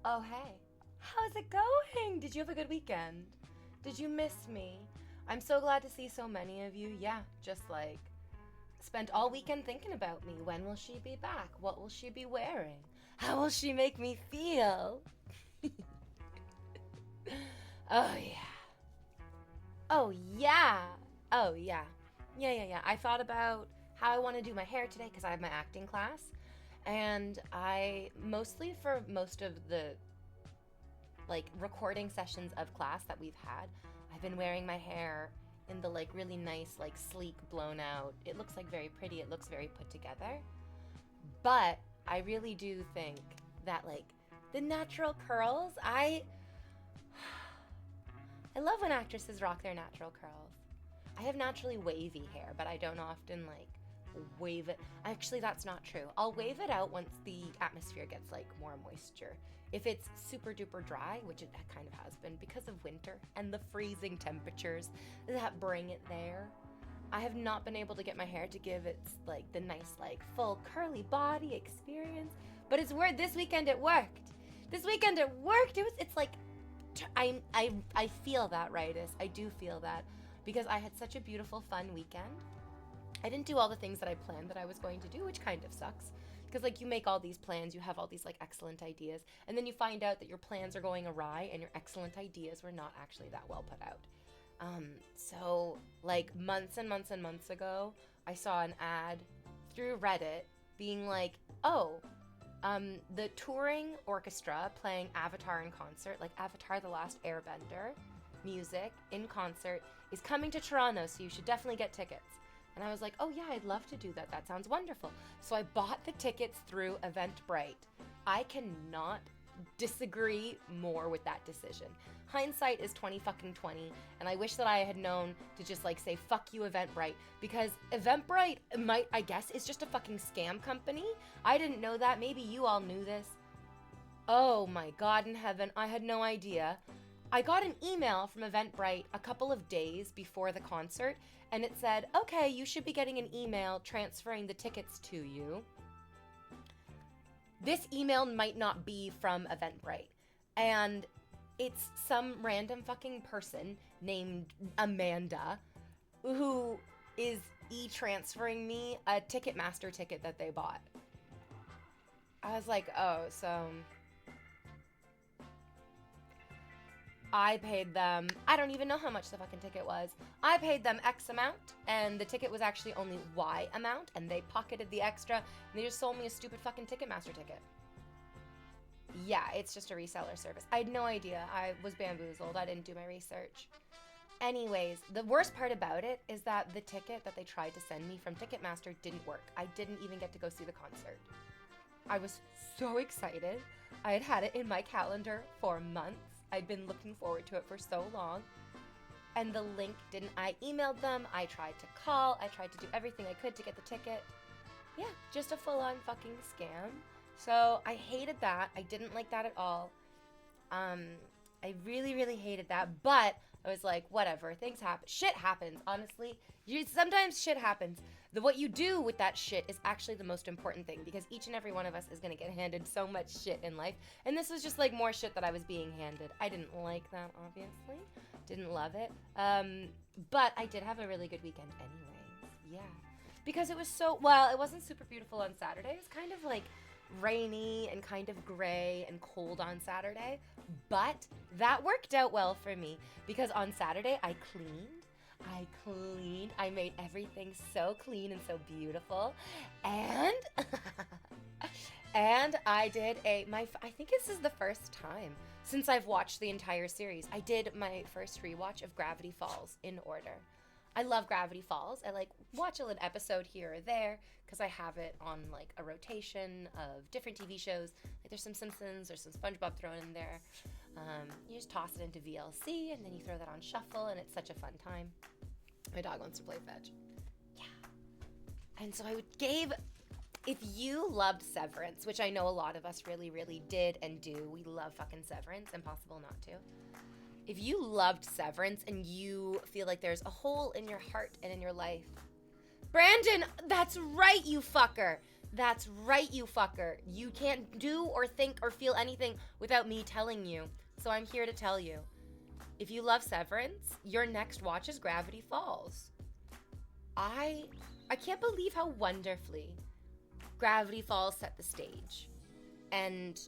Oh, hey. How's it going? Did you have a good weekend? Did you miss me? I'm so glad to see so many of you. Yeah, just like spent all weekend thinking about me. When will she be back? What will she be wearing? How will she make me feel? Oh, yeah. Oh, yeah. Oh, yeah. Yeah. I thought about how I want to do my hair today because I have my acting class. And I mostly, for most of the like recording sessions of class that we've had, I've been wearing my hair in the like really nice, like sleek, blown out. It looks like very pretty. It looks very put together. But I really do think that like the natural curls, I love when actresses rock their natural curls. I have naturally wavy hair, but I don't often like wave it. Actually, that's not true. I'll wave it out once the atmosphere gets like more moisture. If it's super duper dry, which it kind of has been because of winter and the freezing temperatures that bring it there, I have not been able to get my hair to give its like the nice like full curly body experience. But it's weird. This weekend it worked. This weekend it worked. It's like I feel that, Rightus. I do feel that because I had such a beautiful, fun weekend. I didn't do all the things that I planned that I was going to do, which kind of sucks. Because, like, you make all these plans, you have all these, like, excellent ideas, and then you find out that your plans are going awry and your excellent ideas were not actually that well put out. So, like, months and months and months ago, I saw an ad through Reddit being like, oh, the touring orchestra playing Avatar in concert, like Avatar The Last Airbender music in concert, is coming to Toronto, so you should definitely get tickets. And I was like, oh yeah, I'd love to do that. That sounds wonderful. So I bought the tickets through Eventbrite. I cannot disagree more with that decision. Hindsight is 20 fucking 20, and I wish that I had known to just like say fuck you Eventbrite, because Eventbrite might, I guess, is just a fucking scam company. I didn't know that. Maybe you all knew this. Oh my god in heaven, I had no idea. I got an email from Eventbrite a couple of days before the concert, and it said, okay, you should be getting an email transferring the tickets to you. This email might not be from Eventbrite. And it's some random fucking person named Amanda who is e-transferring me a Ticketmaster ticket that they bought. I was like, oh, so I paid them, I don't even know how much the fucking ticket was. I paid them X amount, and the ticket was actually only Y amount, and they pocketed the extra, and they just sold me a stupid fucking Ticketmaster ticket. Yeah, it's just a reseller service. I had no idea. I was bamboozled. I didn't do my research. Anyways, the worst part about it is that the ticket that they tried to send me from Ticketmaster didn't work. I didn't even get to go see the concert. I was so excited. I had had it in my calendar for months. I'd been looking forward to it for so long. And the link didn't. I emailed them. I tried to call. I tried to do everything I could to get the ticket. Yeah, just a full-on fucking scam. So I hated that. I didn't like that at all. Um, I really, really hated that. But I was like, whatever. Things happen. Shit happens. Honestly, sometimes shit happens. What you do with that shit is actually the most important thing, because each and every one of us is gonna get handed so much shit in life. And this was just like more shit that I was being handed. I didn't like that, obviously. Didn't love it. But I did have a really good weekend, anyways. Yeah, because it was so well. It wasn't super beautiful on Saturday. It was kind of like rainy and kind of gray and cold on Saturday, but that worked out well for me because on Saturday I made everything so clean and so beautiful, and and I did I think this is the first time since I've watched the entire series. I did my first rewatch of Gravity Falls in order. I love Gravity Falls. I like watch a little episode here or there because I have it on like a rotation of different TV shows. Like there's some Simpsons, there's some SpongeBob thrown in there. You just toss it into VLC and then you throw that on shuffle, and it's such a fun time. My dog wants to play fetch. Yeah. And so I gave, if you loved Severance, which I know a lot of us really, really did and do, we love fucking Severance, impossible not to. If you loved Severance and you feel like there's a hole in your heart and in your life, Brandon, that's right, you fucker. That's right, you fucker. You can't do or think or feel anything without me telling you. So I'm here to tell you. If you love Severance, your next watch is Gravity Falls. I can't believe how wonderfully Gravity Falls set the stage. And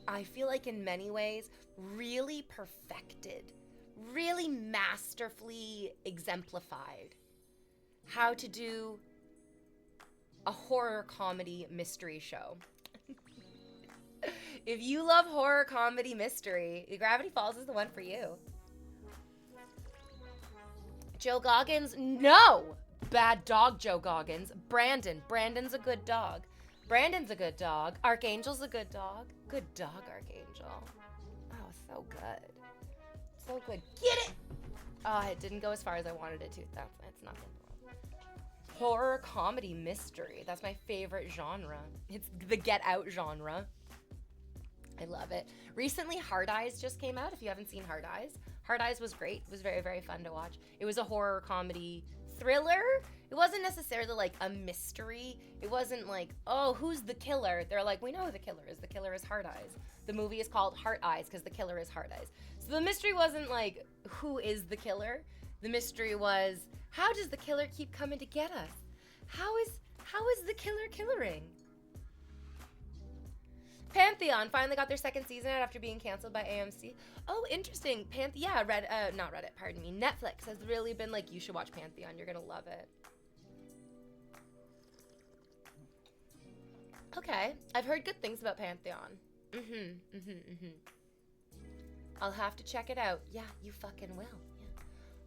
I feel like in many ways really perfected, really masterfully exemplified how to do a horror comedy mystery show. If you love horror comedy mystery, Gravity Falls is the one for you. Joe Goggins, no! Bad dog, Joe Goggins. Brandon's a good dog. Brandon's a good dog. Archangel's a good dog. Good dog, Archangel. Oh, so good. So good. Get it! Oh, it didn't go as far as I wanted it to. It's nothing. Horror comedy mystery. That's my favorite genre. It's the Get Out genre. I love it. Recently, Hard Eyes just came out. If you haven't seen Hard Eyes, Hard Eyes was great. It was very, very fun to watch. It was a horror comedy thriller. It wasn't necessarily like a mystery. It wasn't like, oh, who's the killer? They're like, we know who the killer is. The killer is Hard Eyes. The movie is called Heart Eyes because the killer is Hard Eyes. So the mystery wasn't like, who is the killer? The mystery was, how does the killer keep coming to get us? How is the killer killering? Pantheon finally got their second season out after being canceled by AMC. Oh, interesting. Not Reddit, pardon me. Netflix has really been like, you should watch Pantheon. You're gonna love it. Okay, I've heard good things about Pantheon. I'll have to check it out. Yeah, you fucking will.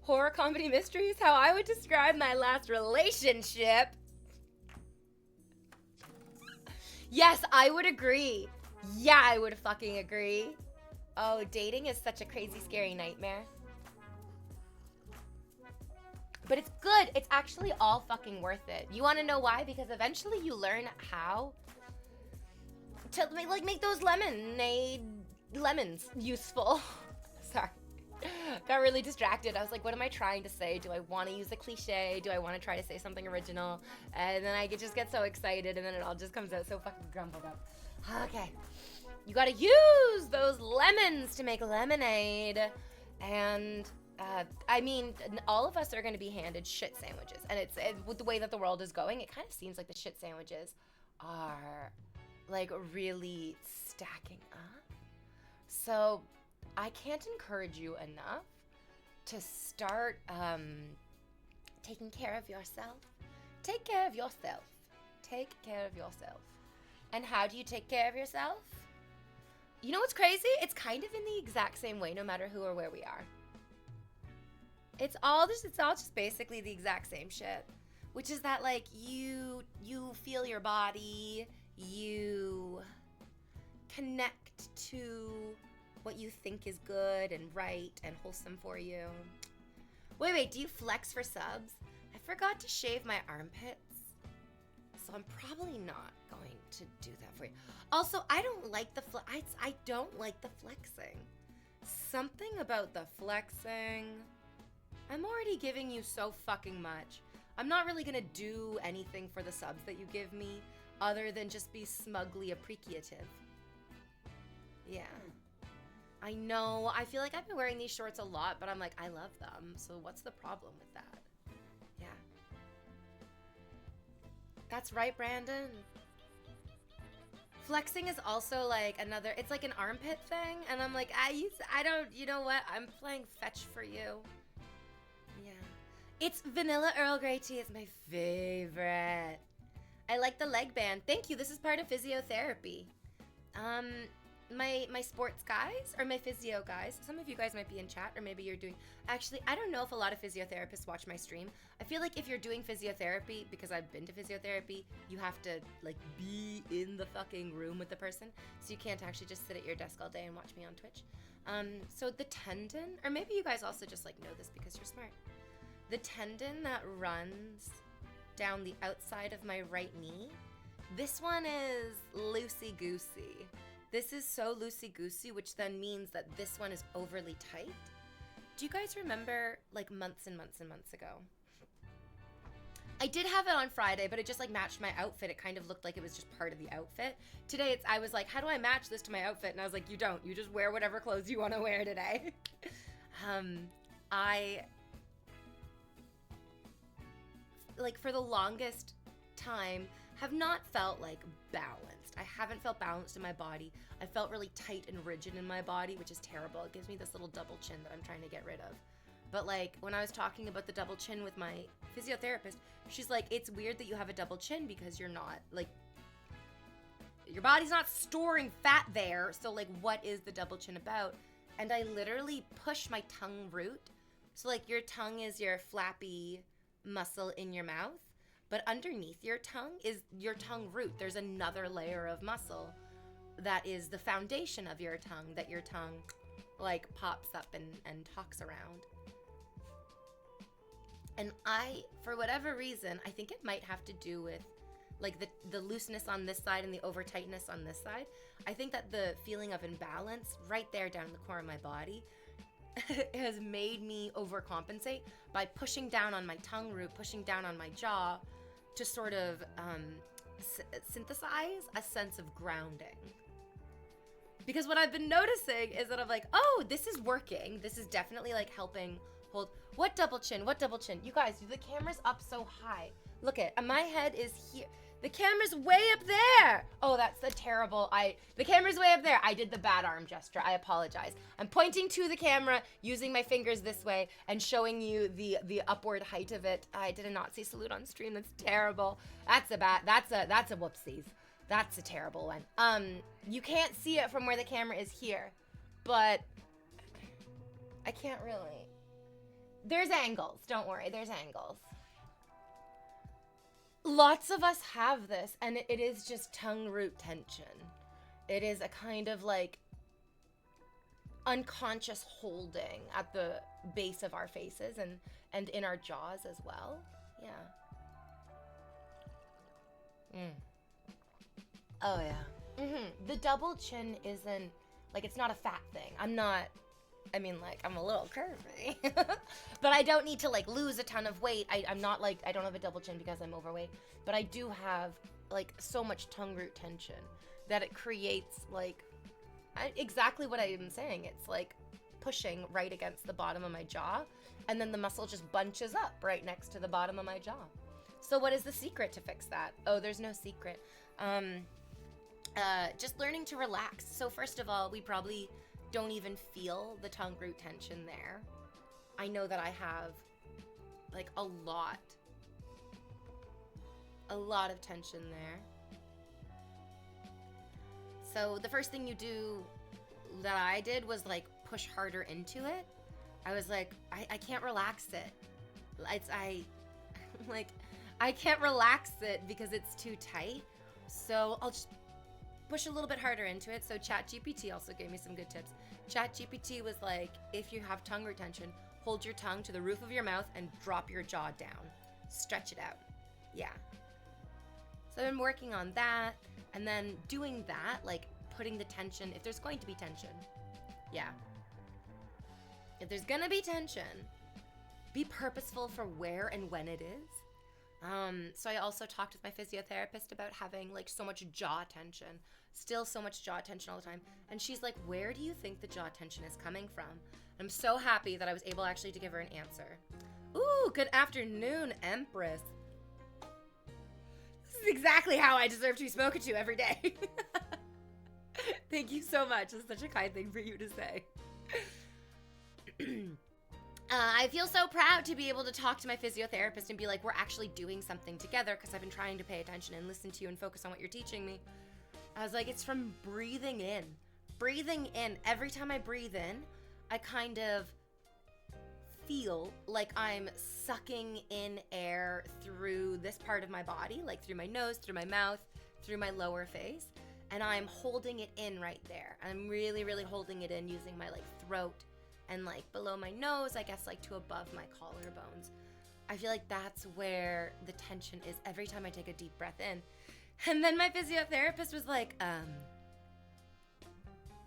Horror comedy mystery is how I would describe my last relationship. Yes, I would agree. Yeah, I would fucking agree. Oh, dating is such a crazy, scary nightmare. But it's good. It's actually all fucking worth it. You want to know why? Because eventually you learn how to make those lemons useful. Sorry. Got really distracted. I was like, what am I trying to say? Do I want to use a cliche? Do I want to try to say something original? And then I just get so excited and then it all just comes out so fucking grumbled up. Okay. You gotta use those lemons to make lemonade. And, I mean, all of us are gonna be handed shit sandwiches. And with the way that the world is going, it kind of seems like the shit sandwiches are, like, really stacking up. So I can't encourage you enough to start taking care of yourself. Take care of yourself. Take care of yourself. And how do you take care of yourself? You know what's crazy? It's kind of in the exact same way no matter who or where we are. It's all just basically the exact same shit. Which is that like you feel your body, you connect to what you think is good and right and wholesome for you. Wait, do you flex for subs? I forgot to shave my armpits, so I'm probably not going to do that for you. Also, I don't like the I don't like the flexing. Something about the flexing. I'm already giving you so fucking much. I'm not really gonna do anything for the subs that you give me other than just be smugly appreciative. Yeah. I know. I feel like I've been wearing these shorts a lot, but I'm like, I love them. So what's the problem with that? Yeah. That's right, Brandon. Flexing is also like another, it's like an armpit thing. And I'm like, I don't, you know what? I'm playing fetch for you. Yeah. It's vanilla Earl Grey tea. It's my favorite. I like the leg band. Thank you. This is part of physiotherapy. My sports guys or my physio guys, some of you guys might be in chat or maybe you're doing, actually, I don't know if a lot of physiotherapists watch my stream. I feel like if you're doing physiotherapy, because I've been to physiotherapy, you have to like be in the fucking room with the person. So you can't actually just sit at your desk all day and watch me on Twitch. So the tendon, or maybe you guys also just like know this because you're smart. The tendon that runs down the outside of my right knee, this one is loosey-goosey. This is so loosey-goosey, which then means that this one is overly tight. Do you guys remember like months and months and months ago I did have it on Friday, but it just like matched my outfit. It kind of looked like it was just part of the outfit. Today, I was like, how do I match this to my outfit? And I was like, you don't. You just wear whatever clothes you want to wear today. I, like, for the longest time, have not felt like balanced. I haven't felt balanced in my body. I felt really tight and rigid in my body, which is terrible. It gives me this little double chin that I'm trying to get rid of. But like when I was talking about the double chin with my physiotherapist, she's like, it's weird that you have a double chin because you're not like, your body's not storing fat there. So like, what is the double chin about? And I literally push my tongue root. So like your tongue is your flappy muscle in your mouth, but underneath your tongue is your tongue root. There's another layer of muscle that is the foundation of your tongue, that your tongue like pops up and talks around. And I, for whatever reason, I think it might have to do with like the looseness on this side and the over tightness on this side. I think that the feeling of imbalance right there down in the core of my body has made me overcompensate by pushing down on my tongue root, pushing down on my jaw to sort of synthesize a sense of grounding. Because what I've been noticing is that I'm like, oh, this is working. This is definitely like helping hold. What double chin? What double chin? You guys, the camera's up so high. Look at my head is here. The camera's way up there. Oh, that's the terrible. The camera's way up there. I did the bad arm gesture. I apologize. I'm pointing to the camera, using my fingers this way, and showing you the upward height of it. I did a Nazi salute on stream. That's terrible. That's a whoopsies. That's a terrible one. You can't see it from where the camera is here, but I can't really. There's angles. Don't worry. There's angles. Lots of us have this, and it is just tongue root tension. It is a kind of like unconscious holding at the base of our faces and in our jaws as well. Yeah. Oh yeah. The double chin isn't like, it's not a fat thing. I'm a little curvy, but I don't need to like lose a ton of weight. I'm not like, I don't have a double chin because I'm overweight, but I do have like so much tongue root tension that it creates like exactly what I am saying. It's like pushing right against the bottom of my jaw, and then the muscle just bunches up right next to the bottom of my jaw. So what is the secret to fix that? Oh, there's no secret. Just learning to relax. So first of all, we probably don't even feel the tongue root tension there. I know that I have like a lot of tension there. So the first thing you do that I did was like push harder into it. I was like, I can't relax it. I can't relax it because it's too tight. So I'll just push a little bit harder into it. So ChatGPT also gave me some good tips. ChatGPT was like, if you have tongue retention, hold your tongue to the roof of your mouth and drop your jaw down. Stretch it out. Yeah. So I've been working on that, and then doing that, like putting the tension, if there's going to be tension. Yeah. If there's gonna be tension, be purposeful for where and when it is. So I also talked with my physiotherapist about having like so much jaw tension, still so much jaw tension all the time. And she's like, where do you think the jaw tension is coming from? And I'm so happy that I was able actually to give her an answer. Ooh, good afternoon, Empress. This is exactly how I deserve to be spoken to every day. Thank you so much. It's such a kind thing for you to say. I feel so proud to be able to talk to my physiotherapist and be like, we're actually doing something together, because I've been trying to pay attention and listen to you and focus on what you're teaching me. I was like, it's from breathing in. Breathing in. Every time I breathe in, I kind of feel like I'm sucking in air through this part of my body, like through my nose, through my mouth, through my lower face, and I'm holding it in right there. I'm really, really holding it in using my like throat and like below my nose, I guess like to above my collarbones. I feel like that's where the tension is every time I take a deep breath in. And then my physiotherapist was like,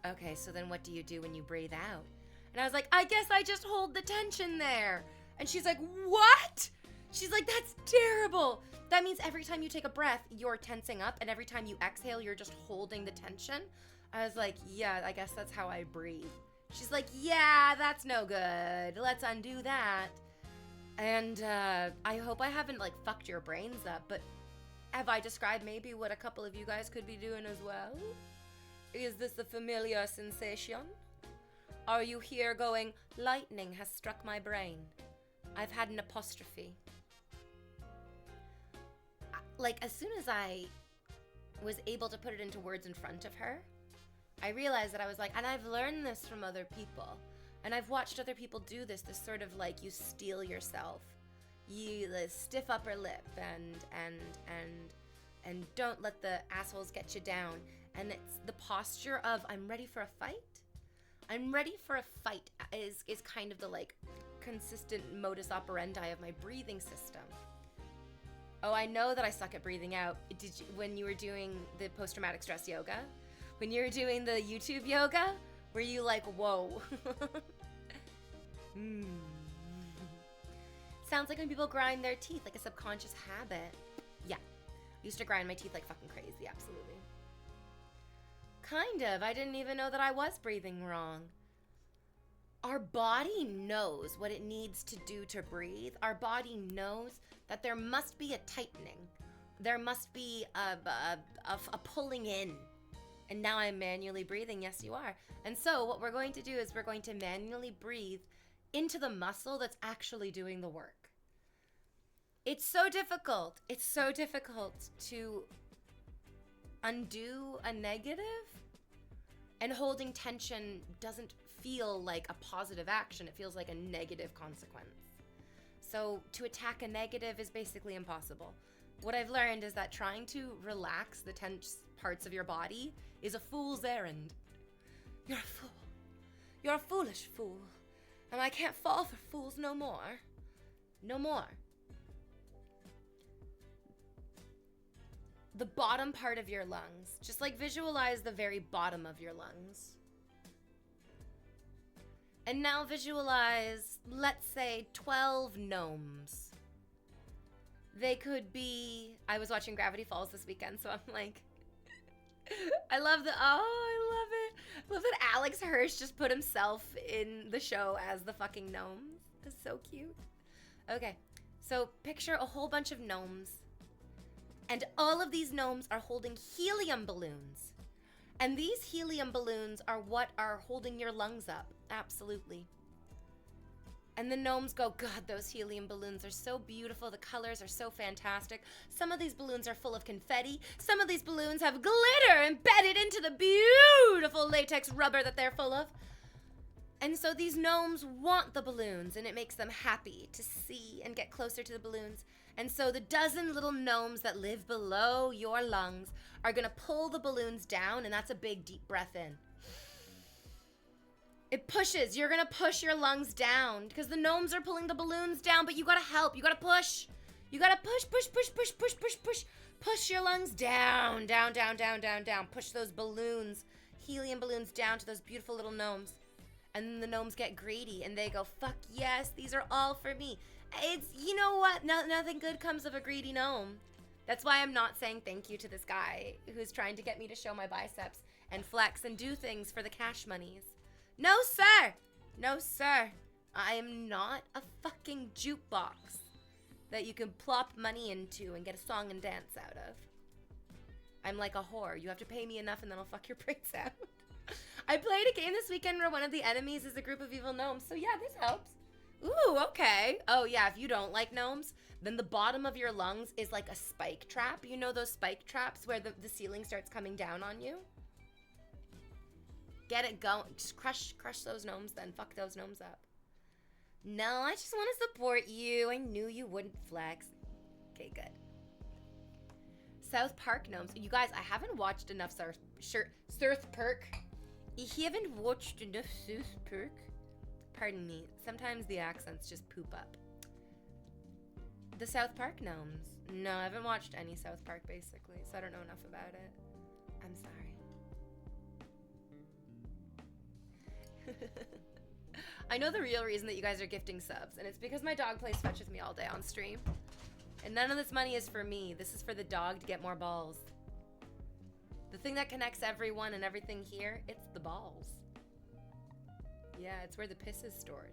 okay, so then what do you do when you breathe out? And I was like, I guess I just hold the tension there. And she's like, what? She's like, that's terrible. That means every time you take a breath, you're tensing up, and every time you exhale, you're just holding the tension. I was like, yeah, I guess that's how I breathe. She's like, yeah, that's no good. Let's undo that. And I hope I haven't like fucked your brains up, but have I described maybe what a couple of you guys could be doing as well? Is this a familiar sensation? Are you here going, lightning has struck my brain? I've had an apostrophe. Like, as soon as I was able to put it into words in front of her, I realized that I was like, and I've learned this from other people. And I've watched other people do this sort of like you steel yourself. You stiff upper lip and don't let the assholes get you down. And it's the posture of, I'm ready for a fight. I'm ready for a fight is kind of the like consistent modus operandi of my breathing system. Oh, I know that I suck at breathing out. Did you, when you were doing the post-traumatic stress yoga? When you were doing the YouTube yoga? Were you like, whoa? Sounds like when people grind their teeth, like a subconscious habit. Yeah, I used to grind my teeth like fucking crazy, absolutely. Kind of, I didn't even know that I was breathing wrong. Our body knows what it needs to do to breathe. Our body knows that there must be a tightening. There must be a pulling in. And now I'm manually breathing. Yes, you are. And so what we're going to do is we're going to manually breathe into the muscle that's actually doing the work. It's so difficult. It's so difficult to undo a negative, and holding tension doesn't feel like a positive action. It feels like a negative consequence. So to attack a negative is basically impossible. What I've learned is that trying to relax the tense parts of your body is a fool's errand. You're a fool. You're a foolish fool. And I can't fall for fools no more. No more. The bottom part of your lungs. Just like visualize the very bottom of your lungs. And now visualize, let's say, 12 gnomes. They could be... I was watching Gravity Falls this weekend, so I'm like... I love it. I love that Alex Hirsch just put himself in the show as the fucking gnomes. It's so cute. Okay, so picture a whole bunch of gnomes. And all of these gnomes are holding helium balloons. And these helium balloons are what are holding your lungs up. Absolutely. And the gnomes go, God, those helium balloons are so beautiful. The colors are so fantastic. Some of these balloons are full of confetti. Some of these balloons have glitter embedded into the beautiful latex rubber that they're full of. And so these gnomes want the balloons, and it makes them happy to see and get closer to the balloons. And so the dozen little gnomes that live below your lungs are gonna pull the balloons down, and that's a big deep breath in. It pushes. You're gonna push your lungs down because the gnomes are pulling the balloons down, but you gotta help. You gotta push. You gotta push, push, push, push, push, push, push. Push your lungs down, down, down, down, down, down. Push those balloons, helium balloons down to those beautiful little gnomes. And then the gnomes get greedy and they go, fuck yes, these are all for me. It's, you know what? Nothing good comes of a greedy gnome. That's why I'm not saying thank you to this guy who's trying to get me to show my biceps and flex and do things for the cash monies. No, sir. No, sir. I am not a fucking jukebox that you can plop money into and get a song and dance out of. I'm like a whore. You have to pay me enough and then I'll fuck your brains out. I played a game this weekend where one of the enemies is a group of evil gnomes. So yeah, this helps. Ooh, okay. Oh yeah, if you don't like gnomes, then the bottom of your lungs is like a spike trap. You know those spike traps where the ceiling starts coming down on you? Get it going. Just crush those gnomes then. Fuck those gnomes up. No, I just want to support you. I knew you wouldn't flex. Okay, good. South Park gnomes. You guys, I haven't watched enough South Park. You haven't watched enough South Park? Pardon me. Sometimes the accents just poop up. The South Park gnomes. No, I haven't watched any South Park, basically, so I don't know enough about it. I'm sorry. I know the real reason that you guys are gifting subs, and it's because my dog plays fetch with me all day on stream. And none of this money is for me. This is for the dog to get more balls. The thing that connects everyone and everything here, it's the balls. Yeah, it's where the piss is stored.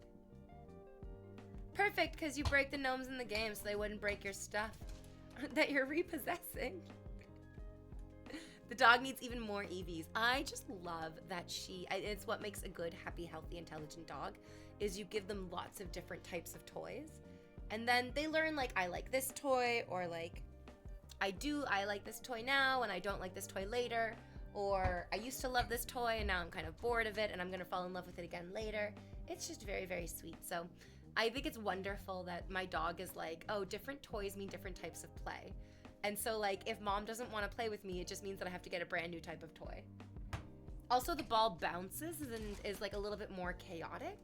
Perfect, because you break the gnomes in the game so they wouldn't break your stuff that you're repossessing. The dog needs even more EVs. I just love that it's what makes a good, happy, healthy, intelligent dog, is you give them lots of different types of toys. And then they learn, like, I like this toy, or like, I like this toy now and I don't like this toy later, or I used to love this toy and now I'm kind of bored of it and I'm gonna fall in love with it again later. It's just very, very sweet. So I think it's wonderful that my dog is like, oh, different toys mean different types of play. And so, like, if mom doesn't want to play with me, it just means that I have to get a brand new type of toy. Also, the ball bounces and is like a little bit more chaotic.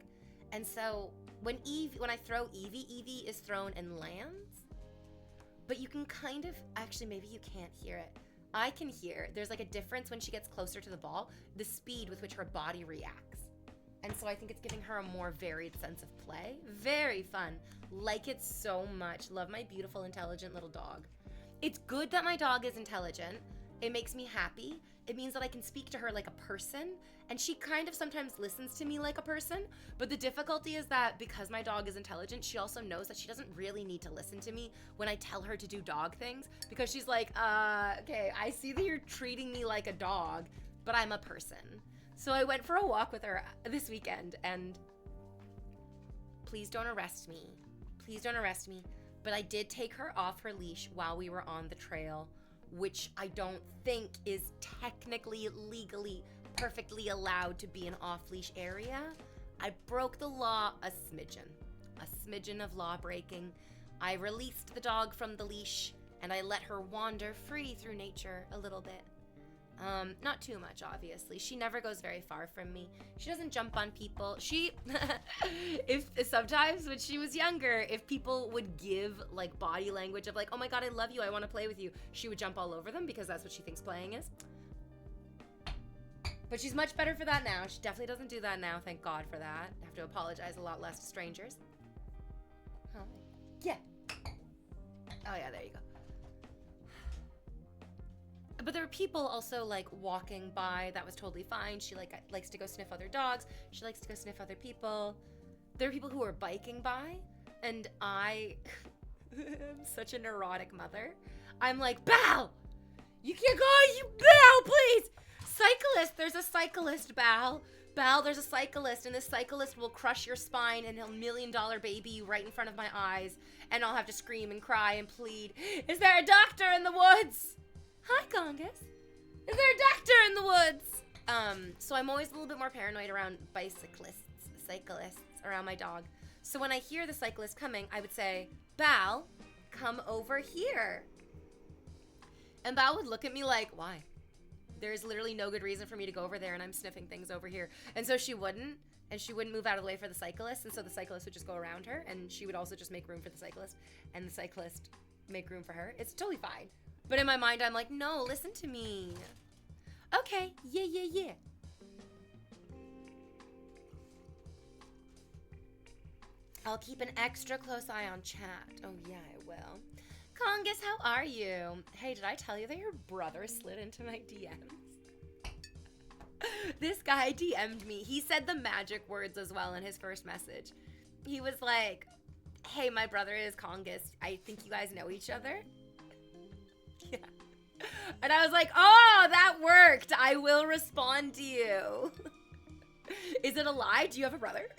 And so when I throw Evie is thrown and lands. But you can kind of, actually, maybe you can't hear it. I can hear, there's like a difference when she gets closer to the ball, the speed with which her body reacts. And so I think it's giving her a more varied sense of play. Very fun. Like it so much. Love my beautiful, intelligent little dog. It's good that my dog is intelligent. It makes me happy. It means that I can speak to her like a person, and she kind of sometimes listens to me like a person. But the difficulty is that because my dog is intelligent, she also knows that she doesn't really need to listen to me when I tell her to do dog things, because she's like, okay, I see that you're treating me like a dog, but I'm a person. So I went for a walk with her this weekend, and please don't arrest me. Please don't arrest me. But I did take her off her leash while we were on the trail, which I don't think is technically, legally, perfectly allowed to be an off-leash area. I broke the law a smidgen of law breaking. I released the dog from the leash and I let her wander free through nature a little bit. Not too much, obviously. She never goes very far from me. She doesn't jump on people. Sometimes when she was younger, if people would give like body language of like, oh my God, I love you, I want to play with you, she would jump all over them because that's what she thinks playing is. But she's much better for that now. She definitely doesn't do that now, thank God for that. I have to apologize a lot less to strangers. Oh, yeah. Oh yeah, there you go. But there were people also like walking by. That was totally fine. She likes to go sniff other dogs. She likes to go sniff other people. There are people who are biking by, and I am such a neurotic mother. I'm like, Bal, you can't go, you Bal, please. Cyclist, there's a cyclist, Bal. Bal, there's a cyclist, and this cyclist will crush your spine and he'll $1 million baby you right in front of my eyes, and I'll have to scream and cry and plead. Is there a doctor in the woods? Hi, Congus. Is there a doctor in the woods? So I'm always a little bit more paranoid around cyclists around my dog. So when I hear the cyclist coming, I would say, Bal, come over here. And Bal would look at me like, why? There's literally no good reason for me to go over there, and I'm sniffing things over here. And so she wouldn't, and she wouldn't move out of the way for the cyclist, and so the cyclist would just go around her, and she would also just make room for the cyclist, and the cyclist make room for her. It's totally fine. But in my mind, I'm like, no, listen to me. Okay, yeah. I'll keep an extra close eye on chat. Oh, yeah, I will. Congus, how are you? Hey, did I tell you that your brother slid into my DMs? This guy DM'd me. He said the magic words as well in his first message. He was like, hey, my brother is Congus. I think you guys know each other. Yeah. And I was like, oh, that worked. I will respond to you. Is it a lie? Do you have a brother?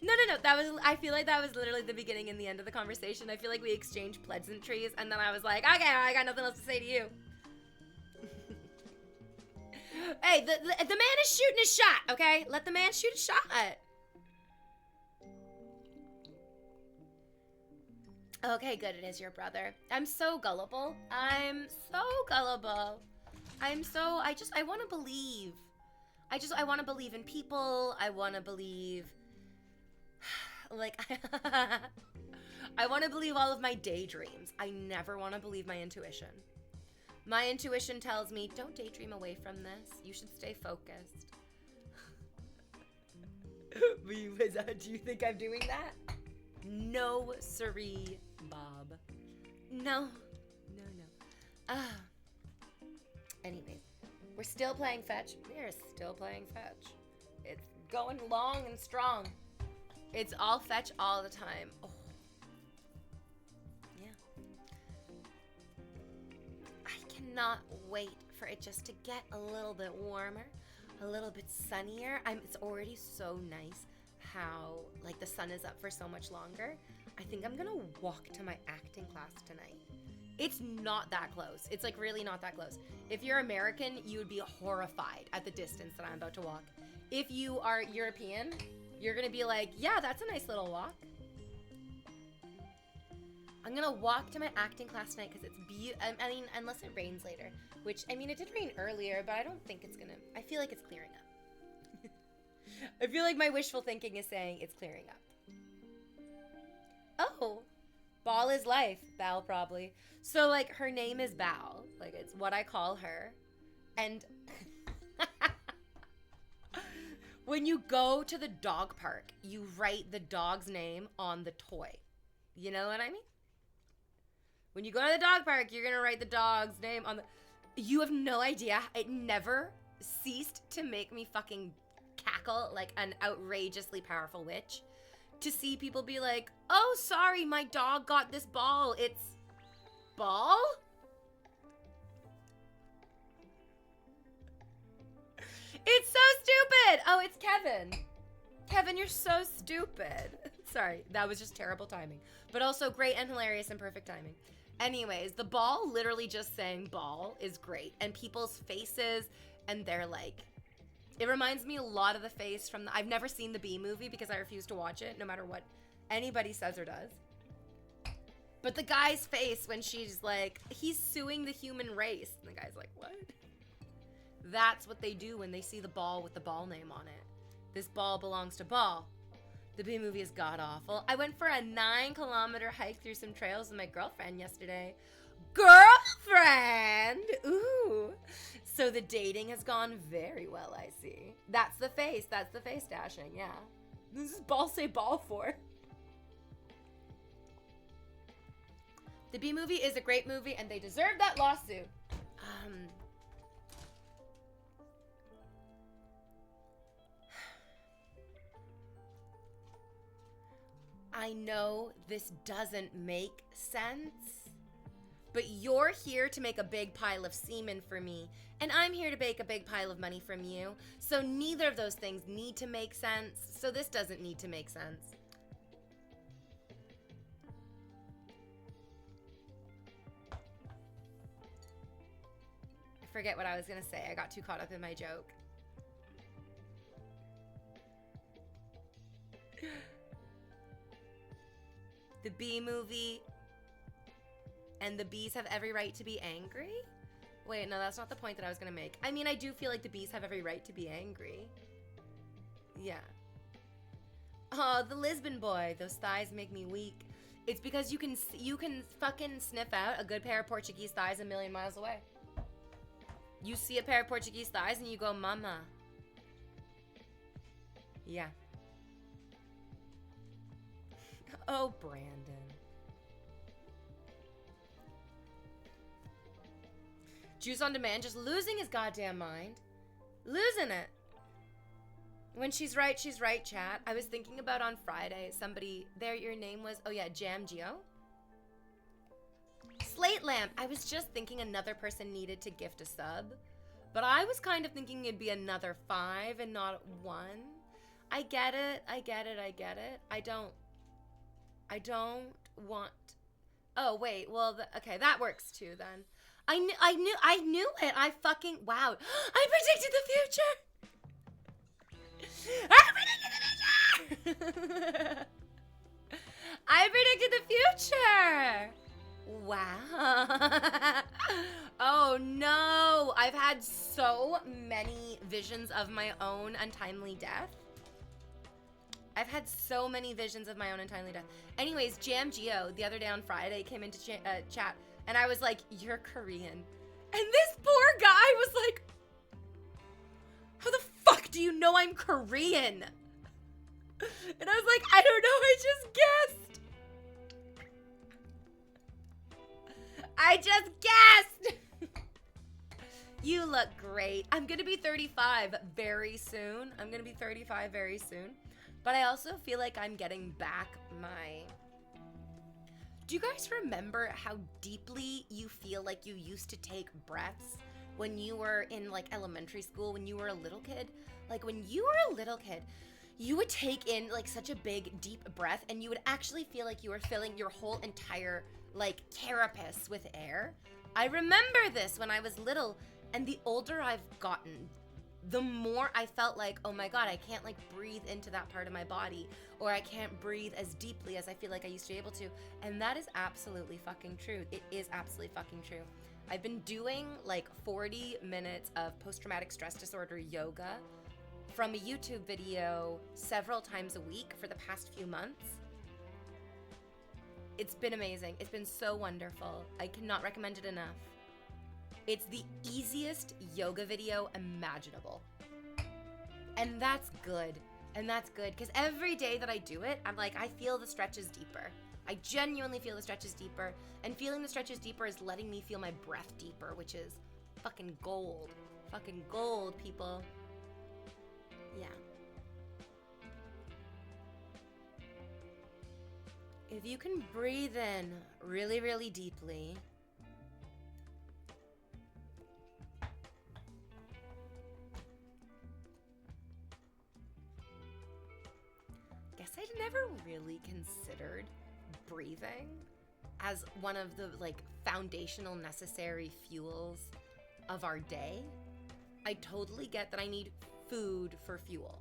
No. I feel like that was literally the beginning and the end of the conversation. I feel like we exchanged pleasantries, and then I was like, okay, I got nothing else to say to you. Hey, the man is shooting his shot, okay? Let the man shoot a shot. Okay, good, it is your brother. I'm so gullible. I want to believe. I want to believe in people. I want to believe, like, I want to believe all of my daydreams. I never want to believe my intuition. My intuition tells me, don't daydream away from this. You should stay focused. Do you think I'm doing that? No, siree, Bob. No. Anyways, we're still playing fetch. We're still playing fetch. It's going long and strong. It's all fetch all the time. Oh. Yeah. I cannot wait for it just to get a little bit warmer, a little bit sunnier. It's already so nice how like the sun is up for so much longer. I think I'm gonna walk to my acting class tonight. It's not that close. It's like really not that close. If you're American, you would be horrified at the distance that I'm about to walk. If you are European, you're gonna be like, yeah, that's a nice little walk. I'm gonna walk to my acting class tonight because it's I mean, unless it rains later, which, I mean, it did rain earlier, but I don't think it's gonna, I feel like it's clearing up. I feel like my wishful thinking is saying it's clearing up. Oh, Ball is life, Bal probably. So, like, her name is Bal. Like, it's what I call her. And when you go to the dog park, you write the dog's name on the toy. You know what I mean? When you go to the dog park, you're going to write the dog's name on the... You have no idea. It never ceased to make me fucking cackle like an outrageously powerful witch. To see people be like, oh, sorry, my dog got this ball. It's... Ball? It's so stupid. Oh, it's Kevin. Kevin, you're so stupid. Sorry, that was just terrible timing. But also great and hilarious and perfect timing. Anyways, the ball, literally just saying ball is great. And people's faces, and they're like... It reminds me a lot of the face from the... I've never seen the Bee movie because I refuse to watch it, no matter what anybody says or does. But the guy's face when she's like, he's suing the human race. And the guy's like, what? That's what they do when they see the ball with the ball name on it. This ball belongs to Ball. The Bee movie is god-awful. I went for a 9-kilometer hike through some trails with my girlfriend yesterday. Girlfriend! Ooh. So the dating has gone very well, I see. That's the face. That's the face dashing, yeah. This is Ball say ball for. The Bee movie is a great movie, and they deserve that lawsuit. I know this doesn't make sense, but you're here to make a big pile of semen for me, and I'm here to make a big pile of money from you, so neither of those things need to make sense, so this doesn't need to make sense. I forget what I was gonna say. I got too caught up in my joke. The Bee movie and the bees have every right to be angry? Wait, no, that's not the point that I was gonna make. I mean, I do feel like the bees have every right to be angry. Yeah. Oh, the Lisbon boy. Those thighs make me weak. It's because you can fucking sniff out a good pair of Portuguese thighs a million miles away. You see a pair of Portuguese thighs and you go, mama. Yeah. Oh, Brandon. Juice on Demand just losing his goddamn mind. Losing it. When she's right, chat. I was thinking about on Friday, somebody, there your name was, oh yeah, Jam Geo. Slate Lamp. I was just thinking another person needed to gift a sub. But I was kind of thinking it'd be another 5 and not 1. I get it. I don't want... Oh, wait. Well, okay, that works too then. I knew it. I fucking... Wow. I predicted the future! I predicted the future! Wow. Oh, no. I've had so many visions of my own untimely death. I've had so many visions of my own untimely death. Anyways, Jam Geo, the other day on Friday, came into chat, and I was like, you're Korean. And this poor guy was like, how the fuck do you know I'm Korean? And I was like, I don't know, I just guessed. I just guessed. You look great. I'm gonna be 35 very soon. But I also feel like I'm getting back my... Do you guys remember how deeply you feel like you used to take breaths when you were in like elementary school, when you were a little kid? Like when you were a little kid, you would take in like such a big deep breath and you would actually feel like you were filling your whole entire like carapace with air. I remember this when I was little, and the older I've gotten, the more I felt like, oh my God, I can't like breathe into that part of my body, or I can't breathe as deeply as I feel like I used to be able to. And that is absolutely fucking true. It is absolutely fucking true. I've been doing like 40 minutes of post-traumatic stress disorder yoga from a YouTube video several times a week for the past few months. It's been amazing. It's been so wonderful. I cannot recommend it enough. It's the easiest yoga video imaginable. And that's good. And that's good, because every day that I do it, I'm like, I feel the stretches deeper. I genuinely feel the stretches deeper. And feeling the stretches deeper is letting me feel my breath deeper, which is fucking gold. Fucking gold, people. Yeah. If you can breathe in really, really deeply, guess I'd never really considered breathing as one of the like foundational necessary fuels of our day. I totally get that I need food for fuel.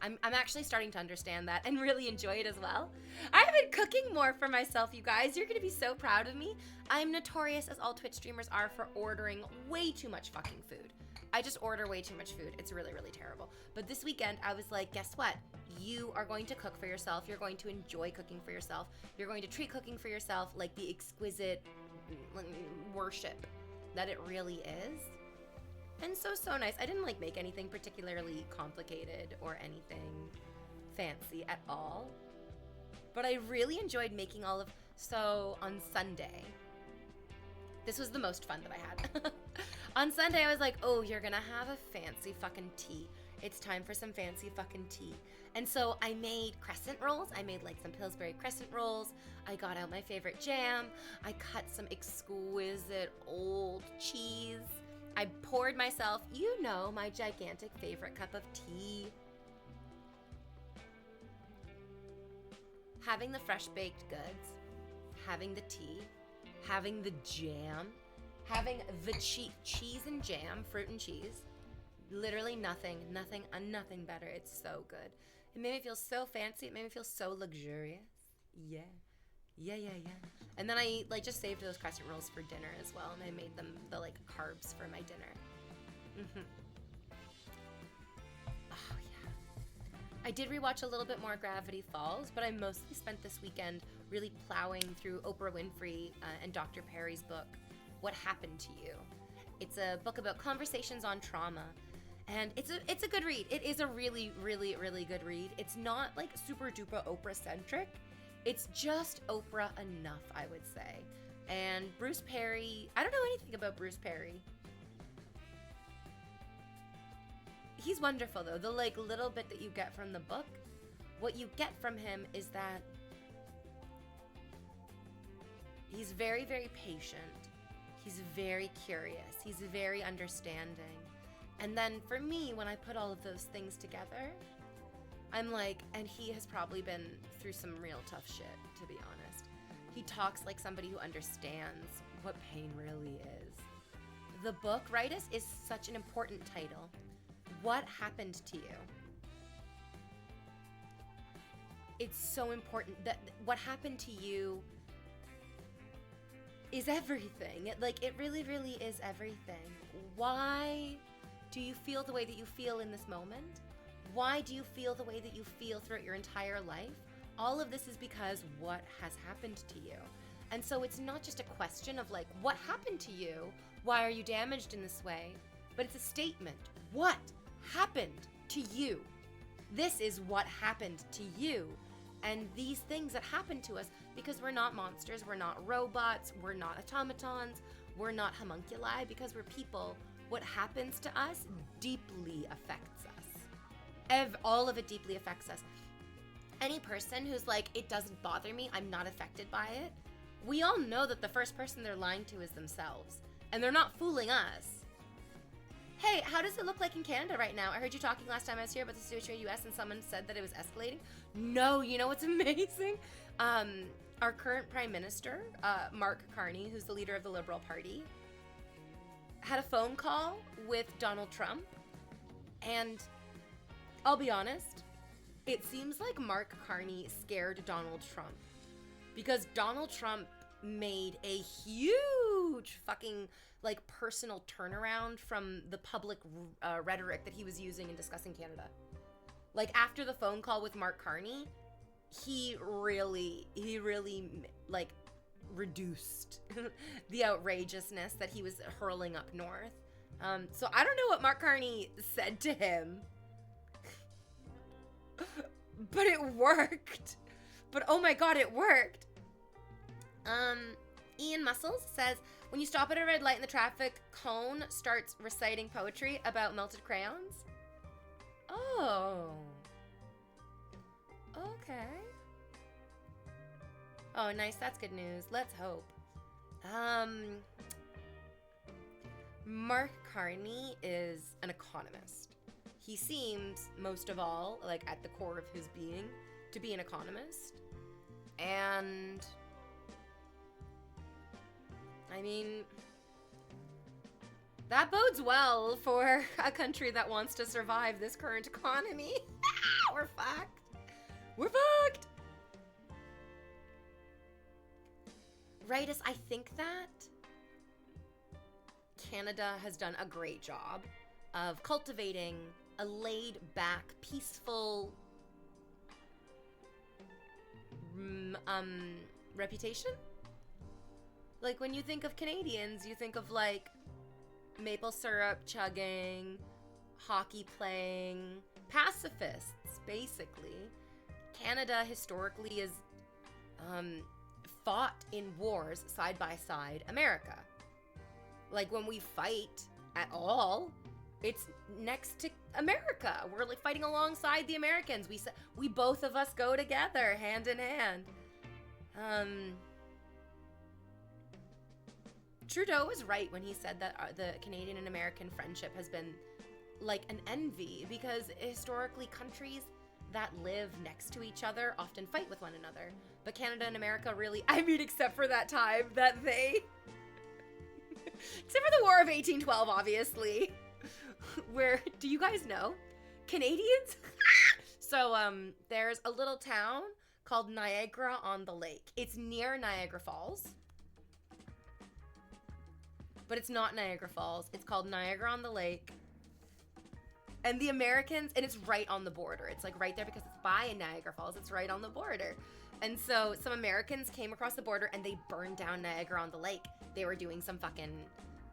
I'm actually starting to understand that and really enjoy it as well. I've been cooking more for myself, you guys. You're gonna be so proud of me. I'm notorious, as all Twitch streamers are, for ordering way too much fucking food. I just order way too much food. It's really, really terrible. But this weekend, I was like, guess what? You are going to cook for yourself. You're going to enjoy cooking for yourself. You're going to treat cooking for yourself like the exquisite worship that it really is. And so nice. I didn't like make anything particularly complicated or anything fancy at all. But I really enjoyed making all of... So on Sunday, this was the most fun that I had. On Sunday, I was like, oh, you're gonna have a fancy fucking tea. It's time for some fancy fucking tea. And so I made crescent rolls. I made like some Pillsbury crescent rolls. I got out my favorite jam. I cut some exquisite old cheese. I poured myself, you know, my gigantic favorite cup of tea. Having the fresh baked goods, having the tea, having the jam, having the cheese and jam, fruit and cheese. Literally nothing better. It's so good. It made me feel so fancy. It made me feel so luxurious. Yeah. And then I like just saved those crescent rolls for dinner as well, and I made them the like carbs for my dinner. Oh yeah. I did rewatch a little bit more Gravity Falls, but I mostly spent this weekend really plowing through Oprah Winfrey and Dr. Perry's book, What Happened to You. It's a book about conversations on trauma. And it's a good read. It is a really, really, really good read. It's not like super duper Oprah centric. It's just Oprah enough, I would say. And Bruce Perry, I don't know anything about Bruce Perry. He's wonderful though. The like little bit that you get from the book, what you get from him is that he's very, very patient. He's very curious. He's very understanding. And then for me, when I put all of those things together, I'm like, and he has probably been through some real tough shit, to be honest. He talks like somebody who understands what pain really is. The book, Ritus, is such an important title. What happened to you? It's so important that what happened to you is everything. It really, really is everything. Why do you feel the way that you feel in this moment? Why do you feel the way that you feel throughout your entire life? All of this is because what has happened to you. And so it's not just a question of like, what happened to you? Why are you damaged in this way? But it's a statement. What happened to you? This is what happened to you. And these things that happen to us, because we're not monsters, we're not robots, we're not automatons, we're not homunculi, because we're people, what happens to us deeply affects us. All of it deeply affects us. Any person who's like, it doesn't bother me, I'm not affected by it, we all know that the first person they're lying to is themselves. And they're not fooling us. Hey, how does it look like in Canada right now? I heard you talking last time I was here about the situation in the US and someone said that it was escalating. No, you know what's amazing? Our current Prime Minister, Mark Carney, who's the leader of the Liberal Party, had a phone call with Donald Trump. And I'll be honest, it seems like Mark Carney scared Donald Trump. Because Donald Trump made a huge fucking personal turnaround from the public rhetoric that he was using in discussing Canada. After the phone call with Mark Carney, he really reduced the outrageousness that he was hurling up north. So I don't know what Mark Carney said to him, but it worked. But oh my god, it worked. Ian Muscles says, when you stop at a red light and the traffic cone starts reciting poetry about melted crayons. Oh. Okay. Oh, nice. That's good news. Let's hope. Mark Carney is an economist. He seems, most of all, at the core of his being, to be an economist. And I mean, that bodes well for a country that wants to survive this current economy. We're fucked. We're fucked. Rightus, I think that Canada has done a great job of cultivating a laid-back, peaceful reputation. When you think of Canadians, you think of maple syrup chugging, hockey playing, pacifists, basically. Canada historically is fought in wars side by side America. When we fight at all, it's next to America. We're fighting alongside the Americans. We both of us go together hand in hand. Trudeau was right when he said that the Canadian and American friendship has been an envy, because historically countries that live next to each other often fight with one another. But Canada and America really, except for that time that they, except for the War of 1812, obviously, where, do you guys know? Canadians? So, there's a little town called Niagara-on-the-Lake. It's near Niagara Falls. But it's not Niagara Falls. It's called Niagara-on-the-Lake. And the Americans, and it's right on the border. It's right there because it's by Niagara Falls. It's right on the border. And so some Americans came across the border and they burned down Niagara-on-the-Lake. They were doing some fucking,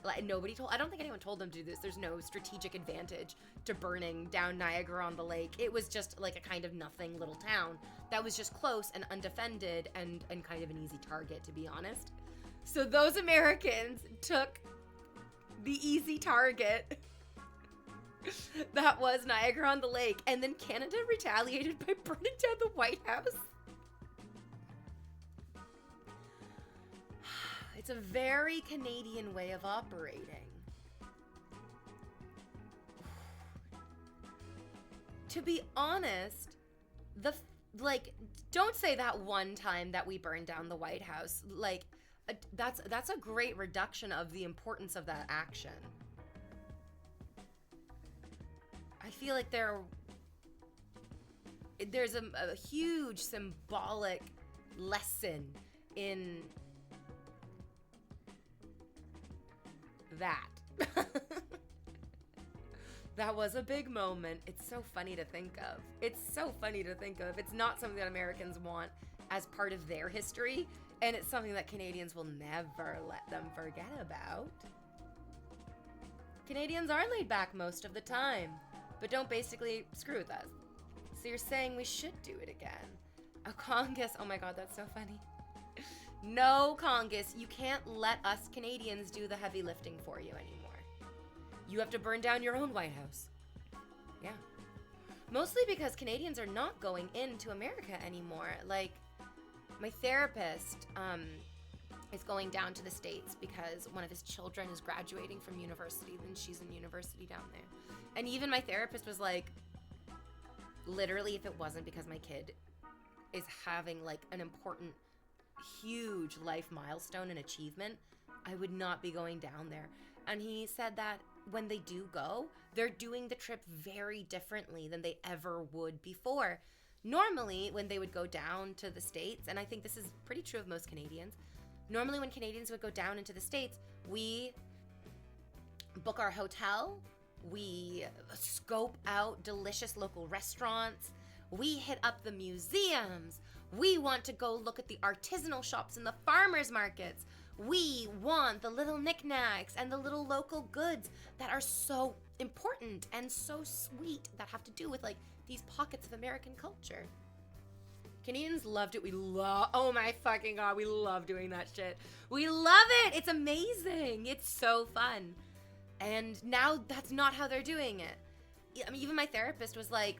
I don't think anyone told them to do this. There's no strategic advantage to burning down Niagara-on-the-Lake. It was just a kind of nothing little town that was just close and undefended and kind of an easy target, to be honest. So those Americans took the easy target that was Niagara-on-the-Lake, and then Canada retaliated by burning down the White House. It's a very Canadian way of operating. To be honest, don't say that one time that we burned down the White House. That's a great reduction of the importance of that action. I feel like there's a huge symbolic lesson in that. That was a big moment. It's so funny to think of. It's not something that Americans want as part of their history, and it's something that Canadians will never let them forget about. Canadians are laid back most of the time, but don't basically screw with us. So you're saying we should do it again? A Congus. Oh my god, that's so funny. No, Congus, you can't let us Canadians do the heavy lifting for you anymore. You have to burn down your own White House. Yeah. Mostly because Canadians are not going into America anymore. Like, my therapist is going down to the States because one of his children is graduating from university, and she's in university down there. And even my therapist was like, literally, if it wasn't because my kid is having like an important, huge life milestone and achievement, I would not be going down there. And he said that when they do go, they're doing the trip very differently than they ever would before. Normally, when they would go down to the States, and I think this is pretty true of most Canadians, normally when Canadians would go down into the States, we book our hotel, we scope out delicious local restaurants, we hit up the museums, we want to go look at the artisanal shops and the farmers markets. We want the little knickknacks and the little local goods that are so important and so sweet that have to do with like these pockets of American culture. Canadians loved it. Oh my fucking god, we love doing that shit. We love it. It's amazing. It's so fun. And now that's not how they're doing it. I mean, even my therapist was like,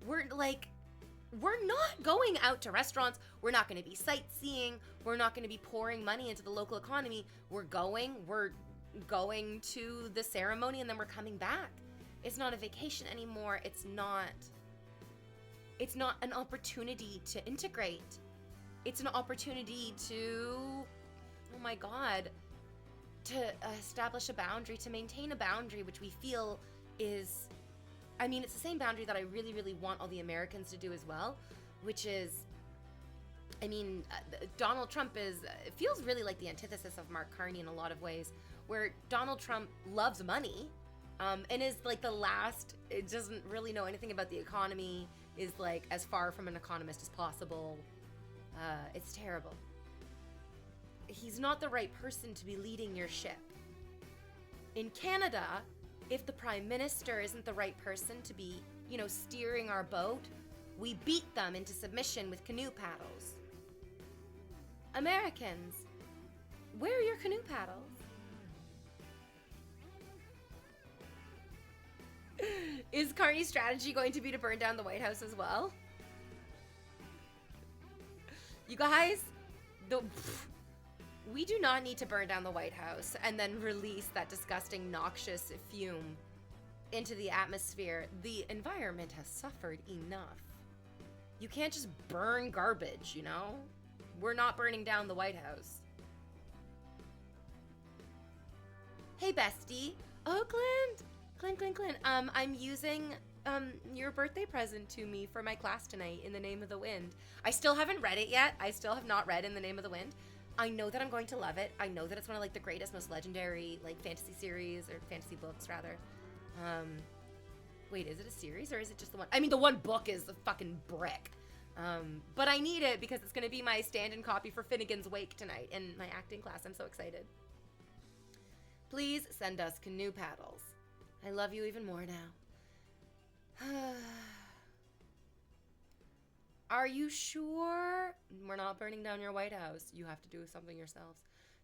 we're not going out to restaurants. We're not going to be sightseeing. We're not going to be pouring money into the local economy. We're going to the ceremony and then we're coming back. It's not a vacation anymore. It's not an opportunity to integrate. It's an opportunity to, oh my god, to establish a boundary, to maintain a boundary, which we feel is, I mean, it's the same boundary that I really, really want all the Americans to do as well, which is, I mean, Donald Trump it feels really like the antithesis of Mark Carney in a lot of ways, where Donald Trump loves money, and is like it doesn't really know anything about the economy, is like as far from an economist as possible. It's terrible. He's not the right person to be leading your ship. In Canada, if the Prime Minister isn't the right person to be, steering our boat, we beat them into submission with canoe paddles. Americans, where are your canoe paddles? Is Carney's strategy going to be to burn down the White House as well? You guys, we do not need to burn down the White House and then release that disgusting, noxious fume into the atmosphere. The environment has suffered enough. You can't just burn garbage, We're not burning down the White House. Hey, bestie. Oh, Clint. Clint. I'm using your birthday present to me for my class tonight, In the Name of the Wind. I still haven't read it yet. I still have not read In the Name of the Wind. I know that I'm going to love it. I know that it's one of like the greatest, most legendary fantasy series, or fantasy books rather. Wait, is it a series or is it just the one? I mean, the one book is a fucking brick. But I need it because it's going to be my stand-in copy for Finnegan's Wake tonight in my acting class. I'm so excited. Please send us canoe paddles. I love you even more now. Are you sure? We're not burning down your White House. You have to do something yourselves.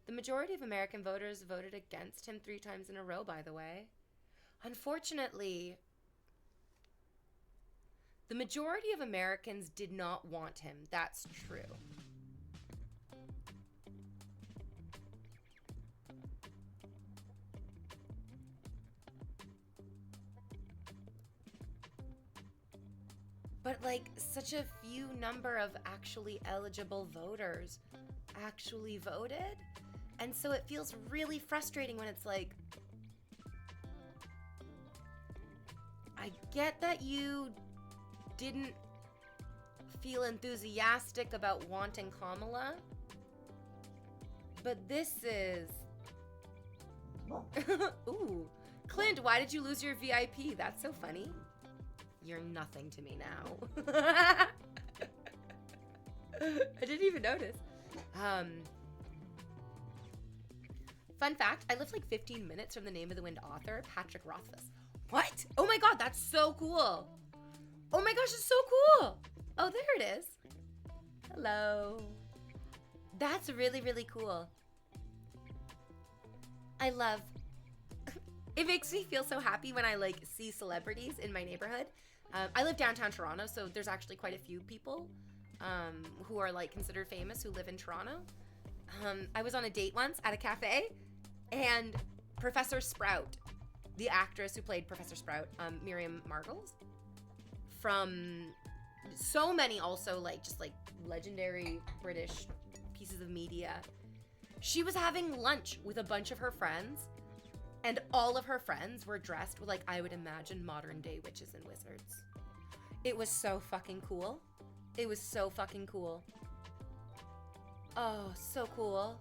The majority of American voters voted against him 3 times in a row, by the way. Unfortunately, the majority of Americans did not want him. That's true. But such a few number of actually eligible voters actually voted. And so it feels really frustrating when it's like, I get that you didn't feel enthusiastic about wanting Kamala, but this is... Ooh. Clint, why did you lose your VIP? That's so funny. You're nothing to me now. I didn't even notice. Fun fact, I live 15 minutes from the Name of the Wind author, Patrick Rothfuss. What? Oh my god, that's so cool. Oh my gosh, it's so cool. Oh, there it is. Hello. That's really, really cool. I love, it makes me feel so happy when I like see celebrities in my neighborhood. I live downtown Toronto, so there's actually quite a few people who are like considered famous who live in Toronto. I was on a date once at a cafe, and Professor Sprout, the actress who played Professor Sprout, Miriam Margolyes, from so many also like just like legendary British pieces of media. She was having lunch with a bunch of her friends, and all of her friends were dressed with like, I would imagine, modern day witches and wizards. It was so fucking cool. It was so fucking cool. Oh, so cool.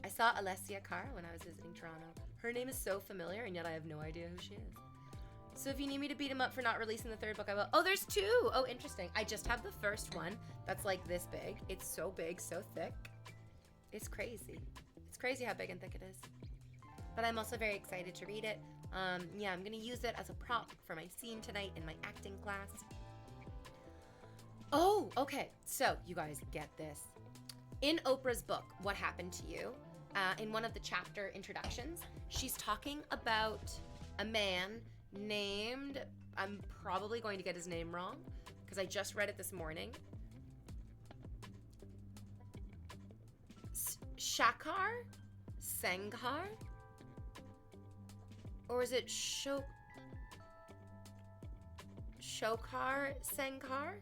I saw Alessia Carr when I was visiting Toronto. Her name is so familiar, and yet I have no idea who she is. So if you need me to beat him up for not releasing the third book, I will. Oh, there's two. Oh, interesting. I just have the first one that's like this big. It's so big, so thick. It's crazy. It's crazy how big and thick it is. But I'm also very excited to read it. Yeah, I'm gonna use it as a prop for my scene tonight in my acting class. Oh, okay. So you guys get this. In Oprah's book, What Happened to You, in one of the chapter introductions, she's talking about a man named, I'm probably going to get his name wrong because I just read it this morning. Shakar? Senghar? Or is it Shokar Senghar?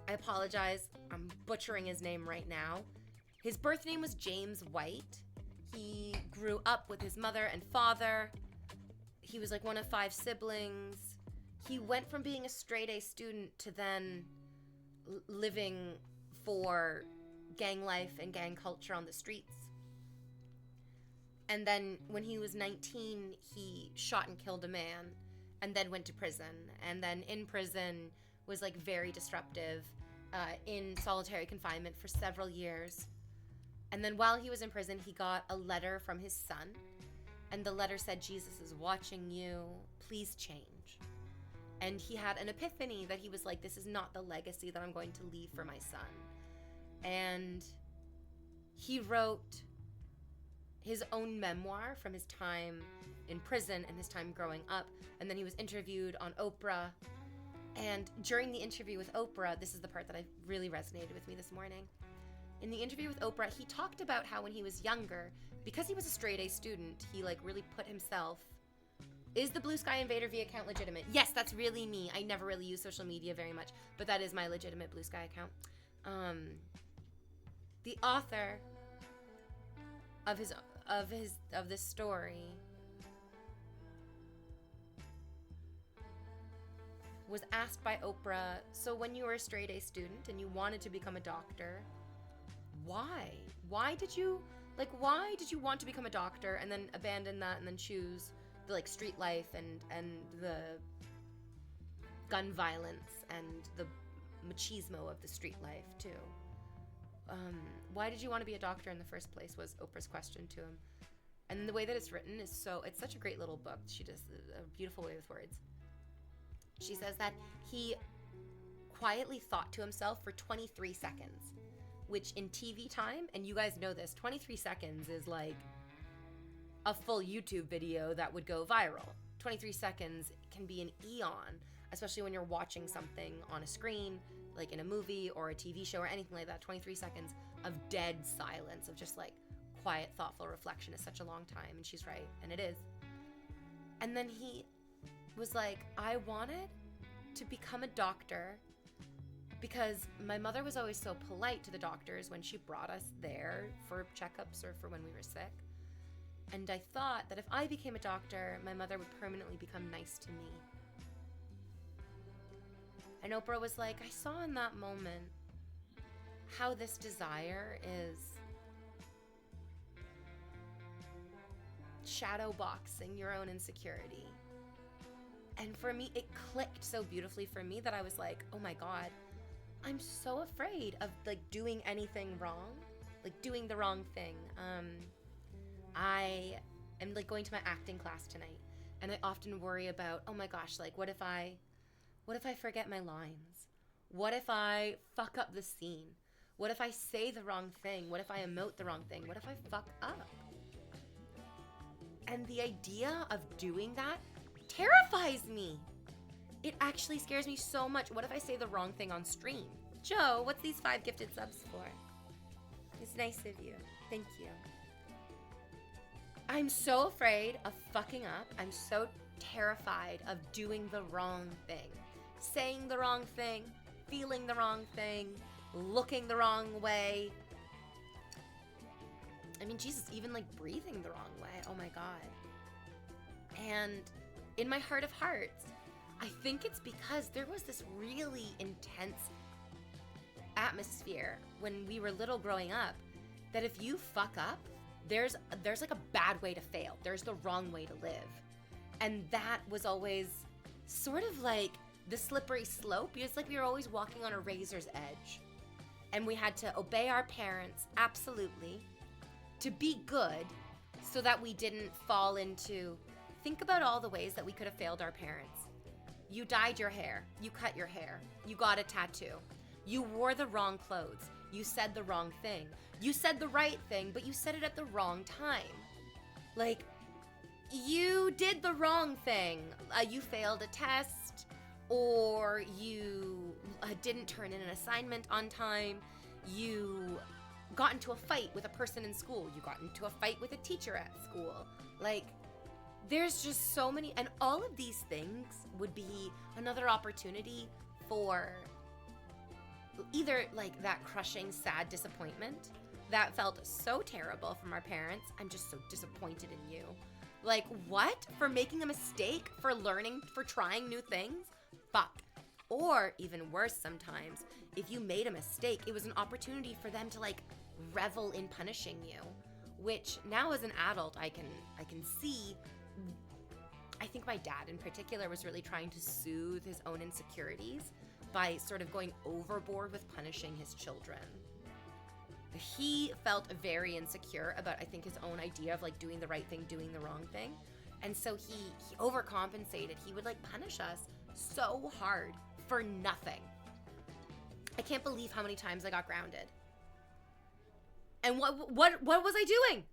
I apologize, I'm butchering his name right now. His birth name was James White. He grew up with his mother and father. He was like one of 5 siblings. He went from being a straight-A student to then living for gang life and gang culture on the streets. And then when he was 19, he shot and killed a man and then went to prison. And then in prison was like very disruptive, in solitary confinement for several years. And then while he was in prison, he got a letter from his son. And the letter said, Jesus is watching you, please change. And he had an epiphany that he was like, this is not the legacy that I'm going to leave for my son. And he wrote his own memoir from his time in prison and his time growing up. And then he was interviewed on Oprah. And during the interview with Oprah, this is the part that really resonated with me this morning. In the interview with Oprah, he talked about how when he was younger, because he was a straight-A student, he like really put himself. Is the Blue Sky Invader V account legitimate? Yes, that's really me. I never really use social media very much, but that is my legitimate Blue Sky account. The author of this story was asked by Oprah, so when you were a straight-A student and you wanted to become a doctor, why? Why did you want to become a doctor and then abandon that and then choose the like street life and the gun violence and the machismo of the street life too? Why did you want to be a doctor in the first place was Oprah's question to him. And the way that it's written is it's such a great little book. She does a beautiful way with words. She says that he quietly thought to himself for 23 seconds, which in TV time, and you guys know this, 23 seconds is like a full YouTube video that would go viral. 23 seconds can be an eon, especially when you're watching something on a screen, like in a movie or a TV show or anything like that. 23 seconds of dead silence, of just like quiet, thoughtful reflection is such a long time, and she's right, and it is. And then he was like, I wanted to become a doctor because my mother was always so polite to the doctors when she brought us there for checkups or for when we were sick. And I thought that if I became a doctor, my mother would permanently become nice to me. And Oprah was like, I saw in that moment how this desire is shadow boxing your own insecurity. And for me, it clicked so beautifully for me that I was like, oh my God, I'm so afraid of like doing anything wrong, like doing the wrong thing. I am like going to my acting class tonight, And I often worry about, oh my gosh, like what if I forget my lines? What if I fuck up the scene? What if I say the wrong thing? What if I emote the wrong thing? What if I fuck up? And the idea of doing that terrifies me. It actually scares me so much. What if I say the wrong thing on stream? Joe, what's these 5 gifted subs for? It's nice of you. Thank you. I'm so afraid of fucking up. I'm so terrified of doing the wrong thing. Saying the wrong thing, feeling the wrong thing, looking the wrong way. I mean, Jesus, even like breathing the wrong way. Oh my God. And in my heart of hearts, I think it's because there was this really intense atmosphere when we were little growing up that if you fuck up, there's like a bad way to fail. There's the wrong way to live. And that was always sort of like the slippery slope. It's like we were always walking on a razor's edge. And we had to obey our parents, absolutely, to be good so that we didn't fall into, think about all the ways that we could have failed our parents. You dyed your hair, you cut your hair, you got a tattoo, you wore the wrong clothes, you said the wrong thing, you said the right thing, but you said it at the wrong time. Like, you did the wrong thing. You failed a test, or you didn't turn in an assignment on time, you got into a fight with a person in school, you got into a fight with a teacher at school. Like, there's just so many, and all of these things would be another opportunity for either like that crushing, sad disappointment that felt so terrible from our parents. I'm just so disappointed in you. Like, what? For making a mistake? For learning? For trying new things? Fuck. Or even worse sometimes, if you made a mistake, it was an opportunity for them to like revel in punishing you, which now as an adult, I can see. I think my dad in particular was really trying to soothe his own insecurities by sort of going overboard with punishing his children. He felt very insecure about, I think, his own idea of like doing the right thing, doing the wrong thing. And so he overcompensated. He would like punish us so hard for nothing. I can't believe how many times I got grounded. And what was I doing?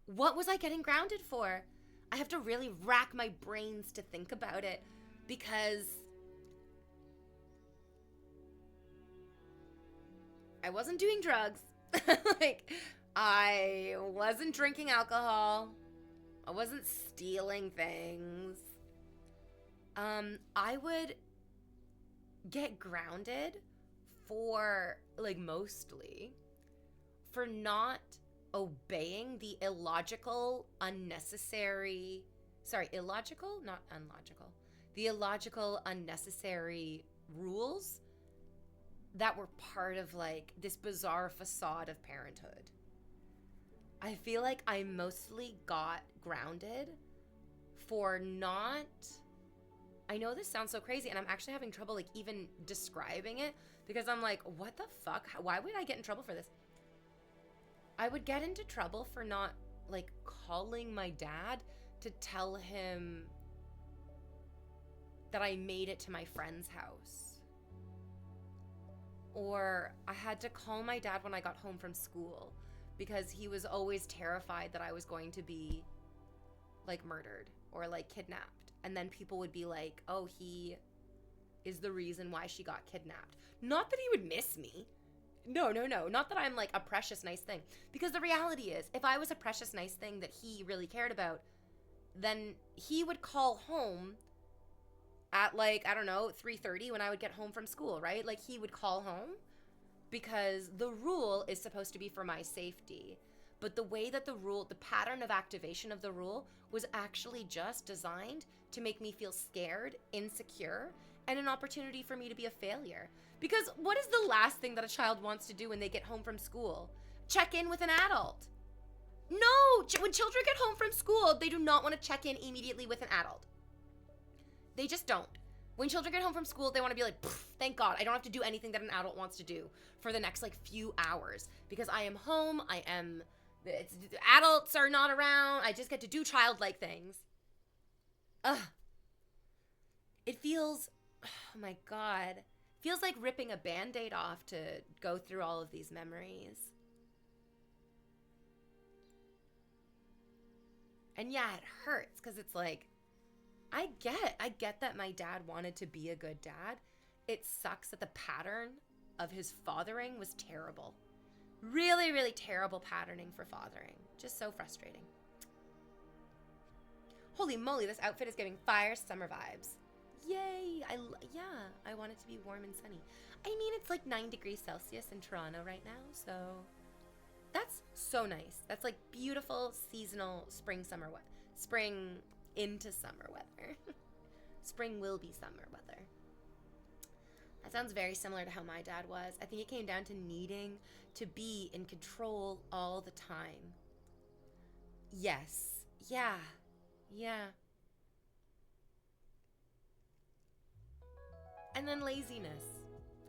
What was I getting grounded for? I have to really rack my brains to think about it because I wasn't doing drugs. Like, I wasn't drinking alcohol. I wasn't stealing things. I would get grounded for, like, mostly for not obeying the illogical, unnecessary, illogical, not unlogical, the illogical, unnecessary rules that were part of like this bizarre facade of parenthood. I feel like I mostly got grounded for not, I know this sounds so crazy and I'm actually having trouble like even describing it because I'm like, what the fuck? Why would I get in trouble for this? I would get into trouble for not like calling my dad to tell him that I made it to my friend's house. Or I had to call my dad when I got home from school because he was always terrified that I was going to be like murdered or like kidnapped. And then people would be like, oh, he is the reason why she got kidnapped. Not that he would miss me. No. Not that I'm like a precious, nice thing. Because the reality is, if I was a precious, nice thing that he really cared about, then he would call home at like, I don't know, 3:30 when I would get home from school, right? Like he would call home because the rule is supposed to be for my safety. But the way that the pattern of activation of the rule was actually just designed to make me feel scared, insecure, and an opportunity for me to be a failure. Because what is the last thing that a child wants to do when they get home from school? Check in with an adult. No, when children get home from school, they do not want to check in immediately with an adult. They just don't. When children get home from school, they want to be like, thank God, I don't have to do anything that an adult wants to do for the next like few hours because I am home, adults are not around, I just get to do childlike things. Ugh. It feels, oh my God, feels like ripping a Band-Aid off to go through all of these memories. And yeah, it hurts because it's like, I get that my dad wanted to be a good dad. It sucks that the pattern of his fathering was terrible. Really, really terrible patterning for fathering. Just so frustrating. Holy moly, this outfit is giving fire summer vibes. Yay! Yeah, I want it to be warm and sunny. I mean, it's like 9 degrees Celsius in Toronto right now, so that's so nice. That's like beautiful seasonal spring into summer weather. Spring will be summer weather. That sounds very similar to how my dad was. I think it came down to needing to be in control all the time. Yes. Yeah. Yeah. And then laziness.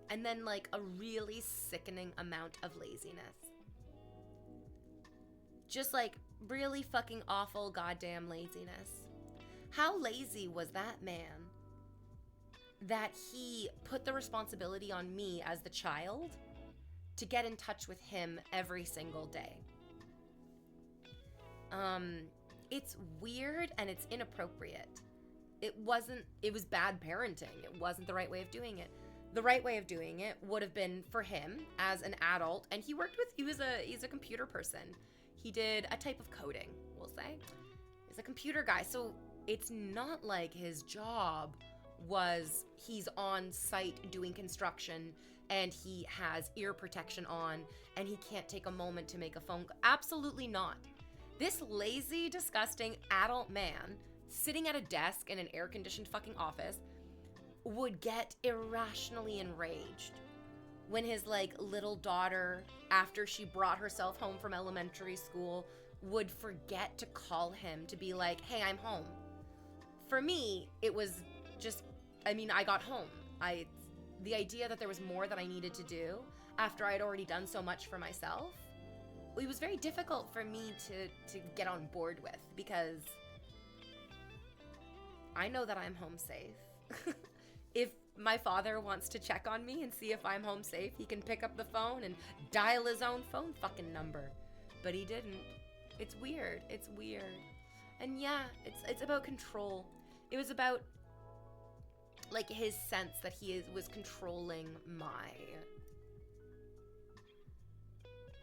And then like a really sickening amount of laziness. Just like really fucking awful goddamn laziness. How lazy was that man that he put the responsibility on me as the child to get in touch with him every single day? It's weird and it's inappropriate. It was bad parenting. It wasn't the right way of doing it. The right way of doing it would have been for him as an adult, and he's a computer person. He did a type of coding, we'll say. He's a computer guy, so it's not like his job was he's on site doing construction and he has ear protection on and he can't take a moment to make a phone call. Absolutely not. This lazy, disgusting adult man sitting at a desk in an air-conditioned fucking office would get irrationally enraged when his like little daughter, after she brought herself home from elementary school, would forget to call him to be like, hey, I'm home. For me, it was just, I got home. The idea that there was more that I needed to do after I'd already done so much for myself, it was very difficult for me to get on board with, because I know that I'm home safe. If my father wants to check on me and see if I'm home safe, he can pick up the phone and dial his own phone fucking number. But he didn't. It's weird. It's weird. And yeah, it's about control. It was about like his sense that he was controlling my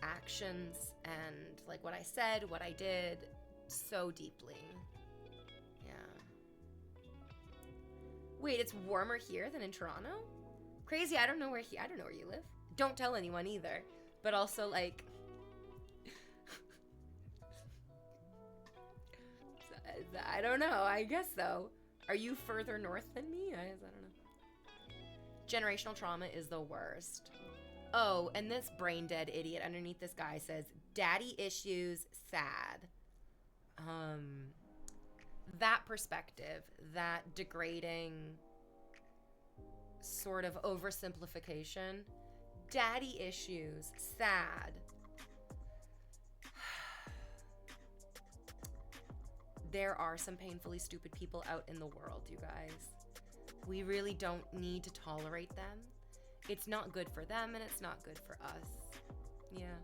actions and like what I said, what I did so deeply. Yeah. Wait, it's warmer here than in Toronto? Crazy, I don't know where you live. Don't tell anyone either. But also like I don't know, I guess so. Are you further north than me? I don't know. Generational trauma is the worst. Oh, and this brain dead idiot underneath this guy says, daddy issues, sad. That perspective, that degrading sort of oversimplification, daddy issues, sad. There are some painfully stupid people out in the world, you guys. We really don't need to tolerate them. It's not good for them and it's not good for us. Yeah.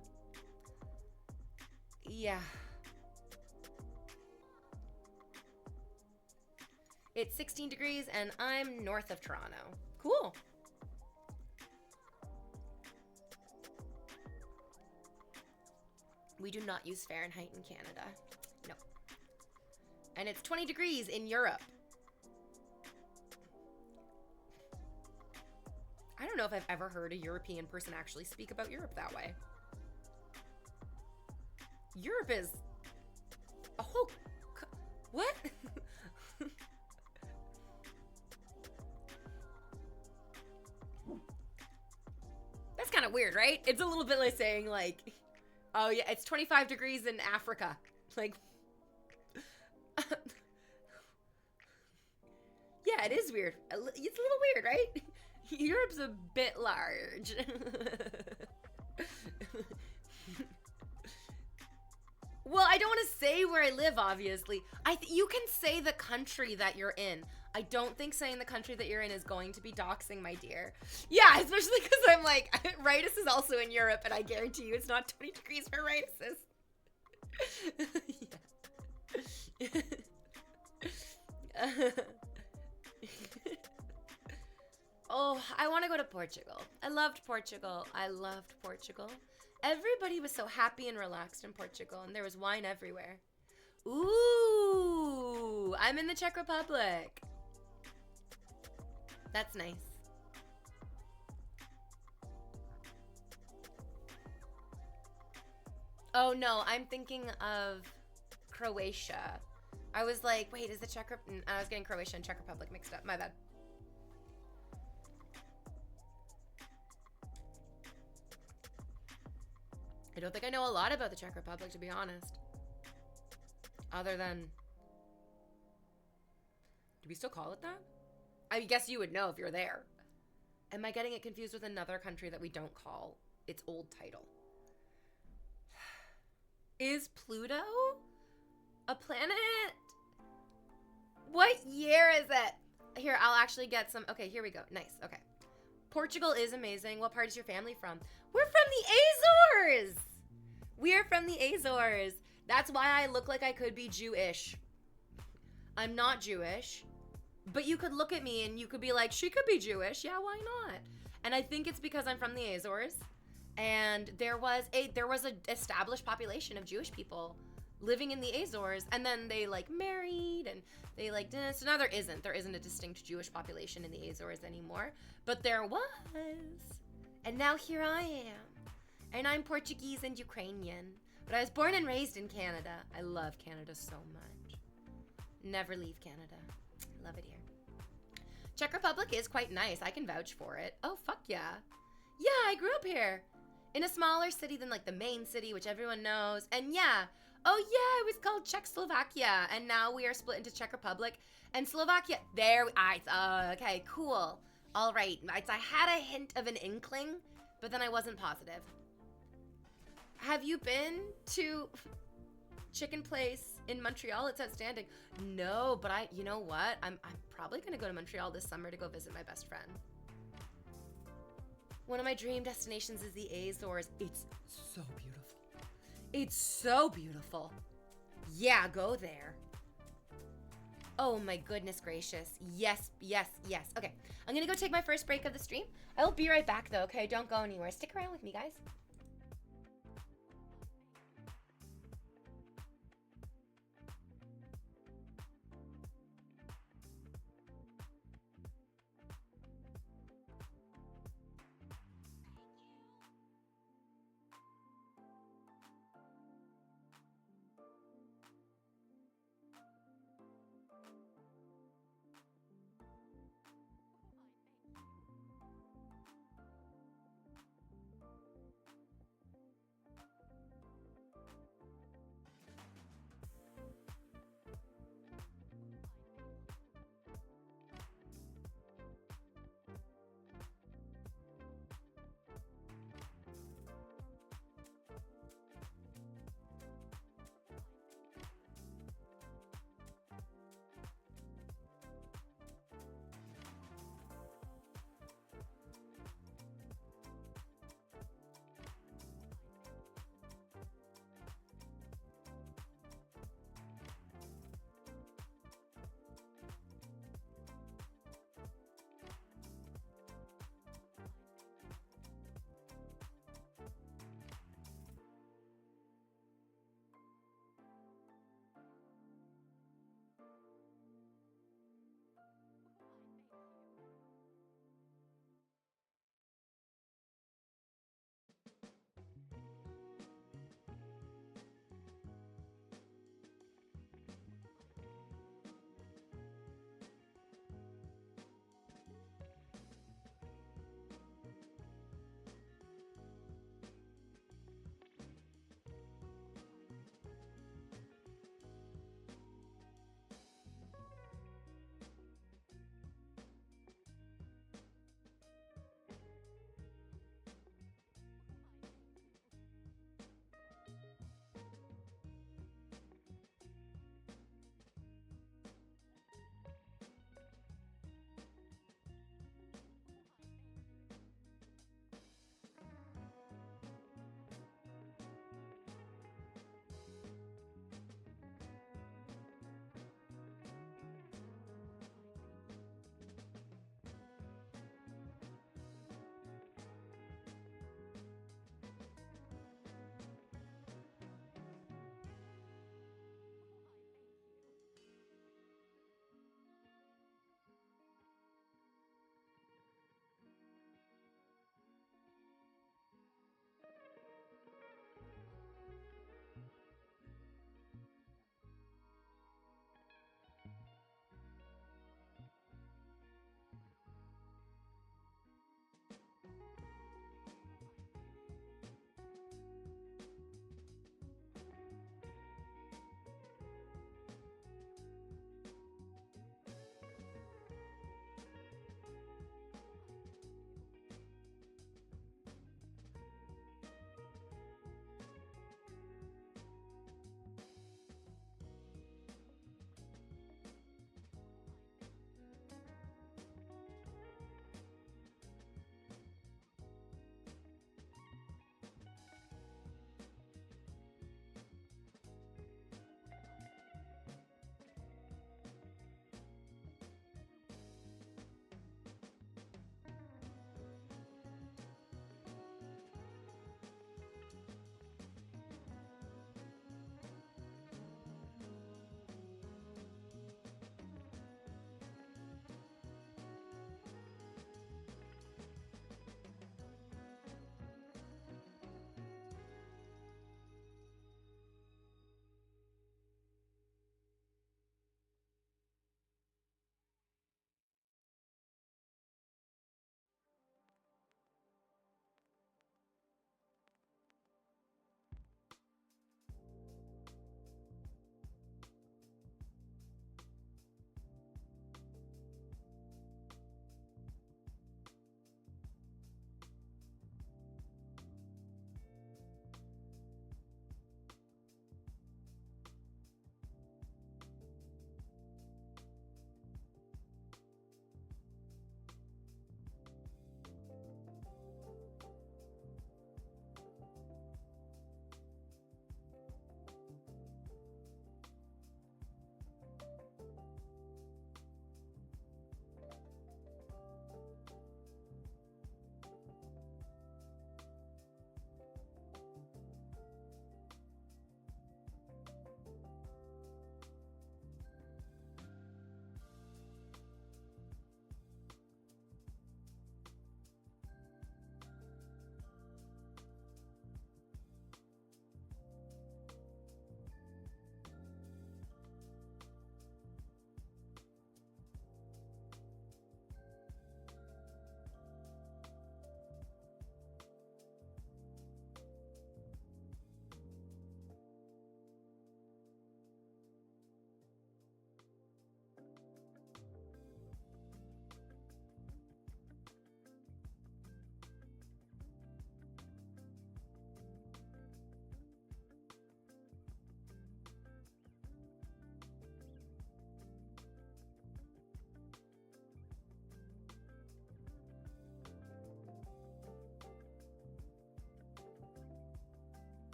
Yeah. It's 16 degrees and I'm north of Toronto. Cool. We do not use Fahrenheit in Canada. No. And it's 20 degrees in Europe. I don't know if I've ever heard a European person actually speak about Europe that way. Europe is a whole... What? That's kind of weird, right? It's a little bit like saying like, oh yeah, it's 25 degrees in Africa. Like... Yeah, it is weird. It's a little weird, right? Europe's a bit large. Well, I don't want to say where I live, obviously. You can say the country that you're in. I don't think saying the country that you're in is going to be doxing, my dear. Yeah, especially because I'm like, Ritus is also in Europe, and I guarantee you it's not 20 degrees for Ritus. Oh, I want to go to Portugal. I loved Portugal. Everybody was so happy and relaxed in Portugal, and there was wine everywhere. Ooh, I'm in the Czech Republic. That's nice. Oh no, I'm thinking of Croatia. I was like, wait, is the Czech Republic? I was getting Croatia and Czech Republic mixed up. My bad. I don't think I know a lot about the Czech Republic, to be honest. Other than... Do we still call it that? I guess you would know if you're there. Am I getting it confused with another country that we don't call its old title? Is Pluto a planet? What year is it? Here, I'll actually get some. Okay, here we go. Nice. Okay. Portugal is amazing. What part is your family from? We're from the Azores. We're from the Azores. That's why I look like I could be Jewish. I'm not Jewish. But you could look at me and you could be like, she could be Jewish. Yeah, why not? And I think it's because I'm from the Azores. And there was an established population of Jewish people living in the Azores, and then they like married and they like did. So now there isn't a distinct Jewish population in the Azores anymore, but there was. And now here I am. And I'm Portuguese and Ukrainian, but I was born and raised in Canada. I love Canada so much. Never leave Canada. Love it here. Czech Republic is quite nice. I can vouch for it. Oh, fuck yeah. Yeah, I grew up here. In a smaller city than like the main city, which everyone knows. And yeah, oh yeah, it was called Czechoslovakia. And now we are split into Czech Republic and Slovakia. Okay, cool. All right, I had a hint of an inkling, but then I wasn't positive. Have you been to Chicken Place in Montreal? It's outstanding. No, but you know what? I'm probably gonna go to Montreal this summer to go visit my best friend. One of my dream destinations is the Azores. It's so beautiful. It's so beautiful. Yeah, go there. Oh my goodness gracious. Yes, yes, yes. Okay, I'm gonna go take my first break of the stream. I will be right back though, okay? Don't go anywhere. Stick around with me, guys.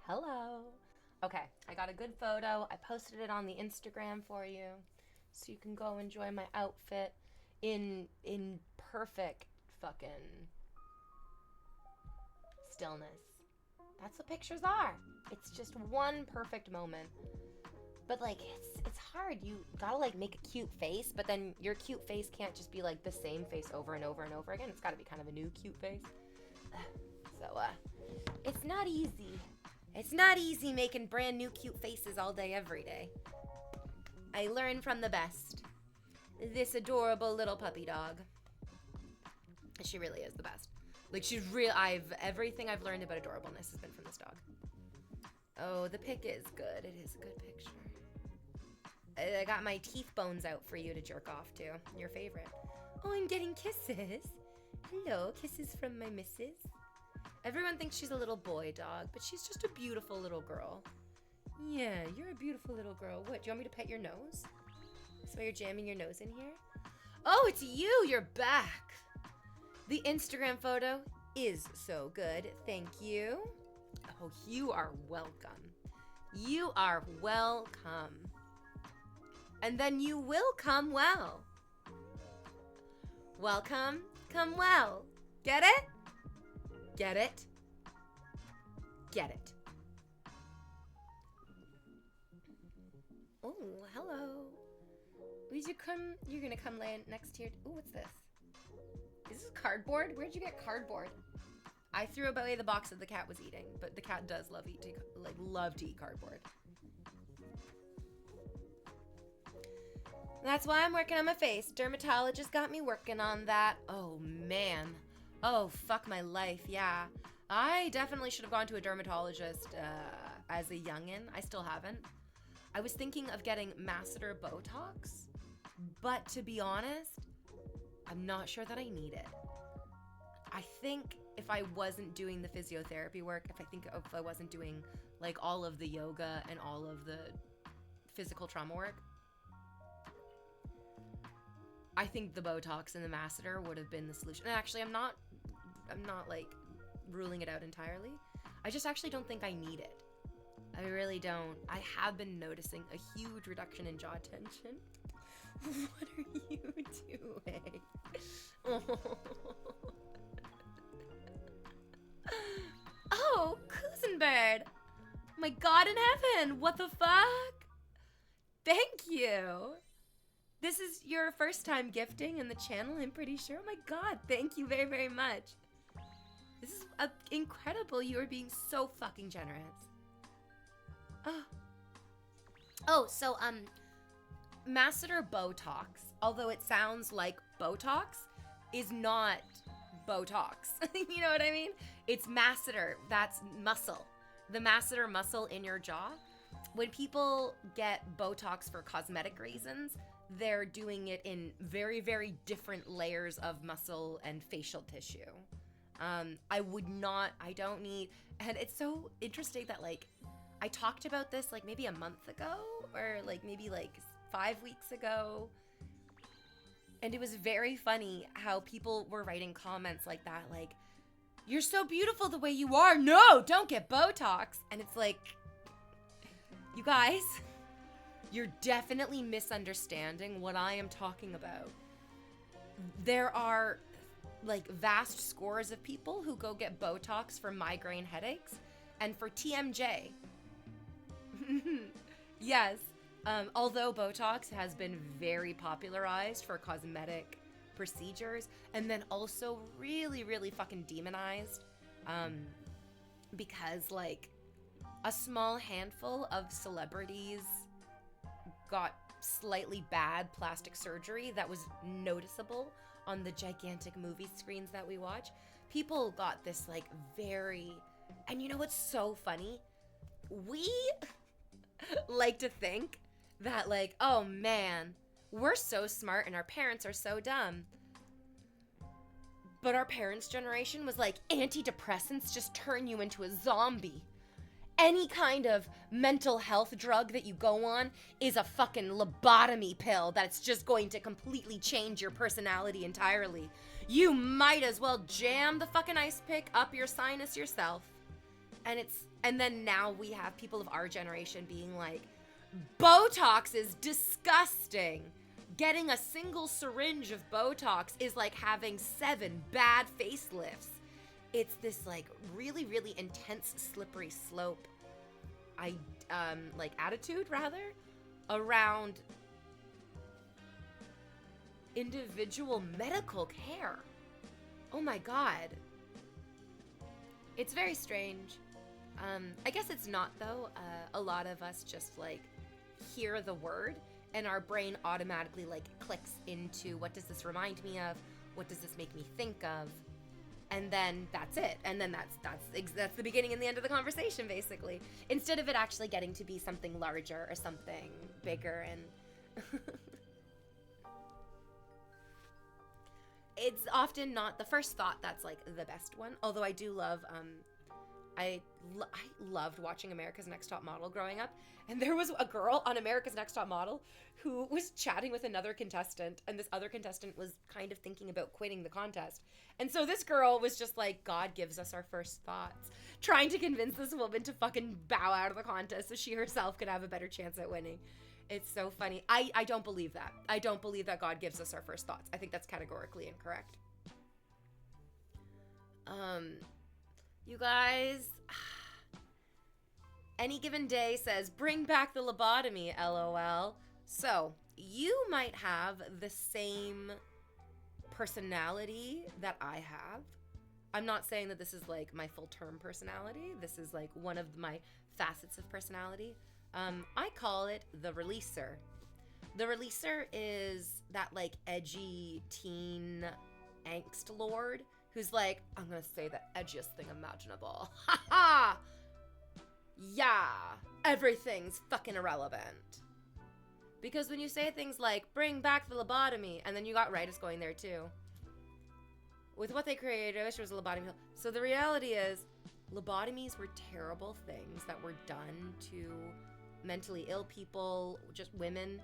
Hello. Okay, I got a good photo. I posted it on the Instagram for you, so you can go enjoy my outfit in perfect fucking stillness. That's what pictures are. It's just one perfect moment. But like it's hard. You gotta like make a cute face, but then your cute face can't just be like the same face over and over and over again. It's gotta be kind of a new cute face. So it's not easy. It's not easy making brand new cute faces all day every day. I learn from the best. This adorable little puppy dog. She really is the best. Like she's real. Everything I've learned about adorableness has been from this dog. Oh, the pic is good. It is a good picture. I got my teeth bones out for you to jerk off to. Your favorite. Oh, I'm getting kisses. Hello, kisses from my missus. Everyone thinks she's a little boy dog, but she's just a beautiful little girl. Yeah, you're a beautiful little girl. What, do you want me to pet your nose? That's why you're jamming your nose in here? Oh, it's you! You're back! The Instagram photo is so good. Thank you. Oh, you are welcome. You are welcome. And then you will come well. Welcome, come well. Get it? Get it? Get it. Oh, hello. Would you come? You're gonna come lay next to your. Ooh, what's this? Is this cardboard? Where'd you get cardboard? I threw away the box that the cat was eating, but the cat does love to eat cardboard. That's why I'm working on my face. Dermatologist got me working on that. Oh man. Oh fuck my life. Yeah. I definitely should have gone to a dermatologist as a youngin'. I still haven't. I was thinking of getting masseter Botox, but to be honest, I'm not sure that I need it. I think if I wasn't doing the physiotherapy work, if I wasn't doing like all of the yoga and all of the physical trauma work, I think the Botox and the masseter would have been the solution. And actually, I'm not like ruling it out entirely. I just actually don't think I need it. I really don't. I have been noticing a huge reduction in jaw tension. What are you doing? Oh, Cousinbird. My God in heaven. What the fuck? Thank you. This is your first time gifting in the channel, I'm pretty sure. Oh my God, thank you very, very much. This is incredible. You are being so fucking generous. So masseter Botox, although it sounds like Botox, is not Botox. You know what I mean? It's masseter. That's muscle. The masseter muscle in your jaw. When people get Botox for cosmetic reasons, they're doing it in very, very different layers of muscle and facial tissue. I don't need, and it's so interesting that like, I talked about this like maybe a month ago or like maybe like 5 weeks ago. And it was very funny how people were writing comments like that, like, you're so beautiful the way you are. No, don't get Botox. And it's like, you guys, you're definitely misunderstanding what I am talking about. There are like vast scores of people who go get Botox for migraine headaches and for TMJ. Yes, although Botox has been very popularized for cosmetic procedures and then also really, really fucking demonized because like a small handful of celebrities got slightly bad plastic surgery that was noticeable on the gigantic movie screens that we watch. People got this like very, and you know what's so funny? We like to think that like, oh man, we're so smart and our parents are so dumb. But our parents' generation was like, antidepressants just turn you into a zombie. Any kind of mental health drug that you go on is a fucking lobotomy pill that's just going to completely change your personality entirely. You might as well jam the fucking ice pick up your sinus yourself. And then now we have people of our generation being like, Botox is disgusting. Getting a single syringe of Botox is like having 7 bad facelifts. It's this like really, really intense slippery slope like attitude rather around individual medical care. Oh my God. It's very strange. I guess it's not though. A lot of us just like hear the word and our brain automatically like clicks into, what does this remind me of? What does this make me think of? And then that's it. And then that's the beginning and the end of the conversation, basically. Instead of it actually getting to be something larger or something bigger. And it's often not the first thought that's like the best one. Although I do love, I loved watching America's Next Top Model growing up. And there was a girl on America's Next Top Model who was chatting with another contestant, and this other contestant was kind of thinking about quitting the contest. And so this girl was just like, God gives us our first thoughts, trying to convince this woman to fucking bow out of the contest so she herself could have a better chance at winning. It's so funny. I don't believe that. I don't believe that God gives us our first thoughts. I think that's categorically incorrect. You guys, Any Given Day says, bring back the lobotomy, LOL. So, you might have the same personality that I have. I'm not saying that this is like my full term personality. This is like one of my facets of personality. I call it the releaser. The releaser is that like edgy teen angst lord who's like, I'm gonna say the edgiest thing imaginable. Ha ha! Yeah, everything's fucking irrelevant. Because when you say things like, bring back the lobotomy, and then you got Rightus going there too. With what they created, I wish there was a lobotomy. So the reality is, lobotomies were terrible things that were done to mentally ill people, just women.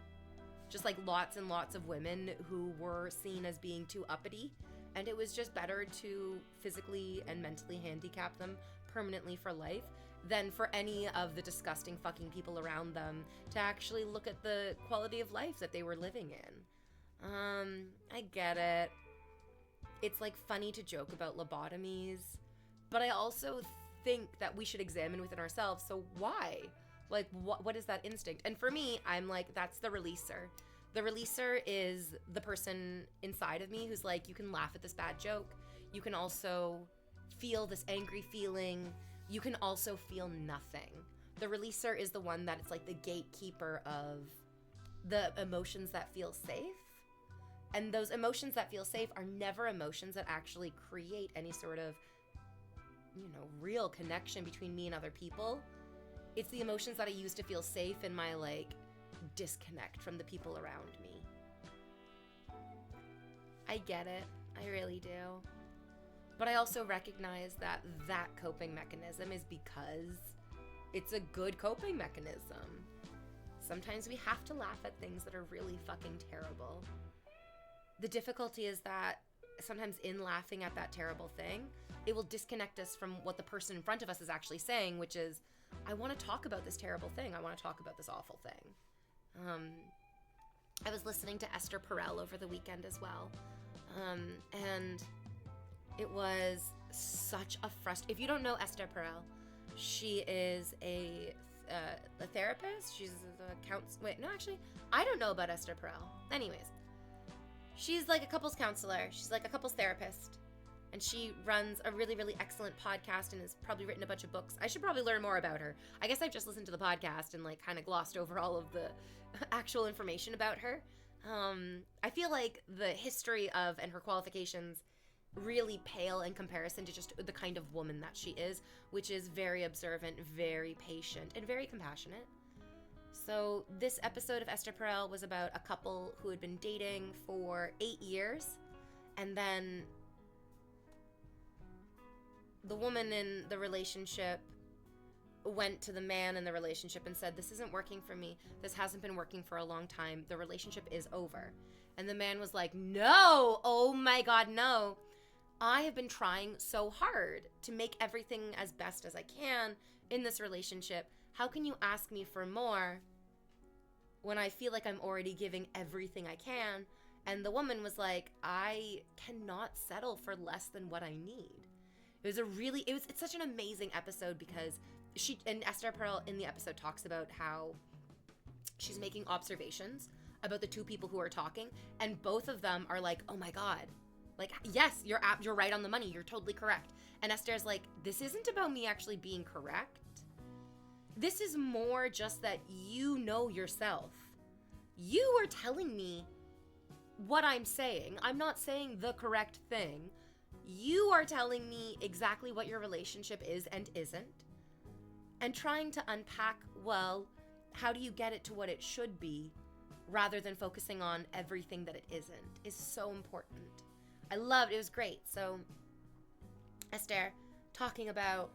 Just like lots and lots of women who were seen as being too uppity. And it was just better to physically and mentally handicap them permanently for life than for any of the disgusting fucking people around them to actually look at the quality of life that they were living in. I get it. It's like funny to joke about lobotomies, but I also think that we should examine within ourselves. So why? Like, what is that instinct? And for me, I'm like, that's the releaser. The releaser is the person inside of me who's like, you can laugh at this bad joke. You can also feel this angry feeling. You can also feel nothing. The releaser is the one that it's like the gatekeeper of the emotions that feel safe. And those emotions that feel safe are never emotions that actually create any sort of, real connection between me and other people. It's the emotions that I use to feel safe in my, disconnect from the people around me. I get it. I really do. But I also recognize that coping mechanism is because it's a good coping mechanism. Sometimes we have to laugh at things that are really fucking terrible. The difficulty is that sometimes in laughing at that terrible thing, it will disconnect us from what the person in front of us is actually saying, which is, I want to talk about this terrible thing. I want to talk about this awful thing. I was listening to Esther Perel over the weekend as well. And it was such a if you don't know Esther Perel, she is a therapist. She's I don't know about Esther Perel. Anyways, she's like a couples counselor. She's like a couples therapist. And she runs a really, really excellent podcast and has probably written a bunch of books. I should probably learn more about her. I guess I've just listened to the podcast and kind of glossed over all of the actual information about her. I feel like the history of and her qualifications really pale in comparison to just the kind of woman that she is, which is very observant, very patient, and very compassionate. So this episode of Esther Perel was about a couple who had been dating for 8 years, and then the woman in the relationship went to the man in the relationship and said, this isn't working for me. This hasn't been working for a long time. The relationship is over. And the man was like, no, oh my God, no. I have been trying so hard to make everything as best as I can in this relationship. How can you ask me for more when I feel like I'm already giving everything I can? And the woman was like, I cannot settle for less than what I need. It's such an amazing episode because Esther Perel in the episode talks about how she's making observations about the two people who are talking, and both of them are like, oh my God, like, yes, you're right on the money. You're totally correct. And Esther's like, this isn't about me actually being correct. This is more just that you know yourself. You are telling me what I'm saying. I'm not saying the correct thing. You are telling me exactly what your relationship is and isn't. And trying to unpack, well, how do you get it to what it should be rather than focusing on everything that it isn't is so important. I loved it. It was great. So Esther talking about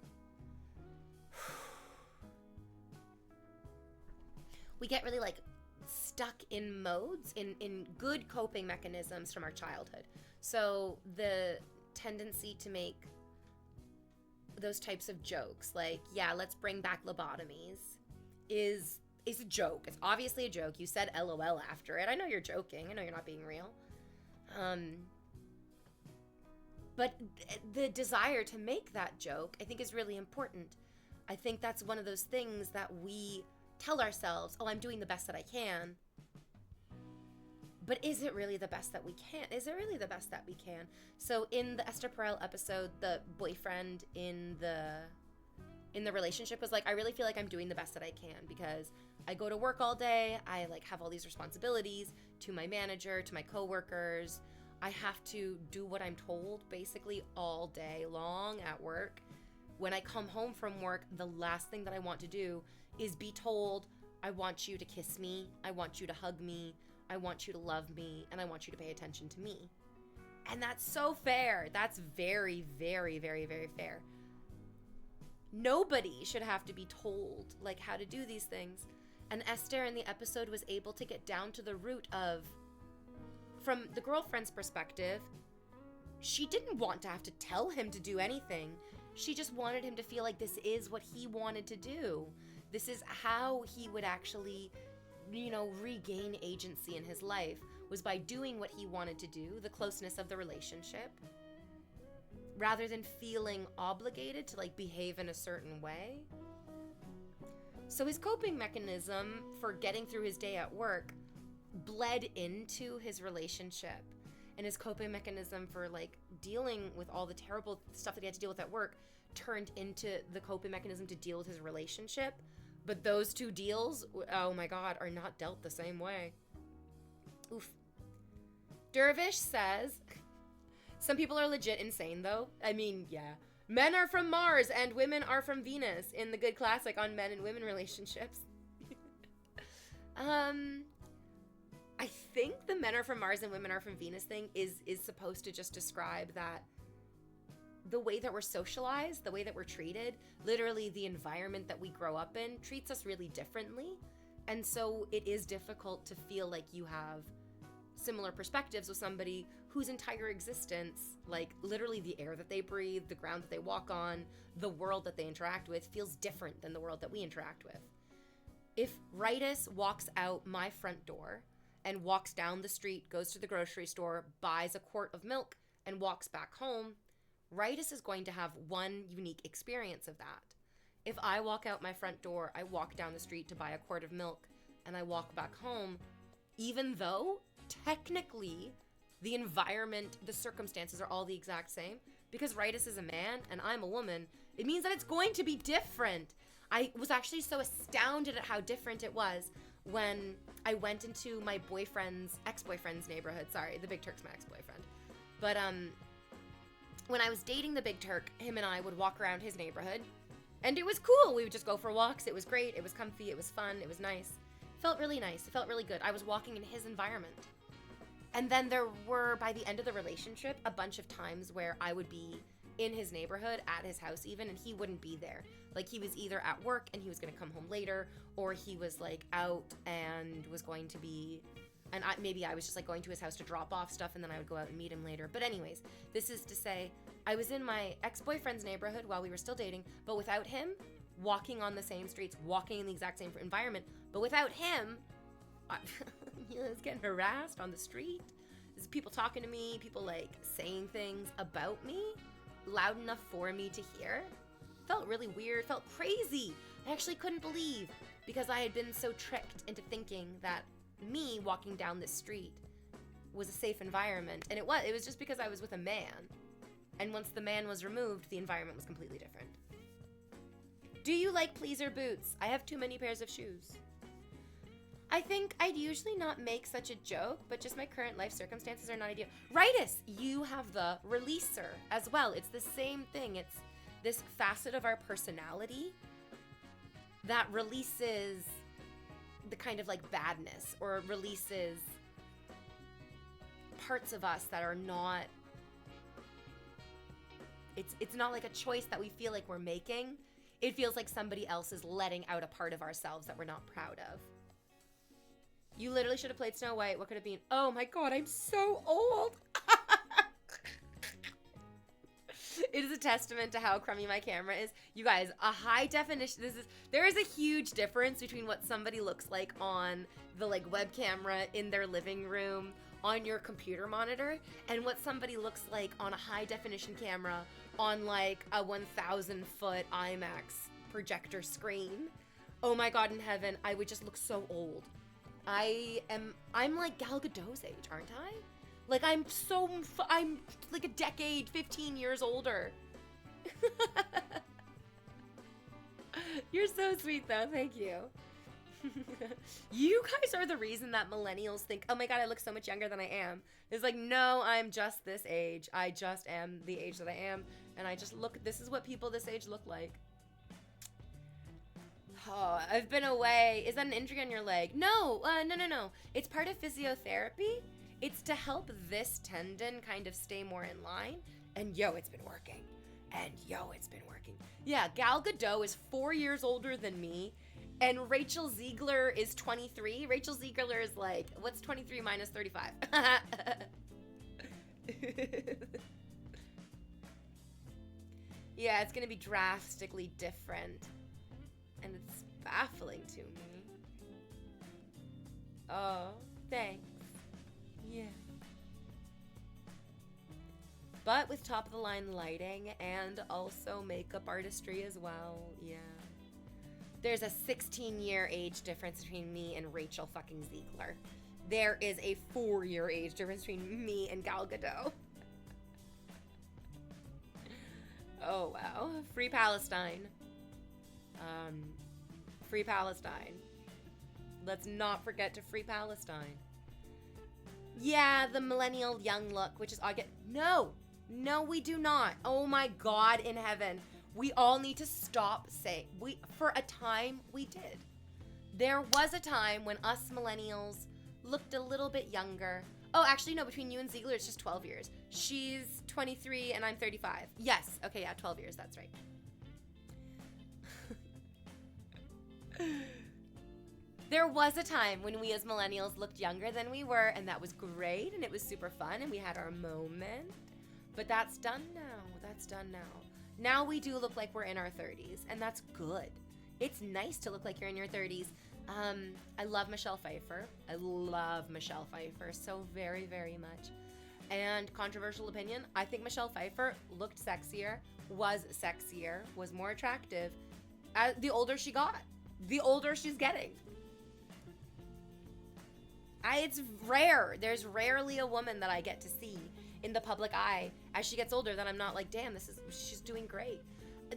we get really like stuck in modes, in good coping mechanisms from our childhood. So the tendency to make those types of jokes, like, yeah, let's bring back lobotomies, is a joke. It's obviously a joke. You said LOL after it. I know you're joking. I know you're not being real. But the desire to make that joke, I think, is really important. I think that's one of those things that we tell ourselves, oh, I'm doing the best that I can. But is it really the best that we can? Is it really the best that we can? So in the Esther Perel episode, the boyfriend in the relationship was like, I really feel like I'm doing the best that I can because I go to work all day. I like have all these responsibilities to my manager, to my coworkers. I have to do what I'm told basically all day long at work. When I come home from work, the last thing that I want to do is be told, I want you to kiss me, I want you to hug me, I want you to love me, and I want you to pay attention to me. And that's so fair. That's very, very, very, very fair. Nobody should have to be told like how to do these things. And Esther in the episode was able to get down to the root of, from the girlfriend's perspective, she didn't want to have to tell him to do anything. She just wanted him to feel like this is what he wanted to do. This is how he would actually, regain agency in his life, was by doing what he wanted to do, the closeness of the relationship, rather than feeling obligated to behave in a certain way. So his coping mechanism for getting through his day at work bled into his relationship, and his coping mechanism for dealing with all the terrible stuff that he had to deal with at work turned into the coping mechanism to deal with his relationship. But those two deals, oh my God, are not dealt the same way. Oof. Dervish says, some people are legit insane though. I mean, yeah. Men are from Mars and women are from Venus in the good classic on men and women relationships. I think the men are from Mars and women are from Venus thing is supposed to just describe that the way that we're socialized, the way that we're treated, literally the environment that we grow up in treats us really differently. And so it is difficult to feel like you have similar perspectives with somebody whose entire existence, literally the air that they breathe, the ground that they walk on, the world that they interact with feels different than the world that we interact with. If Ritus walks out my front door and walks down the street, goes to the grocery store, buys a quart of milk, and walks back home, Ritus is going to have one unique experience of that. If I walk out my front door, I walk down the street to buy a quart of milk, and I walk back home, even though technically the environment, the circumstances are all the exact same, because Ritus is a man and I'm a woman, it means that it's going to be different. I was actually so astounded at how different it was when I went into my ex-boyfriend's neighborhood. Sorry, the Big Turk's my ex-boyfriend. But when I was dating the Big Turk, him and I would walk around his neighborhood, and it was cool. We would just go for walks. It was great. It was comfy. It was fun. It was nice. It felt really nice. It felt really good. I was walking in his environment. And then there were, by the end of the relationship, a bunch of times where I would be in his neighborhood, at his house even, and he wouldn't be there. He was either at work and he was going to come home later, or he was out and was going to be And maybe I was just like going to his house to drop off stuff and then I would go out and meet him later. But anyways, this is to say I was in my ex-boyfriend's neighborhood while we were still dating, but without him, walking on the same streets, walking in the exact same environment, but without him, I was getting harassed on the street. There's people talking to me, people like saying things about me loud enough for me to hear. Felt really weird, felt crazy. I actually couldn't believe, because I had been so tricked into thinking that me walking down this street was a safe environment. And it was just because I was with a man. And once the man was removed, the environment was completely different. Do you like pleaser boots? I have too many pairs of shoes. I think I'd usually not make such a joke, but just my current life circumstances are not ideal. Rightus, you have the releaser as well. It's the same thing. It's this facet of our personality that releases the kind of like badness, or releases parts of us that are not, it's not like a choice that we feel like we're making. It feels like somebody else is letting out a part of ourselves that we're not proud of. You literally should have played Snow White. What could it be? Oh my God, I'm so old. It is a testament to how crummy my camera is. You guys, a high definition, there is a huge difference between what somebody looks like on the like web camera in their living room on your computer monitor and what somebody looks like on a high definition camera on like a 1,000 foot IMAX projector screen. Oh my God in heaven, I would just look so old. I'm like Gal Gadot's age, aren't I? Like I'm like a decade, 15 years older. You're so sweet though, thank you. You guys are the reason that millennials think, oh my God, I look so much younger than I am. It's like, no, I'm just this age. I just am the age that I am. And I just look, this is what people this age look like. Oh, I've been away. Is that an injury on your leg? No, no. It's part of physiotherapy. It's to help this tendon kind of stay more in line. And yo, it's been working. Yeah, Gal Gadot is 4 years older than me. And Rachel Ziegler is 23. Rachel Ziegler is like, what's 23 minus 35? Yeah, it's gonna be drastically different. And it's baffling to me. Oh, thanks. Yeah. But with top of the line lighting and also makeup artistry as well, yeah. There's a 16-year age difference between me and Rachel fucking Ziegler. There is a 4-year age difference between me and Gal Gadot. Oh, wow. Free Palestine. Free Palestine. Let's not forget to free Palestine. Yeah, the millennial young look, which is no, we do not. Oh my God in heaven. We all need to stop saying, for a time we did. There was a time when us millennials looked a little bit younger. Oh, actually, no, between you and Ziegler, it's just 12 years. She's 23 and I'm 35. Yes, okay, yeah, 12 years, that's right. There was a time when we as millennials looked younger than we were, and that was great, and it was super fun, and we had our moment. But that's done now. Now we do look like we're in our 30s, and that's good. It's nice to look like you're in your 30s. I love Michelle Pfeiffer. So very, very much. And controversial opinion, I think Michelle Pfeiffer looked sexier, was more attractive the older she got, the older she's getting. It's rare. There's rarely a woman that I get to see in the public eye as she gets older that I'm not like, damn, she's doing great.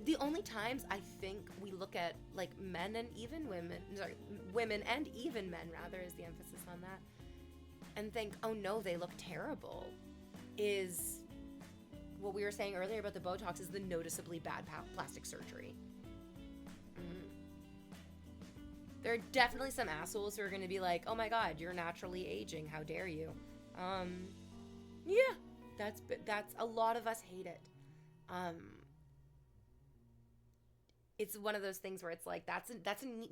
The only times I think we look at like women and even men rather, is the emphasis on that, and think, oh no, they look terrible, is what we were saying earlier about the Botox, is the noticeably bad plastic surgery. There are definitely some assholes who are going to be like, oh my God, you're naturally aging. How dare you? Yeah, that's a lot of us hate it. It's one of those things where it's like, that's a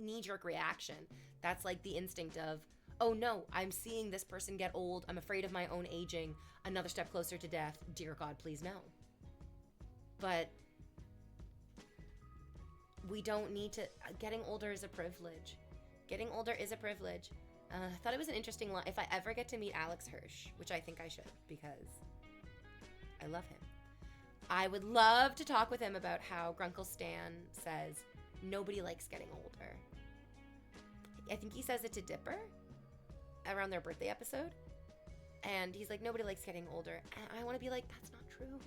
knee-jerk reaction. That's like the instinct of, oh no, I'm seeing this person get old. I'm afraid of my own aging. Another step closer to death. Dear God, please no. But we don't need to. Getting older is a privilege. Getting older is a privilege. I thought it was an interesting line. If I ever get to meet Alex Hirsch, which I think I should because I love him, I would love to talk with him about how Grunkle Stan says nobody likes getting older. I think he says it to Dipper around their birthday episode. And he's like, nobody likes getting older. And I want to be like, that's not true.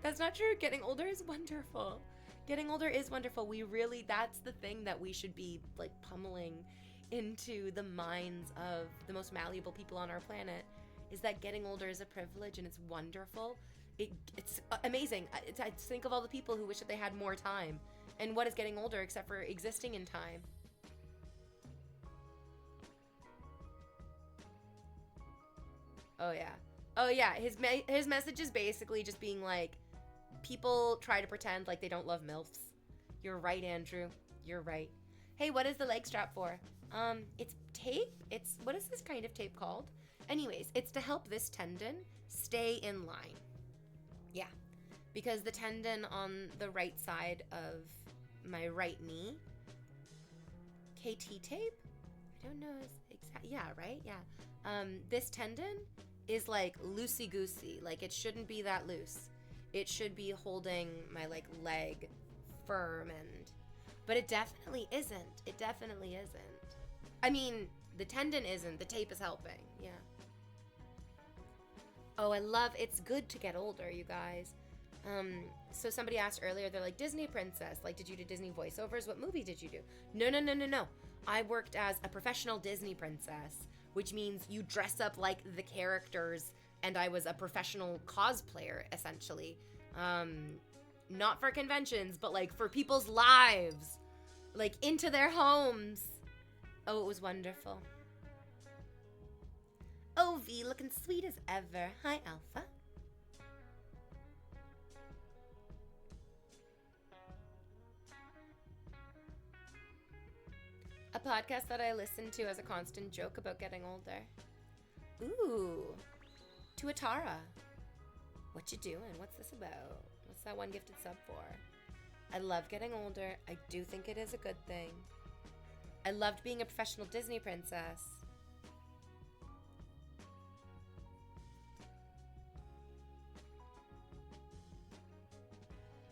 That's not true. Getting older is wonderful. Getting older is wonderful. That's the thing that we should be like pummeling into the minds of the most malleable people on our planet, is that getting older is a privilege and it's wonderful. It's amazing. I think of all the people who wish that they had more time. And what is getting older except for existing in time? Oh yeah. Oh yeah. His message is basically just being like, people try to pretend like they don't love MILFs. You're right, Andrew. You're right. Hey, what is the leg strap for? It's tape. What is this kind of tape called? Anyways, it's to help this tendon stay in line. Yeah. Because the tendon on the right side of my right knee, KT tape? I don't know. Yeah, right? Yeah. This tendon is like loosey-goosey. Like, it shouldn't be that loose. It should be holding my like leg firm, but it definitely isn't. It definitely isn't. I mean, the tendon isn't. The tape is helping. Yeah. Oh, it's good to get older, you guys. So somebody asked earlier, they're like, Disney princess. Like, did you do Disney voiceovers? What movie did you do? No. I worked as a professional Disney princess, which means you dress up like the characters, and I was a professional cosplayer, essentially. Not for conventions, but like for people's lives. Like into their homes. Oh, it was wonderful. Oh, V, looking sweet as ever. Hi, Alpha. A podcast that I listen to as a constant joke about getting older. Ooh. Tuatara. What you doing? What's this about? What's that one gifted sub for? I love getting older. I do think it is a good thing. I loved being a professional Disney princess.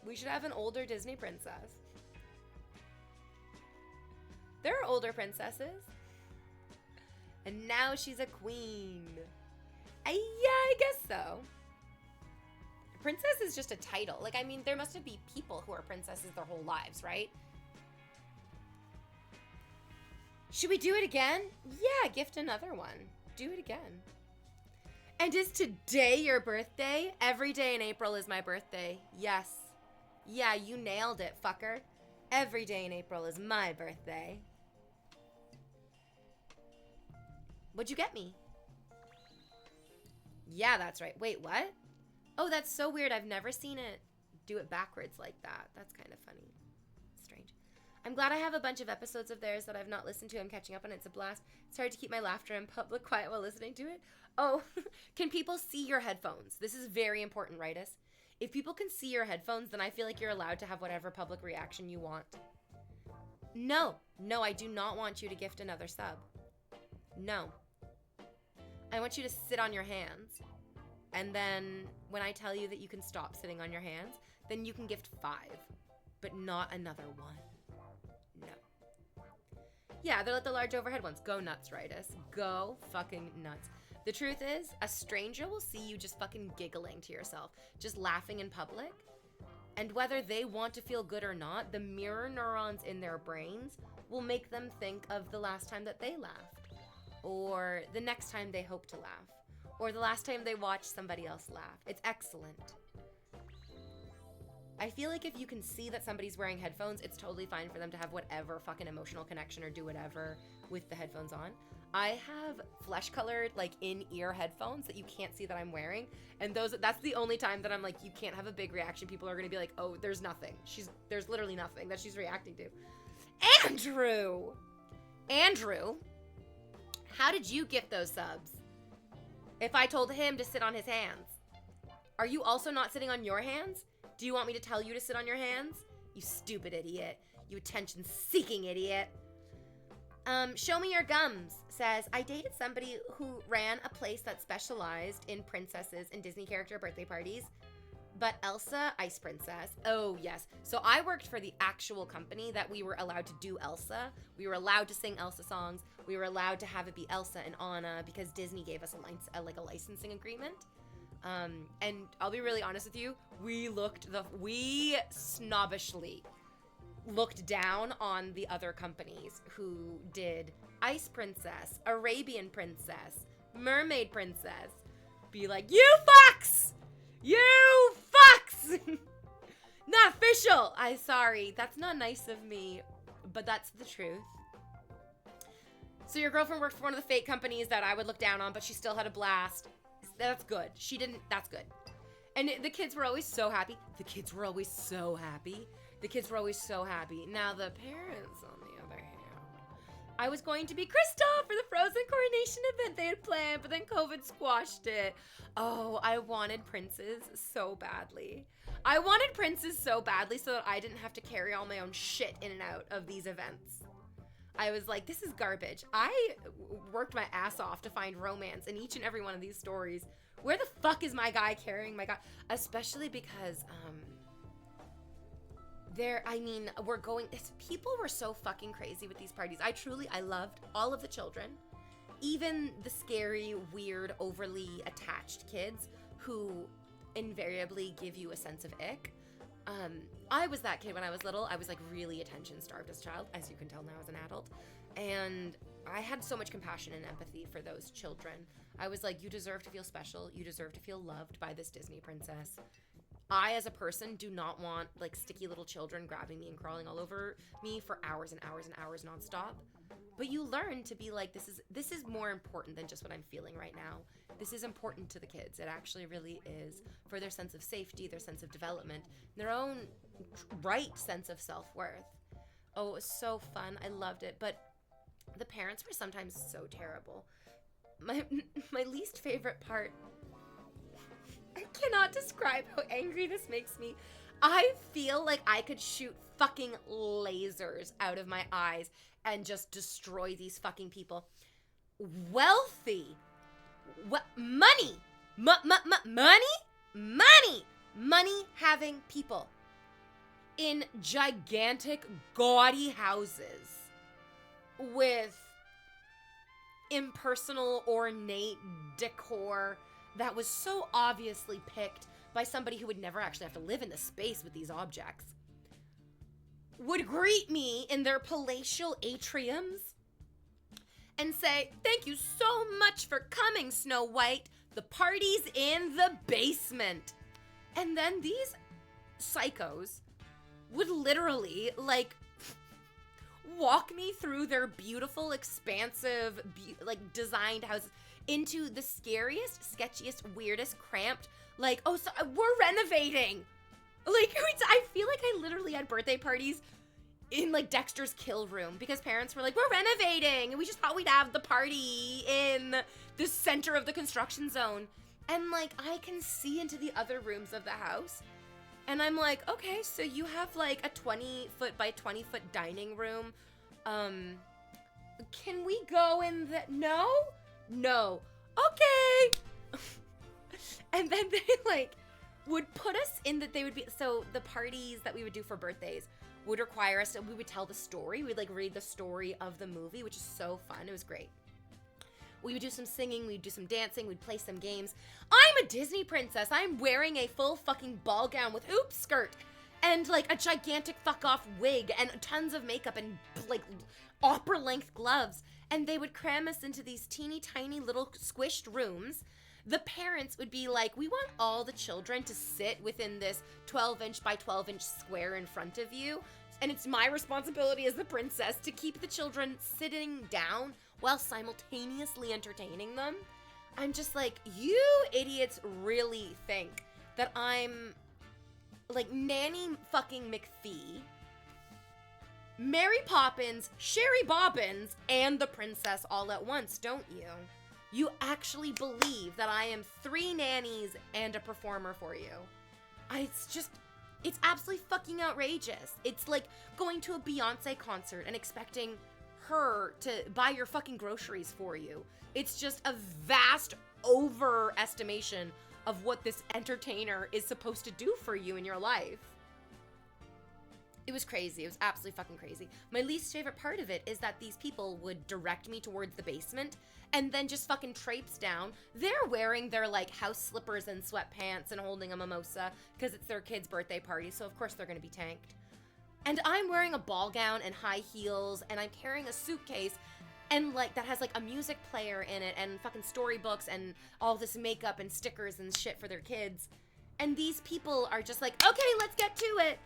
We should have an older Disney princess. There are older princesses. And now she's a queen. Yeah, I guess so. Princess is just a title. Like, I mean, there must be people who are princesses their whole lives, right? Should we do it again? Yeah, gift another one. Do it again. And is today your birthday? Every day in April is my birthday. Yes. Yeah, you nailed it, fucker. Every day in April is my birthday. What'd you get me? Yeah, that's right. Wait, what? Oh, that's so weird. I've never seen it do it backwards like that. That's kind of funny. Strange. I'm glad I have a bunch of episodes of theirs that I've not listened to. I'm catching up on it. It's a blast. It's hard to keep my laughter in public quiet while listening to it. Oh, can people see your headphones? This is very important, Ritus. If people can see your headphones, then I feel like you're allowed to have whatever public reaction you want. No, I do not want you to gift another sub. No. I want you to sit on your hands. And then when I tell you that you can stop sitting on your hands, then you can gift 5, but not another 1. No. Yeah, they're like the large overhead ones. Go nuts, Ritus. Go fucking nuts. The truth is, a stranger will see you just fucking giggling to yourself, just laughing in public. And whether they want to feel good or not, the mirror neurons in their brains will make them think of the last time that they laughed, or the next time they hope to laugh, or the last time they watched somebody else laugh. It's excellent. I feel like if you can see that somebody's wearing headphones, it's totally fine for them to have whatever fucking emotional connection or do whatever with the headphones on. I have flesh-colored, like, in-ear headphones that you can't see that I'm wearing, and that's the only time that I'm like, you can't have a big reaction. People are gonna be like, oh, there's nothing. There's literally nothing that she's reacting to. Andrew, How did you gift those subs? If I told him to sit on his hands. Are you also not sitting on your hands? Do you want me to tell you to sit on your hands? You stupid idiot. You attention-seeking idiot. Show me your gums says, I dated somebody who ran a place that specialized in princesses and Disney character birthday parties. But Elsa, Ice Princess. Oh, yes. So I worked for the actual company that we were allowed to do Elsa. We were allowed to sing Elsa songs. We were allowed to have it be Elsa and Anna because Disney gave us a licensing agreement. And I'll be really honest with you, we snobbishly looked down on the other companies who did Ice Princess, Arabian Princess, Mermaid Princess. Be like, you fucks! You fucks! Not official! Sorry, that's not nice of me, but that's the truth. So your girlfriend worked for one of the fake companies that I would look down on, but she still had a blast. That's good. That's good. And the kids were always so happy. The kids were always so happy. Now the parents, on the other hand. I was going to be Kristoff for the Frozen coronation event they had planned, but then COVID squashed it. Oh, I wanted princes so badly. So that I didn't have to carry all my own shit in and out of these events. I was like, this is garbage. I worked my ass off to find romance in each and every one of these stories. Where the fuck is my guy carrying my guy? Especially because, people were so fucking crazy with these parties. I loved all of the children. Even the scary, weird, overly attached kids who invariably give you a sense of ick. I was that kid when I was little. I was like really attention starved as a child, as you can tell now as an adult. And I had so much compassion and empathy for those children. I was like, you deserve to feel special. You deserve to feel loved by this Disney princess. I, as a person, do not want like sticky little children grabbing me and crawling all over me for hours and hours and hours nonstop. But you learn to be like, this is more important than just what I'm feeling right now. This is important to the kids. It actually really is, for their sense of safety, their sense of development, their own right sense of self-worth. Oh, it was so fun. I loved it. But the parents were sometimes so terrible. My least favorite part, I cannot describe how angry this makes me. I feel like I could shoot fucking lasers out of my eyes and just destroy these fucking people. Wealthy. Money having people in gigantic, gaudy houses with impersonal, ornate decor that was so obviously picked by somebody who would never actually have to live in the space with these objects, would greet me in their palatial atriums and say, thank you so much for coming, Snow White. The party's in the basement. And then these psychos would literally, like, walk me through their beautiful, expansive, designed houses into the scariest, sketchiest, weirdest, cramped, like, oh, so we're renovating. Like, I feel like I literally had birthday parties in, like, Dexter's Kill Room because parents were like, we're renovating, and we just thought we'd have the party in the center of the construction zone. And, like, I can see into the other rooms of the house, and I'm like, okay, so you have, like, a 20-foot by 20-foot dining room. Can we go in the... No. Okay. And then they, like, would put us in that they would be... So the parties that we would do for birthdays would require us to... We would tell the story. We'd, like, read the story of the movie, which is so fun. It was great. We would do some singing, we'd do some dancing, we'd play some games. I'm a Disney princess. I'm wearing a full fucking ball gown with hoop skirt and like a gigantic fuck off wig and tons of makeup and like opera length gloves. And they would cram us into these teeny tiny little squished rooms. The parents would be like, we want all the children to sit within this 12-inch by 12-inch square in front of you. And it's my responsibility as the princess to keep the children sitting down while simultaneously entertaining them. I'm just like, you idiots really think that I'm like Nanny fucking McPhee Mary Poppins, Sherry Bobbins, and the princess all at once, don't you? You actually believe that I am 3 nannies and a performer for you. It's absolutely fucking outrageous. It's like going to a Beyonce concert and expecting her to buy your fucking groceries for you. It's just a vast overestimation of what this entertainer is supposed to do for you in your life. It was crazy. It was absolutely fucking crazy. My least favorite part of it is that these people would direct me towards the basement and then just fucking traipse down. They're wearing their like house slippers and sweatpants and holding a mimosa because it's their kid's birthday party, so of course they're gonna be tanked. And I'm wearing a ball gown and high heels, and I'm carrying a suitcase and like that has like a music player in it and fucking storybooks and all this makeup and stickers and shit for their kids. And these people are just like, okay, let's get to it.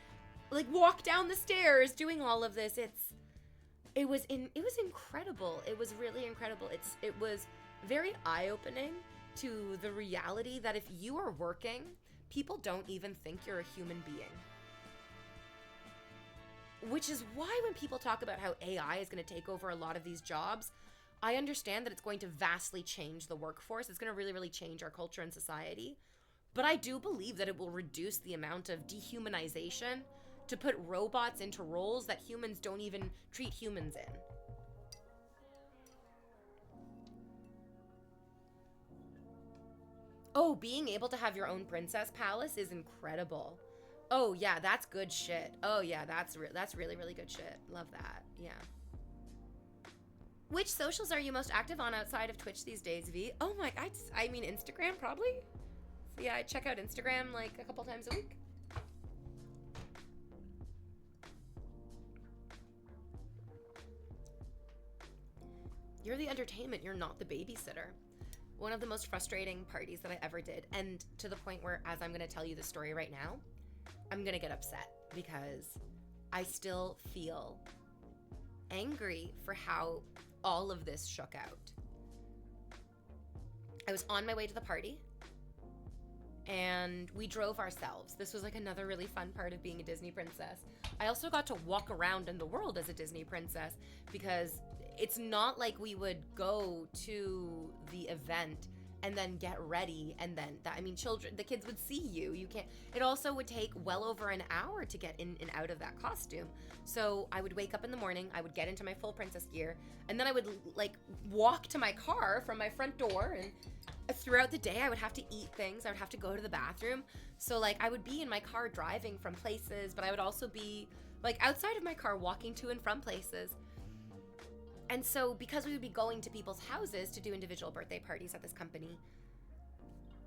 Like walk down the stairs doing all of this. It was incredible. It was really incredible. It was very eye-opening to the reality that if you are working, people don't even think you're a human being. Which is why when people talk about how AI is going to take over a lot of these jobs, I understand that it's going to vastly change the workforce. It's going to really, really change our culture and society. But I do believe that it will reduce the amount of dehumanization to put robots into roles that humans don't even treat humans in. Oh, being able to have your own princess palace is incredible. Oh yeah, that's good shit. Oh yeah, that's really, really good shit. Love that. Yeah. Which socials are you most active on outside of Twitch these days, V? Oh my, I mean Instagram probably. So yeah, I check out Instagram like a couple times a week. You're the entertainment, you're not the babysitter. One of the most frustrating parties that I ever did, and to the point where, as I'm gonna tell you the story right now, I'm gonna get upset because I still feel angry for how all of this shook out. I was on my way to the party and we drove ourselves. This was like another really fun part of being a Disney princess. I also got to walk around in the world as a Disney princess because it's not like we would go to the event and then get ready and then that, I mean, the kids would see you. You can't, it also would take well over an hour to get in and out of that costume. So I would wake up in the morning, I would get into my full princess gear, and then I would like walk to my car from my front door, and throughout the day I would have to eat things, I would have to go to the bathroom. So like I would be in my car driving from places, but I would also be like outside of my car walking to and from places. And so because we would be going to people's houses to do individual birthday parties at this company,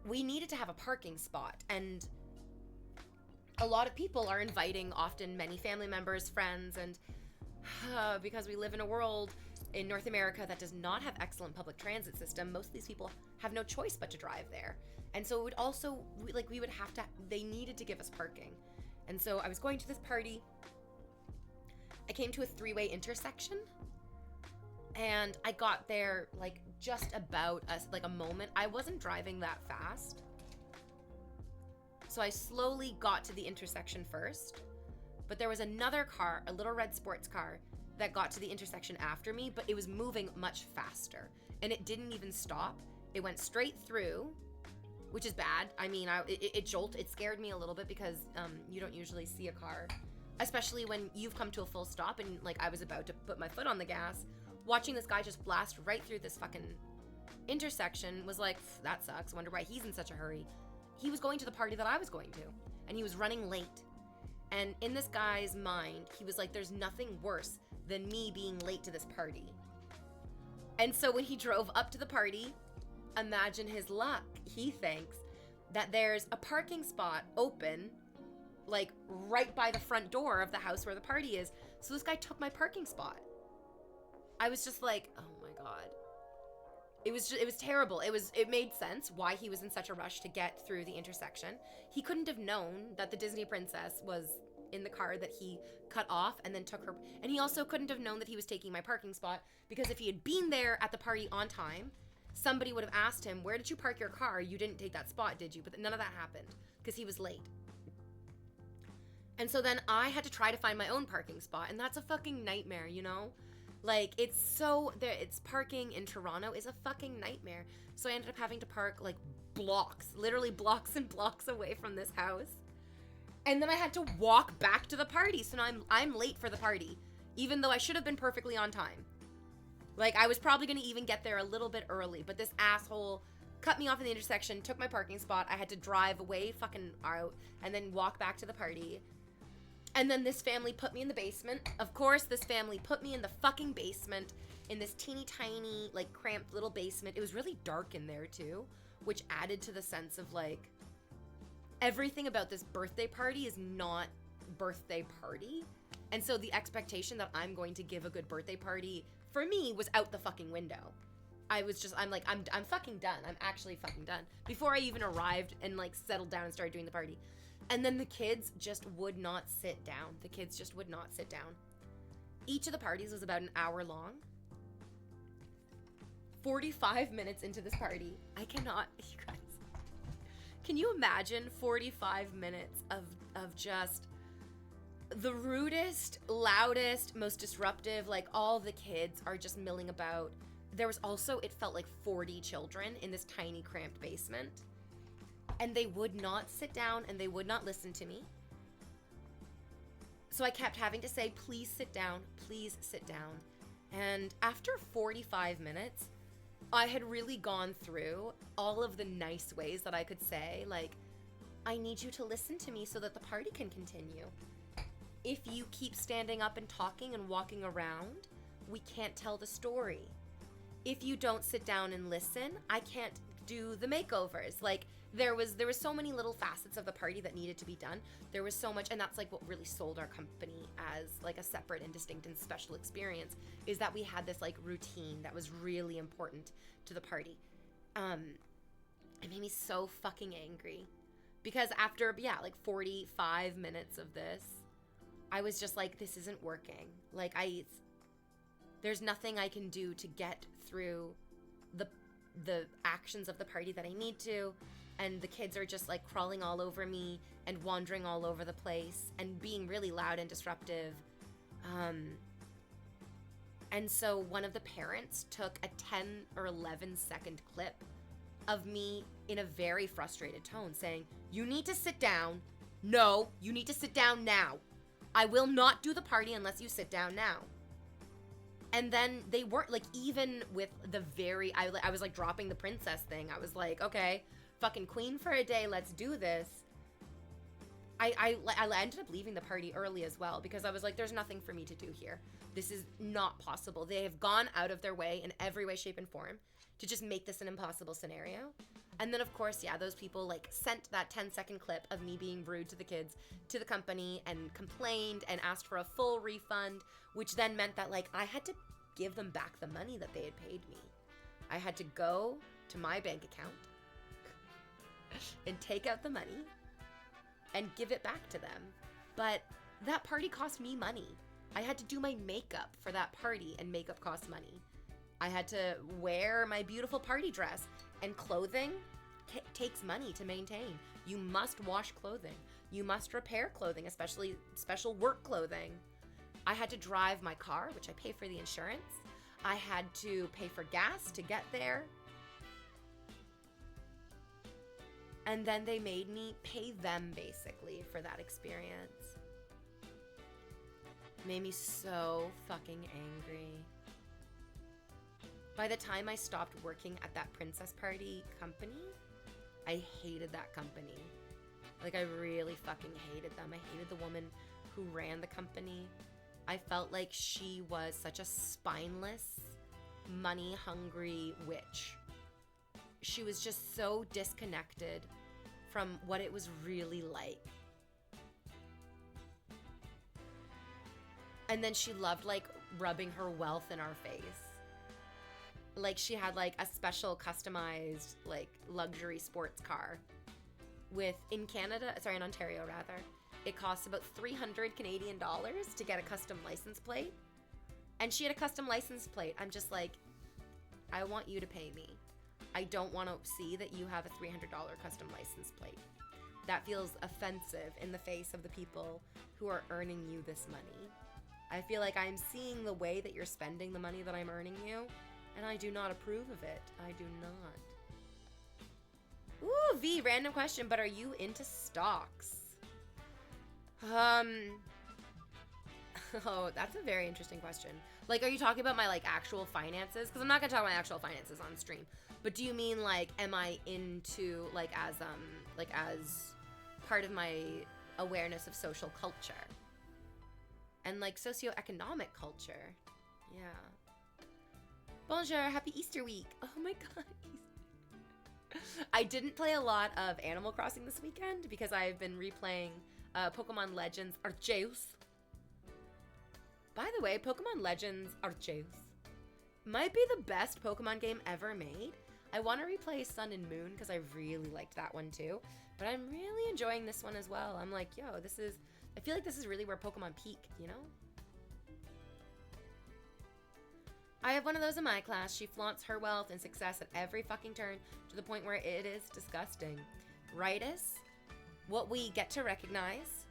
we needed to have a parking spot. And a lot of people are inviting often many family members, friends, and because we live in a world in North America that does not have excellent public transit system, most of these people have no choice but to drive there. And so it would also, we would have to, they needed to give us parking. And so I was going to this party. I came to a 3-way intersection. And I got there like just about a moment. I wasn't driving that fast. So I slowly got to the intersection first. But there was another car, a little red sports car, that got to the intersection after me, but it was moving much faster. And it didn't even stop. It went straight through, which is bad. I mean, it scared me a little bit because you don't usually see a car, especially when you've come to a full stop and like I was about to put my foot on the gas. Watching this guy just blast right through this fucking intersection was like, that sucks. Wonder why he's in such a hurry. He was going to the party that I was going to, and he was running late. And in this guy's mind, he was like, there's nothing worse than me being late to this party. And so when he drove up to the party, imagine his luck. He thinks that there's a parking spot open, like right by the front door of the house where the party is. So this guy took my parking spot. I was just like, oh my God. It was terrible. It made sense why he was in such a rush to get through the intersection. He couldn't have known that the Disney princess was in the car that he cut off and then took her. And he also couldn't have known that he was taking my parking spot, because if he had been there at the party on time, somebody would have asked him, where did you park your car? You didn't take that spot, did you? But none of that happened because he was late. And so then I had to try to find my own parking spot, and that's a fucking nightmare, you know? Like, it's parking in Toronto is a fucking nightmare. So I ended up having to park like blocks, literally blocks and blocks away from this house. And then I had to walk back to the party. So now I'm late for the party, even though I should have been perfectly on time. Like, I was probably going to even get there a little bit early, but this asshole cut me off in the intersection, took my parking spot. I had to drive way fucking out and then walk back to the party. And then this family put me in the basement. Of course, this family put me in the fucking basement, in this teeny tiny, like, cramped little basement. It was really dark in there too, which added to the sense of like, everything about this birthday party is not birthday party. And so the expectation that I'm going to give a good birthday party for me was out the fucking window. I'm fucking done. I'm actually fucking done. Before I even arrived and like settled down and started doing the party. And then the kids just would not sit down. The kids just would not sit down. Each of the parties was about an hour long. 45 minutes into this party, I cannot, you guys, can you imagine 45 minutes of just the rudest, loudest, most disruptive, like all the kids are just milling about. There was also, it felt like 40 children in this tiny cramped basement. And they would not sit down and they would not listen to me. So I kept having to say, please sit down, please sit down. And after 45 minutes, I had really gone through all of the nice ways that I could say, like, I need you to listen to me so that the party can continue. If you keep standing up and talking and walking around, we can't tell the story. If you don't sit down and listen, I can't do the makeovers. Like, there was so many little facets of the party that needed to be done. There was so much, and that's like what really sold our company as like a separate and distinct and special experience, is that we had this like routine that was really important to the party. It made me so fucking angry because after like 45 minutes of this, I was just like, this isn't working. Like, there's nothing I can do to get through the actions of the party that I need to. And the kids are just like crawling all over me and wandering all over the place and being really loud and disruptive. And so one of the parents took a 10 or 11 second clip of me in a very frustrated tone saying, you need to sit down. No, you need to sit down now. I will not do the party unless you sit down now. And then they weren't, like, even with the I was like dropping the princess thing. I was like, okay, fucking queen for a day, let's do this. I ended up leaving the party early as well because I was like, there's nothing for me to do here. This is not possible. They have gone out of their way in every way, shape, and form to just make this an impossible scenario. And then, of course, yeah, those people like sent that 10-second clip of me being rude to the kids to the company and complained and asked for a full refund, which then meant that like I had to give them back the money that they had paid me. I had to go to my bank account and take out the money and give it back to them. But that party cost me money. I had to do my makeup for that party, and makeup costs money. I had to wear my beautiful party dress, and clothing takes money to maintain. You must wash clothing. You must repair clothing, especially special work clothing. I had to drive my car, which I pay for the insurance. I had to pay for gas to get there. And then they made me pay them basically for that experience. It made me so fucking angry. By the time I stopped working at that princess party company, I hated that company. Like, I really fucking hated them. I hated the woman who ran the company. I felt like she was such a spineless, money-hungry witch. She was just so disconnected from what it was really like. And then she loved, like, rubbing her wealth in our face. Like, she had, like, a special customized, like, luxury sports car with, in Ontario, rather. It costs about 300 Canadian dollars to get a custom license plate. And she had a custom license plate. I'm just like, I want you to pay me. I don't want to see that you have a $300 custom license plate. that feels offensive in the face of the people who are earning you this money. I feel like I'm seeing the way that you're spending the money that I'm earning you, and I do not approve of it. I do not. Ooh, V, random question, but are you into stocks? Oh, that's a very interesting question. Like, are you talking about my, like, actual finances? Because I'm not going to talk about my actual finances on stream. But do you mean, like, am I into, like, as part of my awareness of social culture? And, like, socioeconomic culture. Yeah. Bonjour, happy Easter week. Oh my god. I didn't play a lot of Animal Crossing this weekend because I've been replaying Pokemon Legends Arceus. By the way, Pokemon Legends Arceus might be the best Pokemon game ever made. I want to replay Sun and Moon because I really liked that one too. But I'm really enjoying this one as well. I'm like, yo, I feel like this is really where Pokemon peak, you know? I have one of those in my class. She flaunts her wealth and success at every fucking turn to the point where it is disgusting. Rightus, what we get to recognize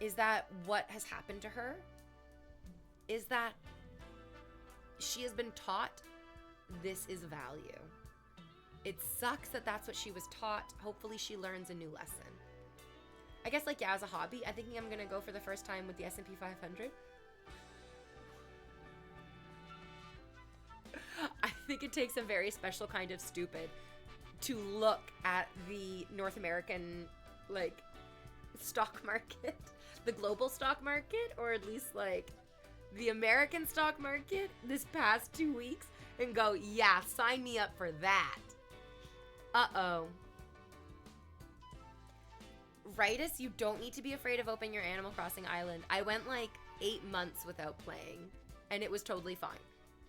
is that what has happened to her is that she has been taught this is value. It sucks that that's what she was taught. Hopefully she learns a new lesson. I guess, like, yeah, as a hobby, I think I'm gonna go for the first time with the S&P 500. I think it takes a very special kind of stupid to look at the North American, like, stock market, the global stock market, or at least, like, the American stock market this past 2 weeks and go, yeah, sign me up for that. Uh-oh. Rightus, you don't need to be afraid of opening your Animal Crossing island. I went like 8 months without playing, and it was totally fine.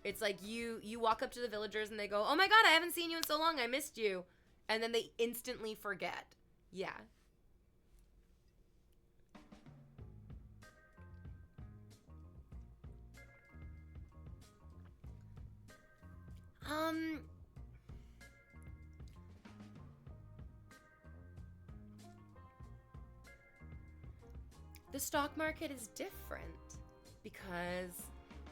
It's like you walk up to the villagers and they go, oh my god, I haven't seen you in so long, I missed you. And then they instantly forget. Yeah. The stock market is different because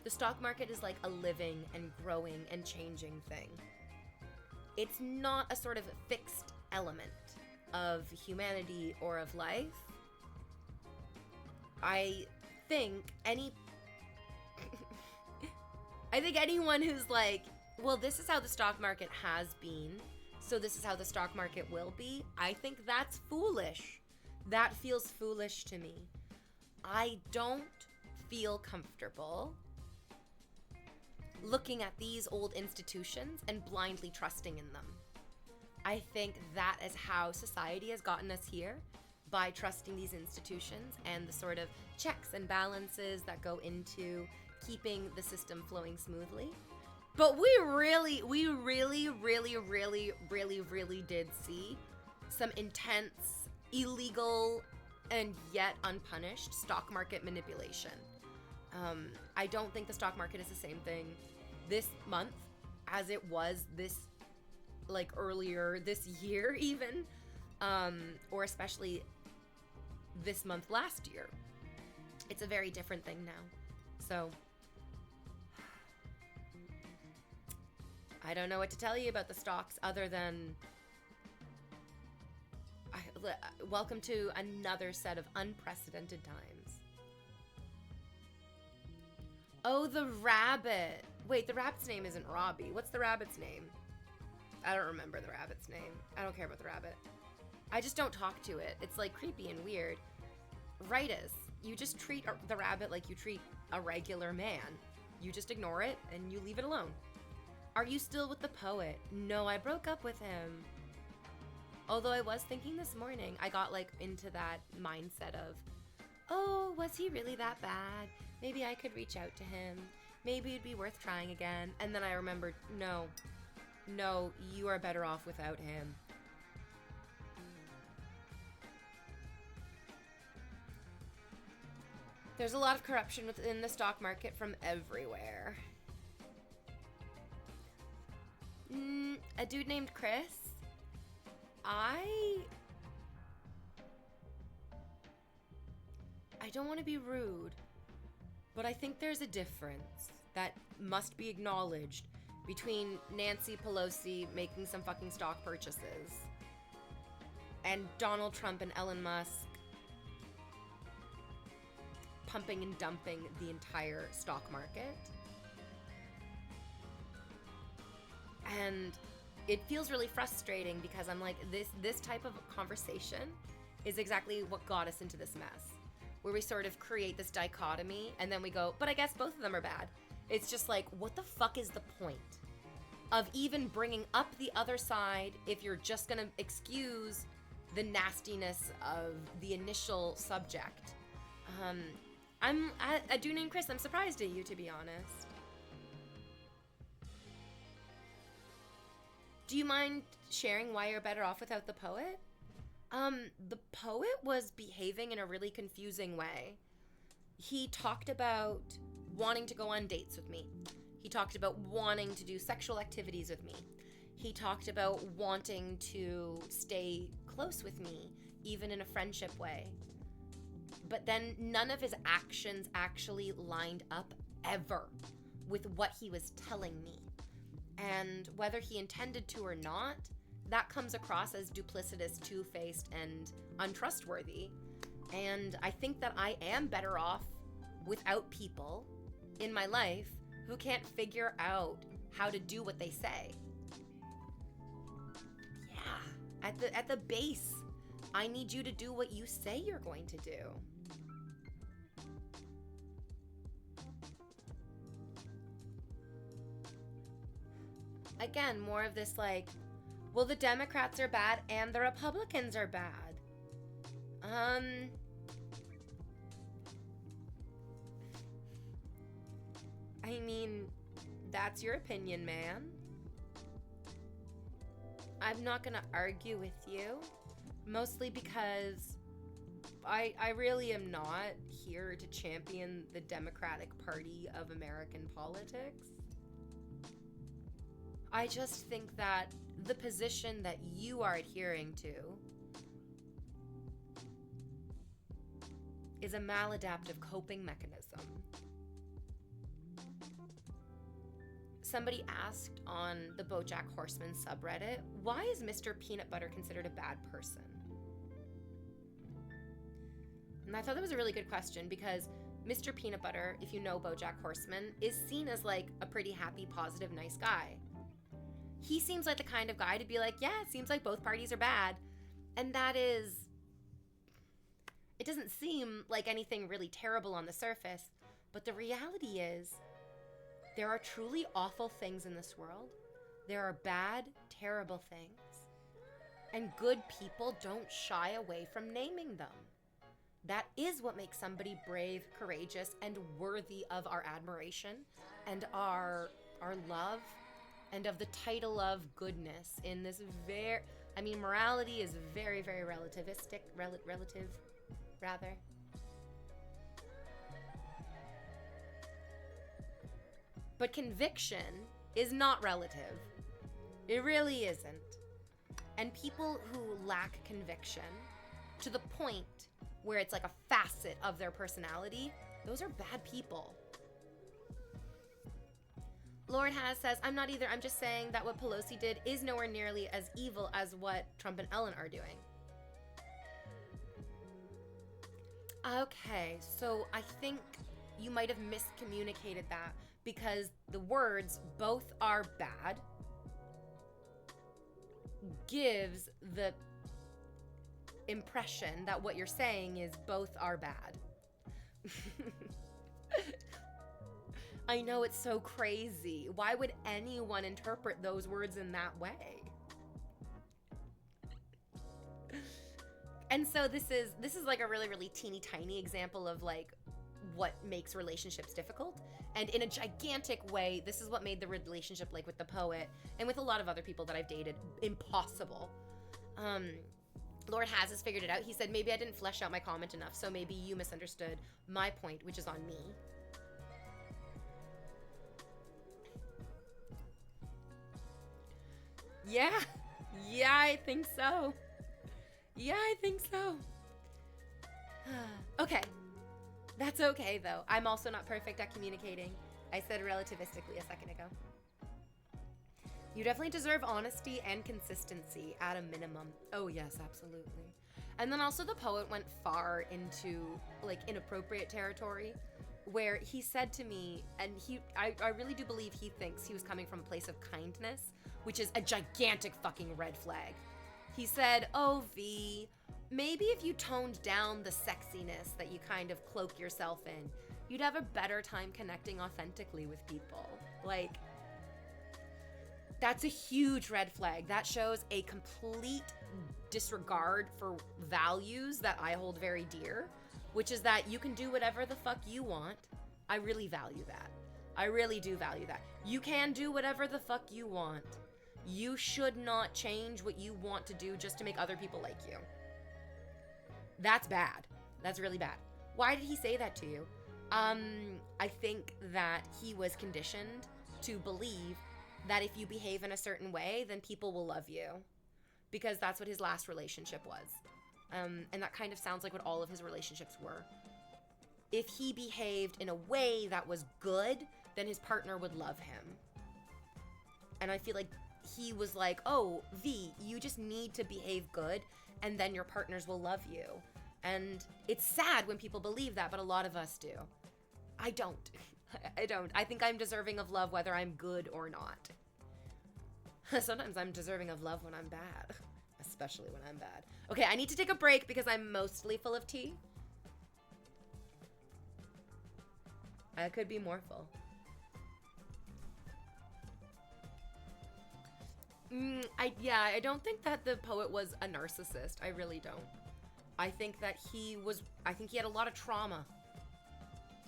the stock market is like a living and growing and changing thing. It's not a sort of fixed element of humanity or of life. I think anyone who's like, well, this is how the stock market has been, so this is how the stock market will be, I think that's foolish. That feels foolish to me. I don't feel comfortable looking at these old institutions and blindly trusting in them. I think that is how society has gotten us here, by trusting these institutions and the sort of checks and balances that go into keeping the system flowing smoothly. But we really did see some intense, illegal, and yet unpunished stock market manipulation. I don't think the stock market is the same thing this month as it was this, like, earlier this year even, or especially this month last year. It's a very different thing now. So I don't know what to tell you about the stocks other than welcome to another set of unprecedented times. Oh, the rabbit. Wait, the rabbit's name isn't Robbie. What's the rabbit's name? I don't remember the rabbit's name. I don't care about the rabbit. I just don't talk to it. It's like creepy and weird. Rightus, you just treat the rabbit like you treat a regular man. You just ignore it and you leave it alone. Are you still with the poet? No, I broke up with him. Although I was thinking this morning, I got like into that mindset of, oh, was he really that bad? Maybe I could reach out to him. Maybe it'd be worth trying again. And then I remembered, no, you are better off without him. There's a lot of corruption within the stock market from everywhere. A dude named Chris. don't want to be rude, but I think there's a difference that must be acknowledged between Nancy Pelosi making some fucking stock purchases and Donald Trump and Elon Musk pumping and dumping the entire stock market. And it feels really frustrating because I'm like, this type of conversation is exactly what got us into this mess, where we sort of create this dichotomy and then we go, but I guess both of them are bad. It's just like, what the fuck is the point of even bringing up the other side if you're just gonna excuse the nastiness of the initial subject? Aduna and Chris, I'm surprised at you, to be honest. Do you mind sharing why you're better off without the poet? The poet was behaving in a really confusing way. He talked about wanting to go on dates with me. He talked about wanting to do sexual activities with me. He talked about wanting to stay close with me, even in a friendship way. But then none of his actions actually lined up ever with what he was telling me. And whether he intended to or not, that comes across as duplicitous, two-faced, and untrustworthy. And I think that I am better off without people in my life who can't figure out how to do what they say. Yeah, at the base, I need you to do what you say you're going to do. Again, more of this like, well, the Democrats are bad and the Republicans are bad. I mean, that's your opinion, man. I'm not gonna argue with you, mostly because I really am not here to champion the Democratic Party of American politics. I just think that the position that you are adhering to is a maladaptive coping mechanism. Somebody asked on the BoJack Horseman subreddit, why is Mr. Peanut Butter considered a bad person? And I thought that was a really good question because Mr. Peanut Butter, if you know BoJack Horseman, is seen as like a pretty happy, positive, nice guy. He seems like the kind of guy to be like, yeah, it seems like both parties are bad. And that is, it doesn't seem like anything really terrible on the surface, but the reality is there are truly awful things in this world. There are bad, terrible things. And good people don't shy away from naming them. That is what makes somebody brave, courageous, and worthy of our admiration and our love and of the title of goodness in this morality is very, very relativistic, relative, rather. But conviction is not relative. It really isn't. And people who lack conviction to the point where it's like a facet of their personality, those are bad people. Lord Has says, I'm not either. I'm just saying that what Pelosi did is nowhere nearly as evil as what Trump and Ellen are doing. Okay, so I think you might have miscommunicated that because the words both are bad gives the impression that what you're saying is both are bad. I know, it's so crazy. Why would anyone interpret those words in that way? And so this is like a really, really teeny tiny example of like what makes relationships difficult. And in a gigantic way, this is what made the relationship like with the poet and with a lot of other people that I've dated impossible. Lord Has figured it out. He said, maybe I didn't flesh out my comment enough, so maybe you misunderstood my point, which is on me. Yeah, I think so. Yeah, I think so. Okay, That's okay, though. I'm also not perfect at communicating. I said relativistically a second ago. You definitely deserve honesty and consistency at a minimum. Oh, yes, absolutely. And then also the poet went far into, like, inappropriate territory, where he said to me, and I really do believe he thinks he was coming from a place of kindness, which is a gigantic fucking red flag. He said, oh, V, maybe if you toned down the sexiness that you kind of cloak yourself in, you'd have a better time connecting authentically with people. Like, that's a huge red flag. That shows a complete disregard for values that I hold very dear, which is that you can do whatever the fuck you want. I really value that. I really do value that. You can do whatever the fuck you want. You should not change what you want to do just to make other people like you. That's bad. That's really bad. Why did he say that to you? I think that he was conditioned to believe that if you behave in a certain way, then people will love you. Because that's what his last relationship was. And that kind of sounds like what all of his relationships were. If he behaved in a way that was good, then his partner would love him. And I feel like he was like, oh, V, you just need to behave good, and then your partners will love you. And it's sad when people believe that, but a lot of us do. I don't. I don't. I think I'm deserving of love whether I'm good or not. Sometimes I'm deserving of love when I'm bad. Especially when I'm bad. Okay, I need to take a break because I'm mostly full of tea. I could be more full. I don't think that the poet was a narcissist. I really don't. I think that he had a lot of trauma.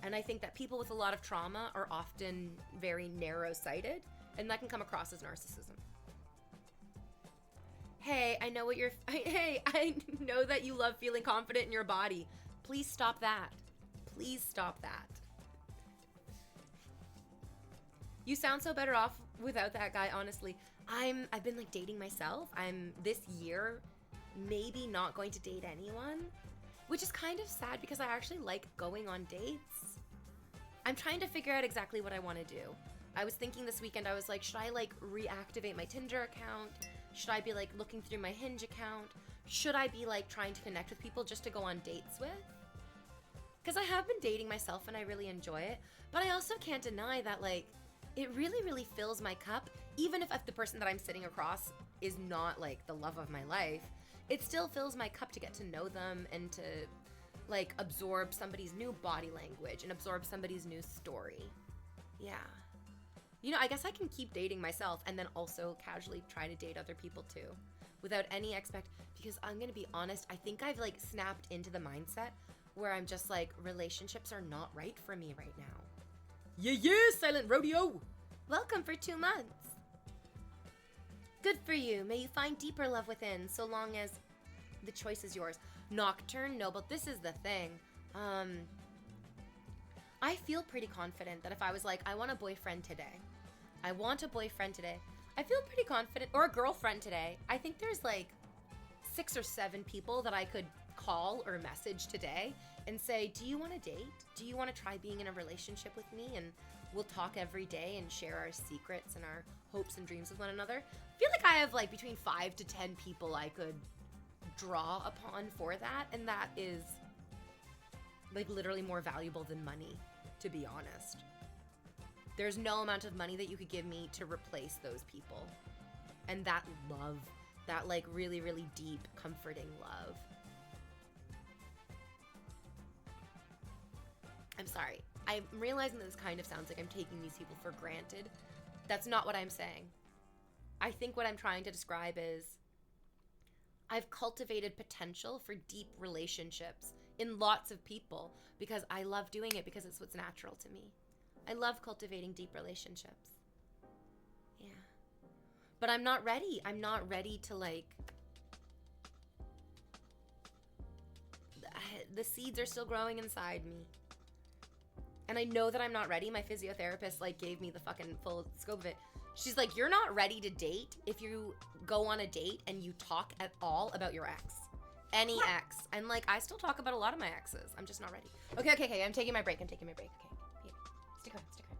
And I think that people with a lot of trauma are often very narrow-sighted, and that can come across as narcissism. Hey, I know that you love feeling confident in your body. Please stop that. Please stop that. You sound so better off without that guy, honestly. I've been like dating myself. I'm this year maybe not going to date anyone, which is kind of sad because I actually like going on dates. I'm trying to figure out exactly what I want to do. I was thinking this weekend, I was like, should I like reactivate my Tinder account? Should I be like looking through my Hinge account? Should I be like trying to connect with people just to go on dates with? Because I have been dating myself and I really enjoy it, but I also can't deny that like it really, really fills my cup. Even if the person that I'm sitting across is not like the love of my life, it still fills my cup to get to know them and to like absorb somebody's new body language and absorb somebody's new story. Yeah. You know, I guess I can keep dating myself and then also casually try to date other people too without any because I'm gonna be honest, I think I've like snapped into the mindset where I'm just like, relationships are not right for me right now. Yeah, Silent Rodeo! Welcome for 2 months. Good for you. May you find deeper love within, so long as the choice is yours. Nocturne? No, but this is the thing. I feel pretty confident that if I was like, I want a boyfriend today. I feel pretty confident. Or a girlfriend today. I think there's like 6 or 7 people that I could call or message today and say, do you want to date? Do you want to try being in a relationship with me? And we'll talk every day and share our secrets and our hopes and dreams with one another. I feel like I have like between 5 to 10 people I could draw upon for that. And that is like literally more valuable than money, to be honest. There's no amount of money that you could give me to replace those people. And that love, that like really, really deep, comforting love. I'm sorry. I'm realizing that this kind of sounds like I'm taking these people for granted. That's not what I'm saying. I think what I'm trying to describe is I've cultivated potential for deep relationships in lots of people because I love doing it because it's what's natural to me. I love cultivating deep relationships. Yeah. But I'm not ready. I'm not ready to like... The seeds are still growing inside me. And I know that I'm not ready. My physiotherapist like gave me the fucking full scope of it. She's like, you're not ready to date if you go on a date and you talk at all about your ex. any ex. And like, I still talk about a lot of my exes. I'm just not ready. Okay. I'm taking my break. Okay. Stick around. Stick around.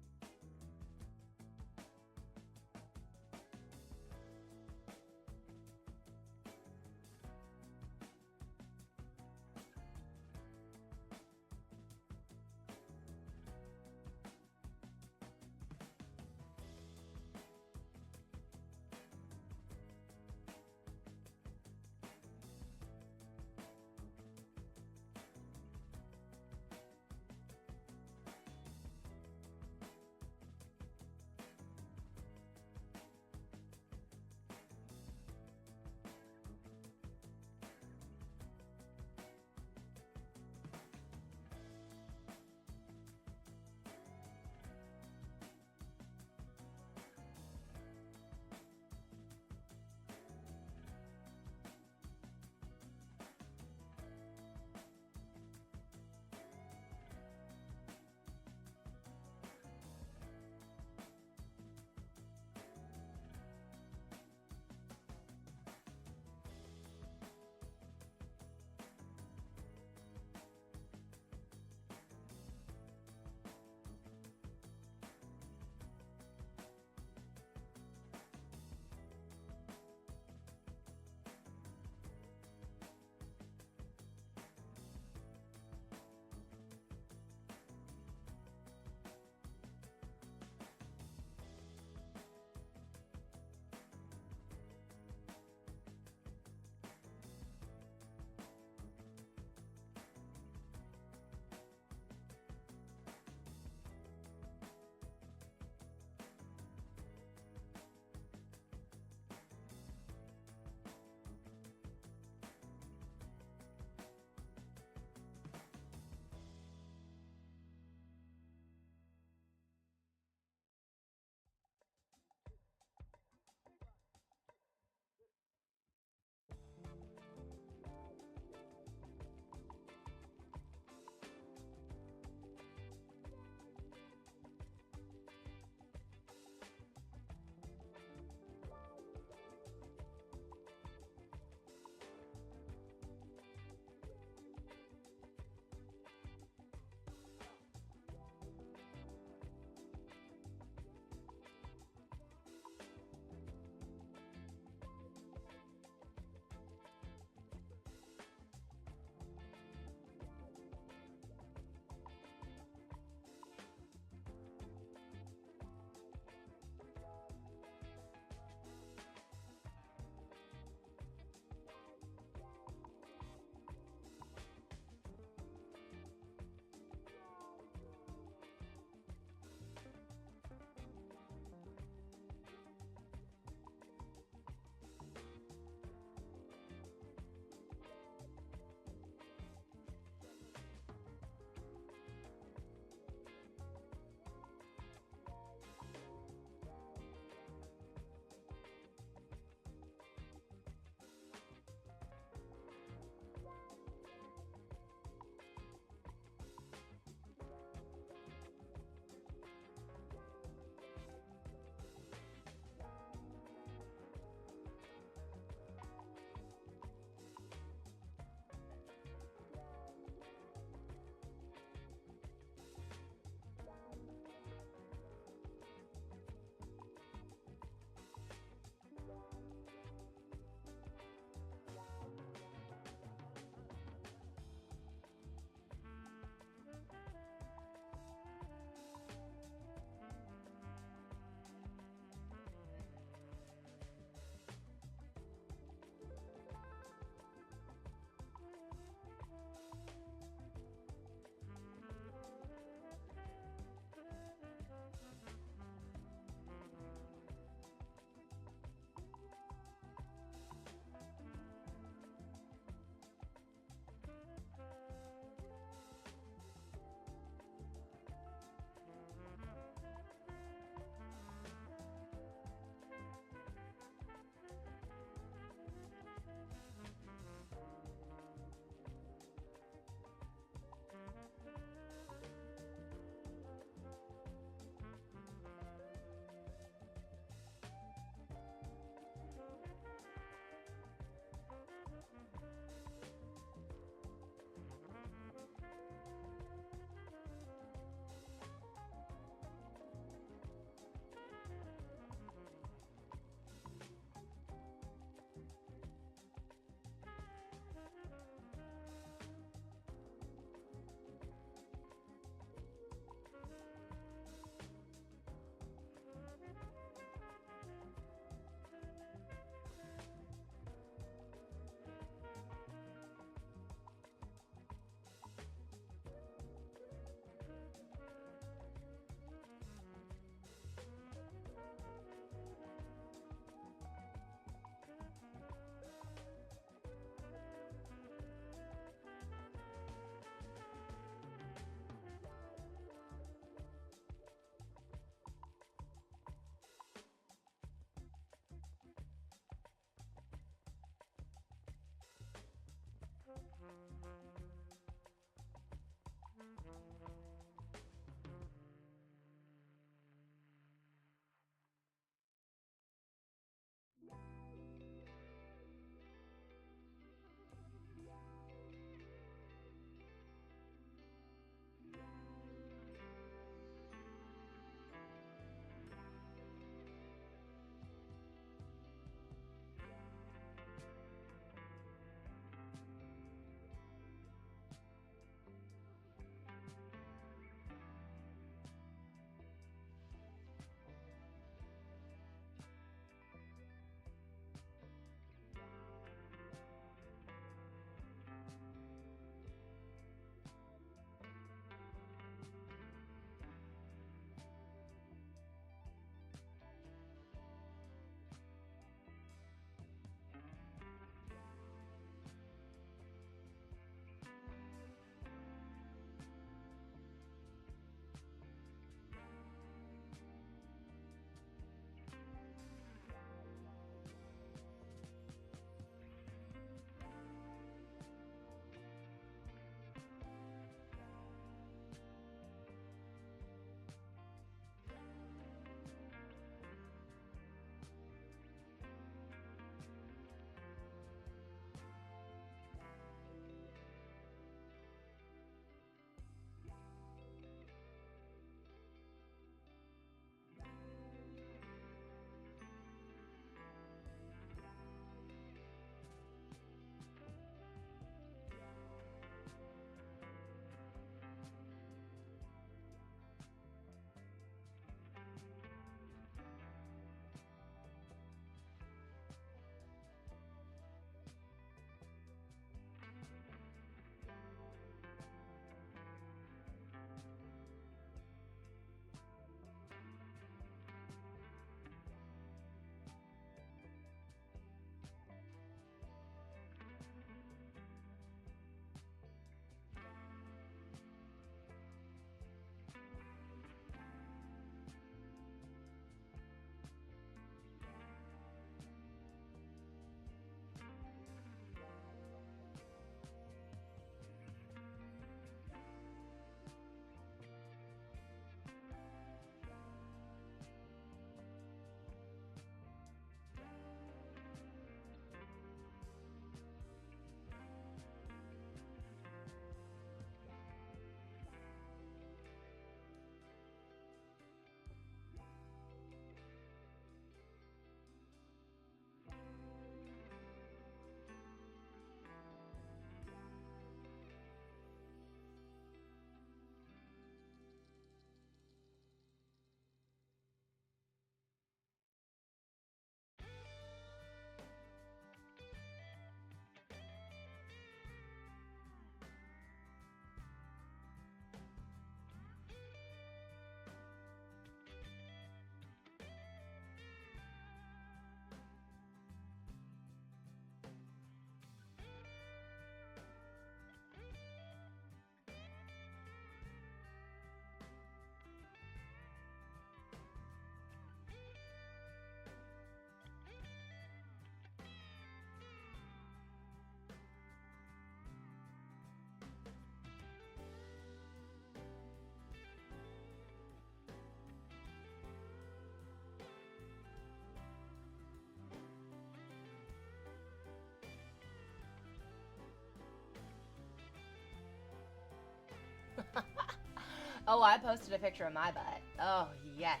Oh, I posted a picture of my butt. Oh, yes.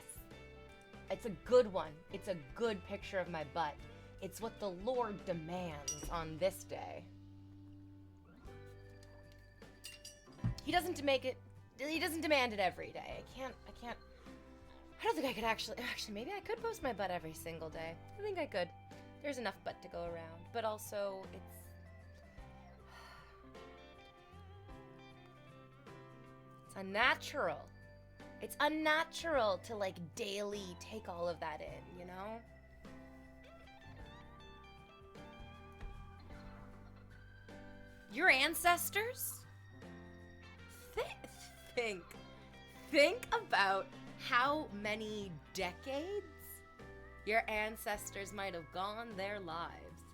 It's a good one. It's a good picture of my butt. It's what the Lord demands on this day. He doesn't demand it every day. I can't, I don't think I could actually, maybe I could post my butt every single day. I think I could. There's enough butt to go around, but also it's unnatural. It's unnatural to like daily take all of that in, you know? Your ancestors? Think about how many decades your ancestors might have gone their lives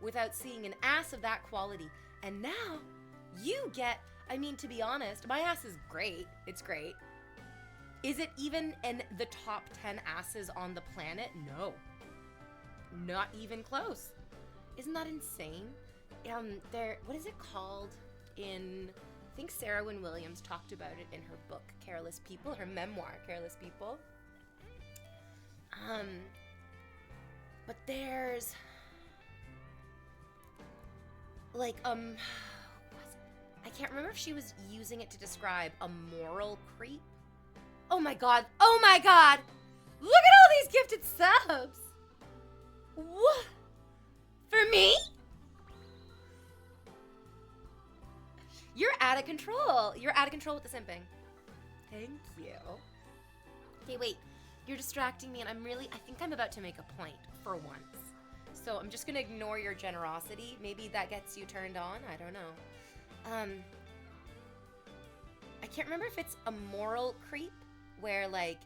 without seeing an ass of that quality. And now you get, I mean, to be honest, my ass is great. It's great. Is it even in the top 10 asses on the planet? No. Not even close. Isn't that insane? What is it called I think Sarah Wynne Williams talked about it in her book, Careless People, her memoir, Careless People. But there's like, I can't remember if she was using it to describe a moral creep. Oh my god, look at all these gifted subs. What? For me? You're out of control. You're out of control with the simping. Thank you. Okay, wait. You're distracting me, and I think I'm about to make a point for once. So I'm just gonna ignore your generosity. Maybe that gets you turned on. I don't know. I can't remember if it's a moral creep where, like,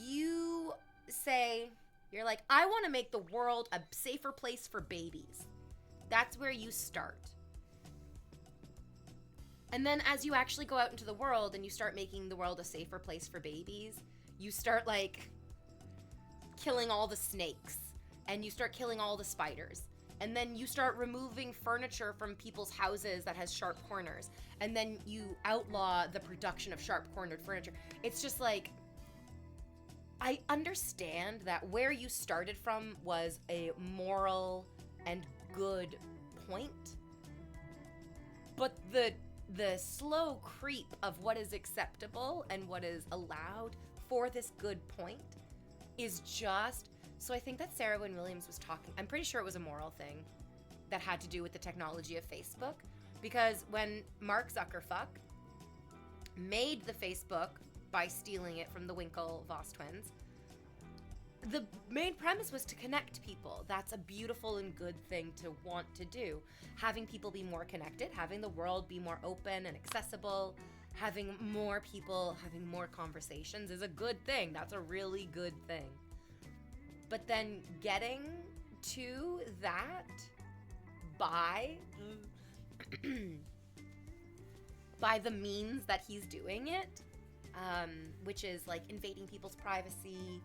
you say, you're like, I want to make the world a safer place for babies. That's where you start. And then as you actually go out into the world and you start making the world a safer place for babies, you start like killing all the snakes and you start killing all the spiders. And then you start removing furniture from people's houses that has sharp corners. And then you outlaw the production of sharp cornered furniture. It's just like, I understand that where you started from was a moral and good point. But the slow creep of what is acceptable and what is allowed for this good point is just... So I think that Sarah Wynne Williams was talking, I'm pretty sure it was a moral thing that had to do with the technology of Facebook, because when Mark Zuckerfuck made the Facebook by stealing it from the Winklevoss twins, the main premise was to connect people. That's a beautiful and good thing to want to do. Having people be more connected, having the world be more open and accessible, having more people, having more conversations is a good thing. That's a really good thing. But then getting to that by the means that he's doing it, which is like invading people's privacy,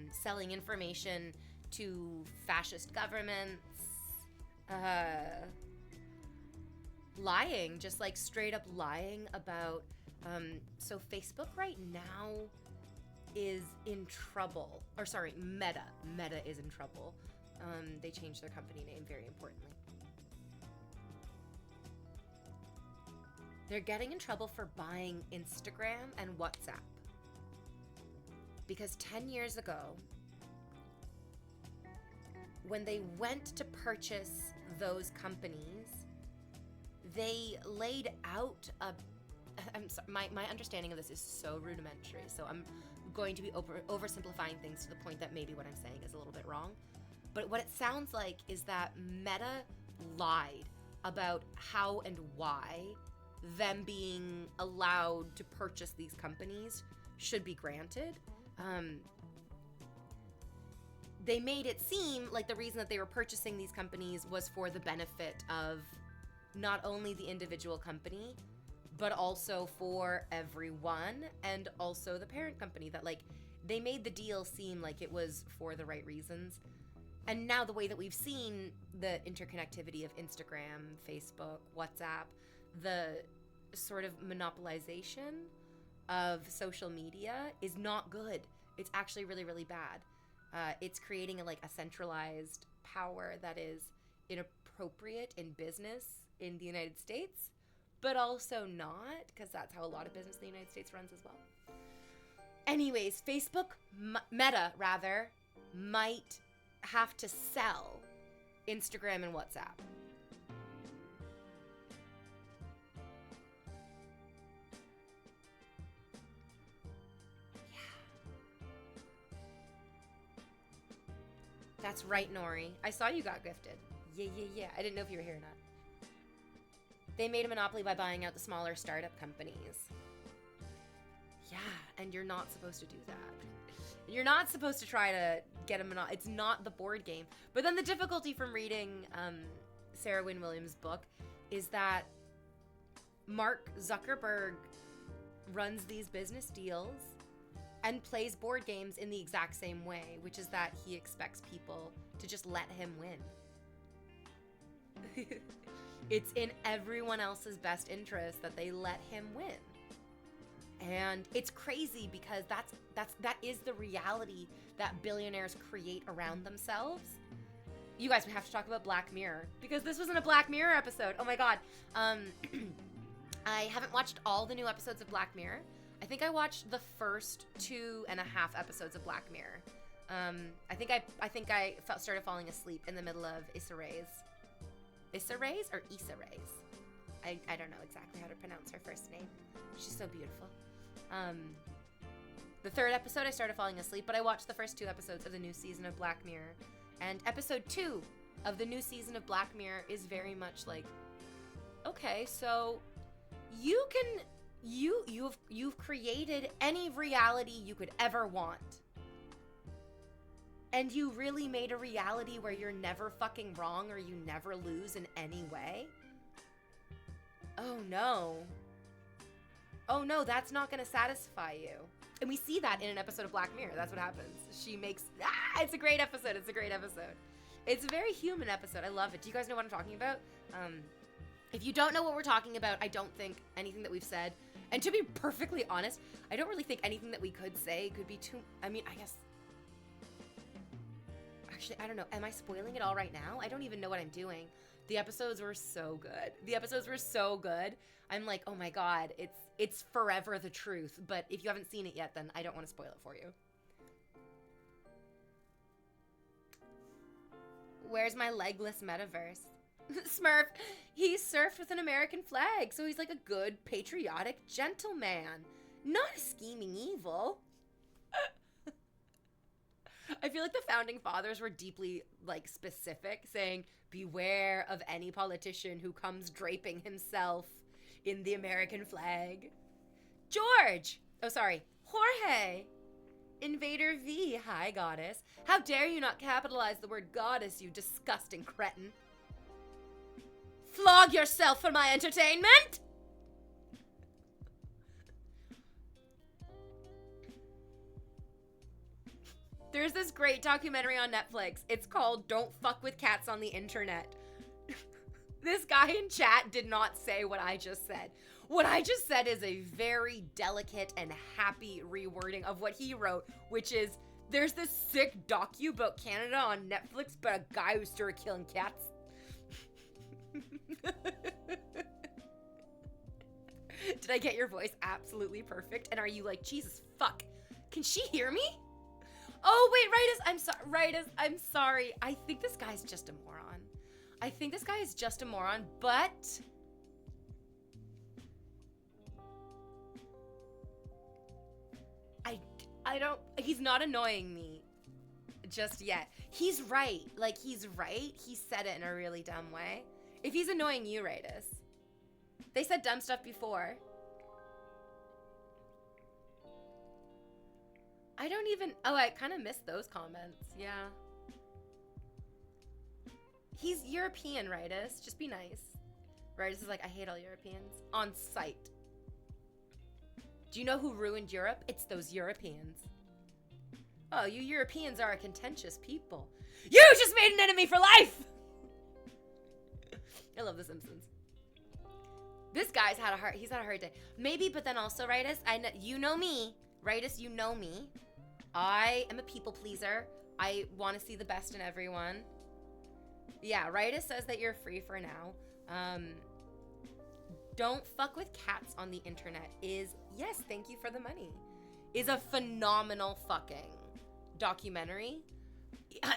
selling information to fascist governments, lying, just like straight up lying about, so Facebook right now is in trouble, or sorry, Meta is in trouble. They changed their company name, very importantly. They're getting in trouble for buying Instagram and WhatsApp. Because 10 years ago, when they went to purchase those companies, they laid out I'm sorry, my understanding of this is so rudimentary, so I'm going to be oversimplifying things to the point that maybe what I'm saying is a little bit wrong. But what it sounds like is that Meta lied about how and why them being allowed to purchase these companies should be granted. They made it seem like the reason that they were purchasing these companies was for the benefit of not only the individual company, but also for everyone, and also the parent company. That like they made the deal seem like it was for the right reasons. And now the way that we've seen the interconnectivity of Instagram, Facebook, WhatsApp, the sort of monopolization of social media is not good. It's actually really, really bad. It's creating a centralized power that is inappropriate in business in the United States, but also not, because that's how a lot of business in the United States runs as well. Anyways, Facebook, Meta rather, might have to sell Instagram and WhatsApp. That's right, Nori. I saw you got gifted. Yeah. I didn't know if you were here or not. They made a monopoly by buying out the smaller startup companies. Yeah, and you're not supposed to do that. You're not supposed to try to get a monopoly. It's not the board game. But then the difficulty from reading Sarah Wynne Williams' book is that Mark Zuckerberg runs these business deals and plays board games in the exact same way, which is that he expects people to just let him win. It's in everyone else's best interest that they let him win. And it's crazy because that is the reality that billionaires create around themselves. You guys, we have to talk about Black Mirror, because this wasn't a Black Mirror episode. Oh my god. I haven't watched all the new episodes of Black Mirror. I think I watched the first 2.5 episodes of Black Mirror. I think I started falling asleep in the middle of Issa Rae's or Issa Rae's. I don't know exactly how to pronounce her first name. She's so beautiful. The third episode I started falling asleep, but I watched the first 2 episodes of the new season of Black Mirror. And episode 2 of the new season of Black Mirror is very much like, okay, so you've created any reality you could ever want. And you really made a reality where you're never fucking wrong or you never lose in any way? Oh no, that's not gonna satisfy you. And we see that in an episode of Black Mirror. That's what happens. It's a great episode. It's a very human episode. I love it. Do you guys know what I'm talking about? If you don't know what we're talking about, I don't think anything that we've said, and to be perfectly honest, I don't really think anything that we could say could be too, I guess, actually, I don't know. Am I spoiling it all right now? I don't even know what I'm doing. The episodes were so good. I'm like, oh my god, it's forever the truth. But if you haven't seen it yet, then I don't want to spoil it for you. Where's my legless metaverse? Smurf, he surfed with an American flag, so he's like a good, patriotic gentleman. Not a scheming evil. I feel like the founding fathers were deeply, specific, saying, beware of any politician who comes draping himself in the American flag. George! Oh, sorry. Jorge! Invader V, hi, goddess. How dare you not capitalize the word goddess, you disgusting cretin. Flog yourself for my entertainment! There's this great documentary on Netflix. It's called Don't Fuck with Cats on the Internet. This guy in chat did not say what I just said. What I just said is a very delicate and happy rewording of what he wrote, which is, there's this sick docu about Canada on Netflix about a guy who started killing cats. Did I get your voice absolutely perfect? And are you like, Jesus fuck, can she hear me? Oh wait, I'm sorry. I think this guy's just a moron. But he's not annoying me just yet. He's right. He's right. He said it in a really dumb way. If he's annoying you, Raidus. They said dumb stuff before. I kind of missed those comments. Yeah. He's European, Raidus. Just be nice. Raidus is like, I hate all Europeans. On sight. Do you know who ruined Europe? It's those Europeans. Oh, you Europeans are a contentious people. You just made an enemy for life! I love The Simpsons. This guy's he's had a hard day. Maybe, but then also, Ritus, you know me. Ritus, you know me. I am a people pleaser. I want to see the best in everyone. Yeah, Ritus says that you're free for now. Don't fuck with cats on the internet yes, thank you for the money, is a phenomenal fucking documentary.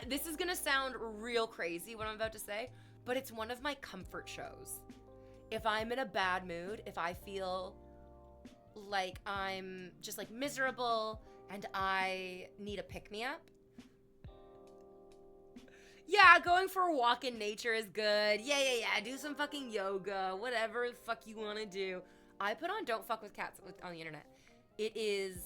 This is gonna sound real crazy what I'm about to say, but it's one of my comfort shows. If I'm in a bad mood, if I feel like I'm just like miserable and I need a pick-me-up, yeah, going for a walk in nature is good. Yeah. Do some fucking yoga, whatever the fuck you want to do. I put on Don't Fuck with Cats on the internet. It is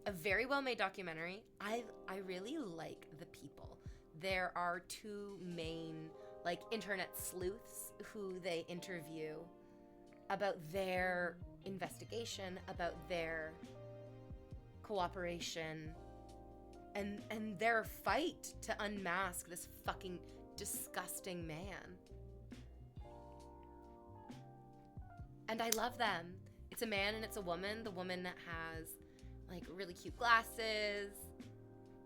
a very well-made documentary. I really like the people. There are two main like internet sleuths who they interview about their investigation, about their cooperation, and their fight to unmask this fucking disgusting man. And I love them. It's a man and it's a woman. The woman has like really cute glasses.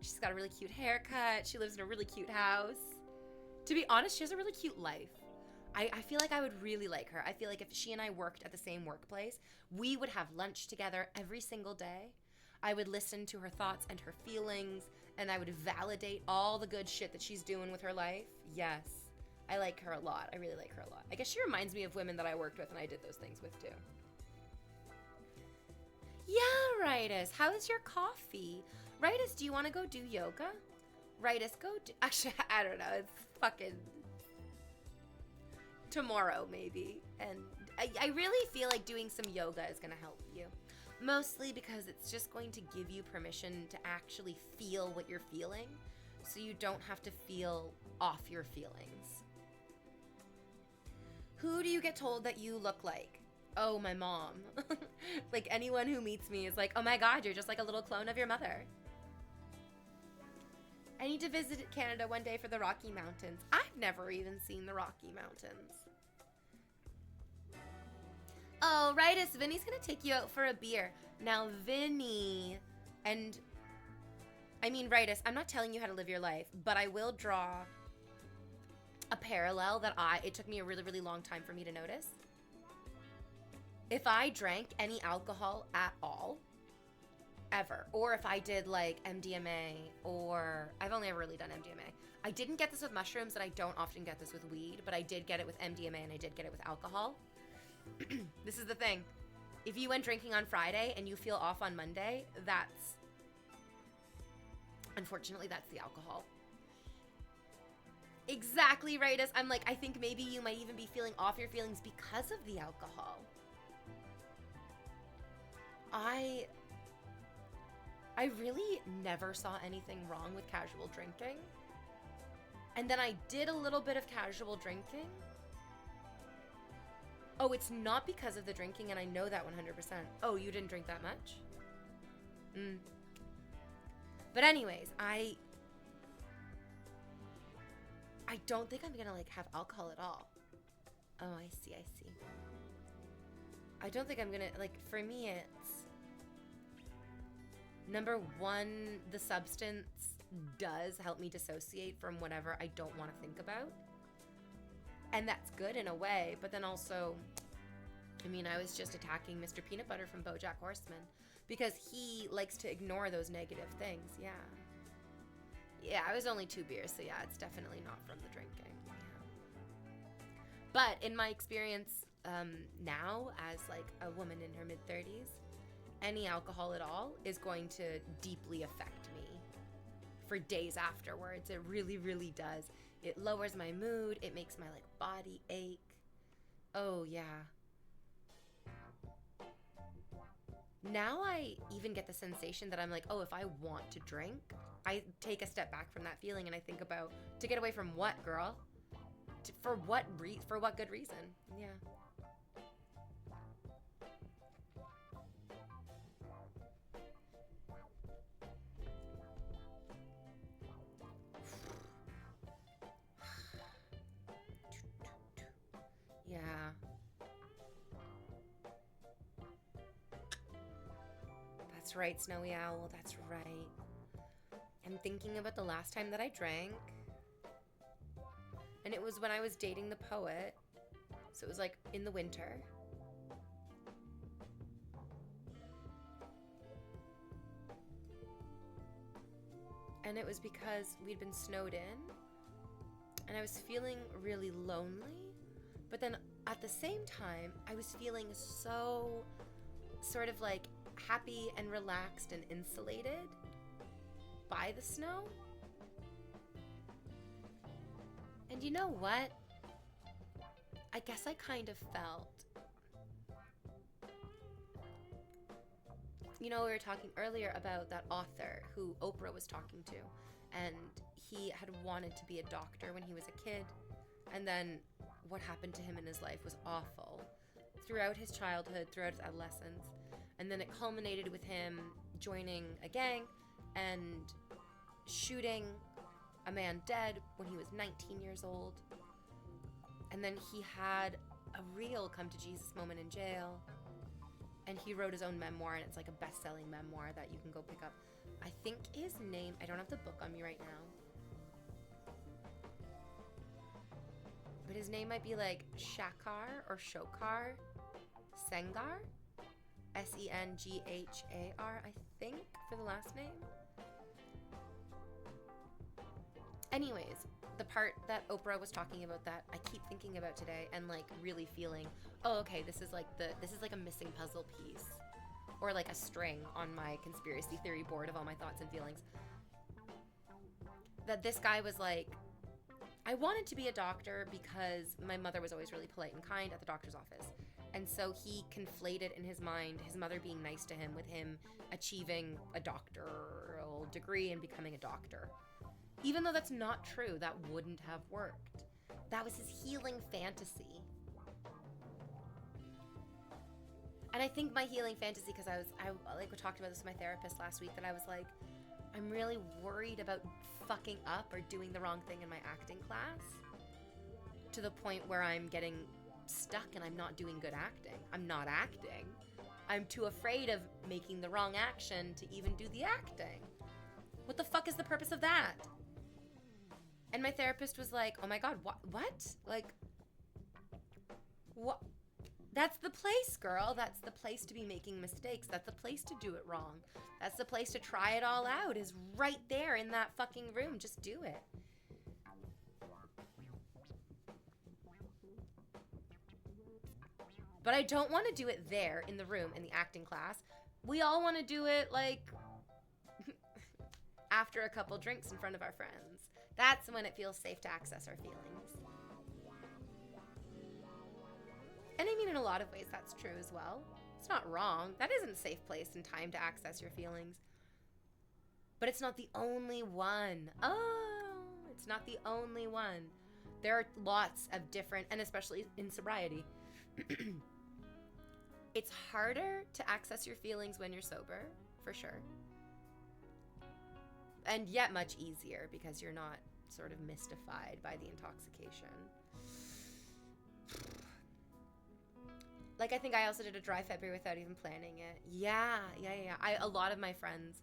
She's got a really cute haircut. She lives in a really cute house. To be honest, she has a really cute life. I feel like I would really like her. I feel like if she and I worked at the same workplace, we would have lunch together every single day. I would listen to her thoughts and her feelings, and I would validate all the good shit that she's doing with her life. Yes, I like her a lot. I really like her a lot. I guess she reminds me of women that I worked with and I did those things with too. Yeah, Ritus, how is your coffee? Ritus, do you want to go do yoga? Ritus, actually, I don't know. It's fucking tomorrow maybe. And I really feel like doing some yoga is going to help you. Mostly because it's just going to give you permission to actually feel what you're feeling, so you don't have to feel off your feelings. Who do you get told that you look like? Oh, my mom. Like anyone who meets me is like, oh my God, you're just like a little clone of your mother. I need to visit Canada one day for the Rocky Mountains. I've never even seen the Rocky Mountains. Oh, Ritus, Vinny's gonna take you out for a beer. Now, Vinny, and I mean, Ritus, I'm not telling you how to live your life, but I will draw a parallel that it took me a really, really long time for me to notice. If I drank any alcohol at all, ever, or if I did like MDMA, or I've only ever really done MDMA. I didn't get this with mushrooms, and I don't often get this with weed, but I did get it with MDMA and I did get it with alcohol. This is the thing. If you went drinking on Friday and you feel off on Monday, unfortunately, that's the alcohol. Exactly, Ritus. I'm like, I think maybe you might even be feeling off your feelings because of the alcohol. I really never saw anything wrong with casual drinking. And then I did a little bit of casual drinking. Oh, it's not because of the drinking, and I know that 100%. Oh, you didn't drink that much? But anyways, I don't think I'm gonna like have alcohol at all. Oh, I see. I don't think I'm gonna, like, for me it's, number one, the substance does help me dissociate from whatever I don't want to think about. And that's good in a way, but then also, I mean, I was just attacking Mr. Peanut Butter from BoJack Horseman because he likes to ignore those negative things. Yeah. Yeah, I was only 2 beers, so yeah, it's definitely not from the drinking. Yeah. But in my experience now, as like a woman in her mid-30s, any alcohol at all is going to deeply affect me for days afterwards. It really, really does. It lowers my mood. It makes my like body ache. Oh yeah. Now I even get the sensation that I'm like, oh, if I want to drink, I take a step back from that feeling and I think about, to get away from what, girl? For what good reason? Yeah. Yeah. That's right, Snowy Owl. That's right. I'm thinking about the last time that I drank. And it was when I was dating the poet. So it was like in the winter. And it was because we'd been snowed in. And I was feeling really lonely. But then at the same time, I was feeling so sort of like happy and relaxed and insulated by the snow. And you know what? I guess I kind of felt, you know, we were talking earlier about that author who Oprah was talking to, and he had wanted to be a doctor when he was a kid, and then what happened to him in his life was awful throughout his childhood, throughout his adolescence, and then it culminated with him joining a gang and shooting a man dead when he was 19 years old. And then he had a real come to Jesus moment in jail. And he wrote his own memoir, and it's like a best-selling memoir that you can go pick up. I think his name, I don't have the book on me right now, but his name might be like Shakar or Shokar Sengar. Senghar, I think, for the last name. Anyways, the part that Oprah was talking about that I keep thinking about today and like really feeling, oh, okay, this is like a missing puzzle piece, or like a string on my conspiracy theory board of all my thoughts and feelings. That this guy was like, I wanted to be a doctor because my mother was always really polite and kind at the doctor's office. And so he conflated in his mind his mother being nice to him with him achieving a doctoral degree and becoming a doctor. Even though that's not true, that wouldn't have worked. That was his healing fantasy. And I think my healing fantasy, because we talked about this with my therapist last week, that I was like, I'm really worried about fucking up or doing the wrong thing in my acting class, to the point where I'm getting stuck and I'm not doing good acting. I'm not acting. I'm too afraid of making the wrong action to even do the acting. What the fuck is the purpose of that? And my therapist was like, oh my God, what? Like, what? That's the place, girl. That's the place to be making mistakes. That's the place to do it wrong. That's the place to try it all out, is right there in that fucking room. Just do it. But I don't want to do it there in the room in the acting class. We all want to do it like after a couple drinks in front of our friends. That's when it feels safe to access our feelings. And I mean, in a lot of ways, that's true as well. It's not wrong. That isn't a safe place and time to access your feelings. But it's not the only one. Oh, it's not the only one. There are lots of different, and especially in sobriety, it's harder to access your feelings when you're sober, for sure. And yet much easier because you're not sort of mystified by the intoxication. Like, I think I also did a dry February without even planning it. Yeah. A lot of my friends,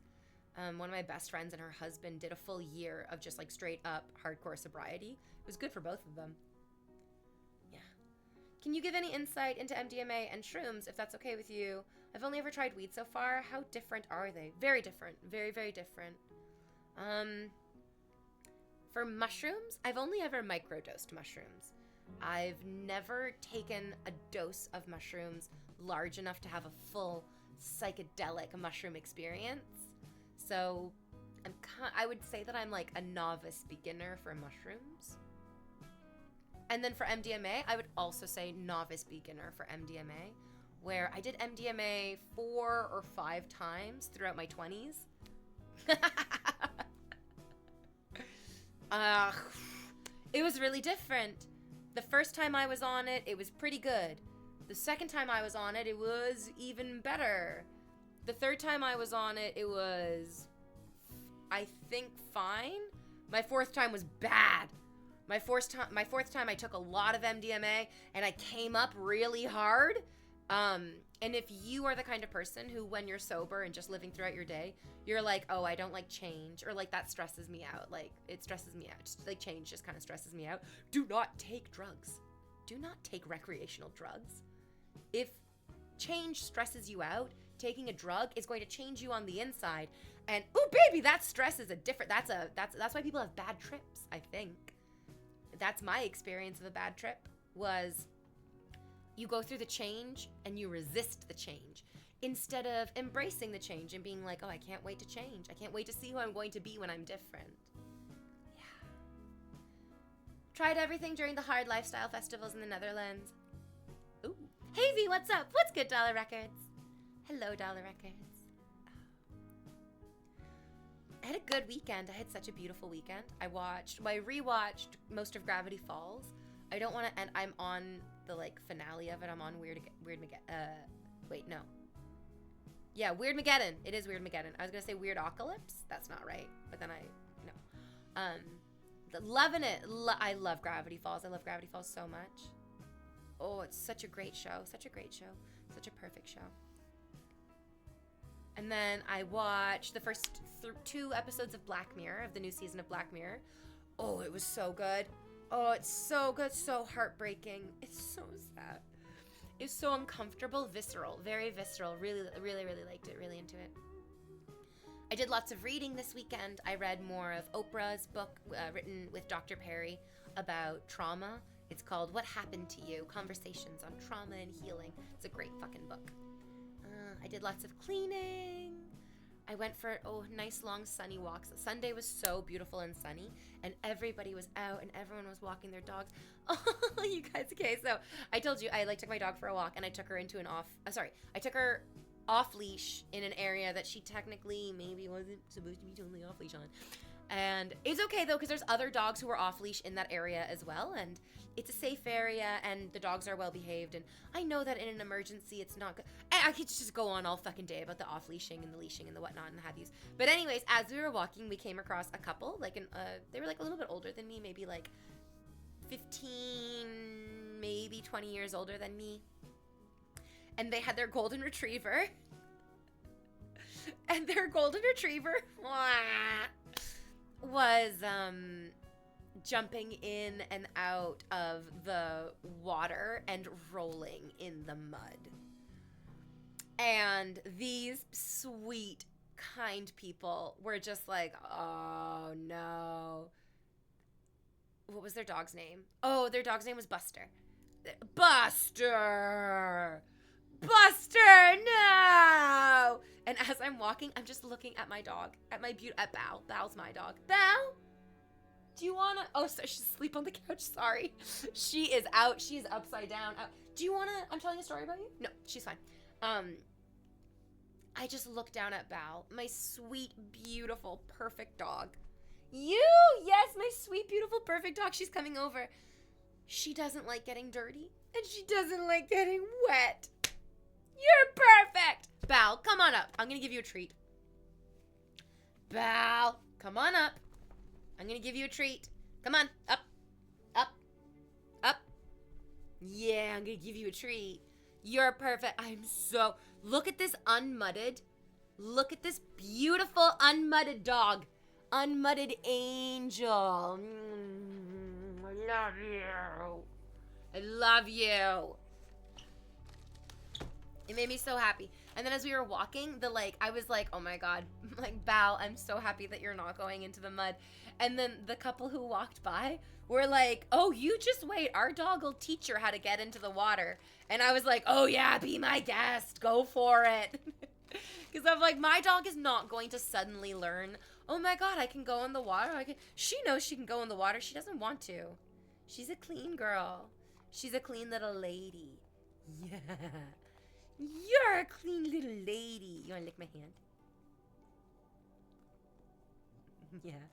one of my best friends and her husband did a full year of just like straight up hardcore sobriety. It was good for both of them. Yeah. Can you give any insight into MDMA and shrooms, if that's okay with you? I've only ever tried weed so far. How different are they? Very different. Very, very different. For mushrooms, I've only ever microdosed mushrooms. I've never taken a dose of mushrooms large enough to have a full psychedelic mushroom experience. So I would say that I'm like a novice beginner for mushrooms. And then for MDMA, I would also say novice beginner for MDMA, where I did MDMA 4 or 5 times throughout my 20s. It was really different. The first time I was on it, it was pretty good. The second time I was on it, it was even better. The third time I was on it, it was, I think, fine. My fourth time was bad. My fourth time I took a lot of MDMA and I came up really hard. And if you are the kind of person who, when you're sober and just living throughout your day, you're like, oh, I don't like change, or like that stresses me out. Like, it stresses me out. Just like change just kind of stresses me out. Do not take drugs. Do not take recreational drugs. If change stresses you out, taking a drug is going to change you on the inside. And oh baby, that stress is a different, that's why people have bad trips, I think. That's my experience of a bad trip, was you go through the change and you resist the change instead of embracing the change and being like, oh, I can't wait to change. I can't wait to see who I'm going to be when I'm different. Yeah. Tried everything during the hard lifestyle festivals in the Netherlands. Ooh. Hey V, what's up? What's good, Dollar Records? Hello, Dollar Records. I had a good weekend. I had such a beautiful weekend. I rewatched most of Gravity Falls. I don't want to, and I'm on the like finale of it. I'm on Weirdmageddon. Weirdmageddon. It is Weirdmageddon. I was gonna say Weirdocalypse. That's not right. But then loving it. I love Gravity Falls. I love Gravity Falls so much. Oh, it's such a great show. Such a great show. Such a perfect show. And then I watched the first 2 episodes of Black Mirror, of the new season of Black Mirror. Oh, it was so good. Oh, it's so good, so heartbreaking. It's so sad. It's so uncomfortable, visceral, very visceral. Really, really, really liked it, really into it. I did lots of reading this weekend. I read more of Oprah's book written with Dr. Perry about trauma. It's called What Happened to You? Conversations on Trauma and Healing. It's a great fucking book. I did lots of cleaning. I went for nice long sunny walks. Sunday was so beautiful and sunny, and everybody was out and everyone was walking their dogs. Oh, you guys, okay, so I told you I took my dog for a walk, and I took her into I took her off leash in an area that she technically maybe wasn't supposed to be totally off leash on. And it's okay though, because there's other dogs who are off leash in that area as well, and it's a safe area, and the dogs are well behaved. And I know that in an emergency, it's not good. I could just go on all fucking day about the off leashing and the leashing and the whatnot and the have yous. But anyways, as we were walking, we came across a couple. They were like a little bit older than me, maybe like 15, maybe 20 years older than me. And they had their golden retriever. And their golden retriever was jumping in and out of the water and rolling in the mud. And these sweet, kind people were just like, oh no. What was their dog's name? Oh, their dog's name was Buster. Buster! Buster, no! And as I'm walking, I'm just looking at my dog, at Bao. Bao's my dog. Bao? Do you wanna? Oh, so she's asleep on the couch. Sorry. She is out. She is upside down. Out. Do you wanna? I'm telling a story about you? No, she's fine. I just looked down at Bao, my sweet, beautiful, perfect dog. Yes, my sweet, beautiful, perfect dog. She's coming over. She doesn't like getting dirty, and she doesn't like getting wet. You're perfect. Bao, come on up. I'm gonna give you a treat. Bao, come on up. I'm gonna give you a treat. Come on, up, up, up. Yeah, I'm gonna give you a treat. You're perfect. Look at this unmudded. Look at this beautiful unmudded dog. Unmudded angel. I love you. I love you. It made me so happy. And then as we were walking, I was like, oh my God, Bao, I'm so happy that you're not going into the mud. And then the couple who walked by were like, oh, you just wait. Our dog will teach her how to get into the water. And I was like, oh yeah, be my guest. Go for it. Because I'm like, my dog is not going to suddenly learn, oh my God, I can go in the water. She knows she can go in the water. She doesn't want to. She's a clean girl. She's a clean little lady. Yeah. You're a clean little lady. You want to lick my hand? Yeah.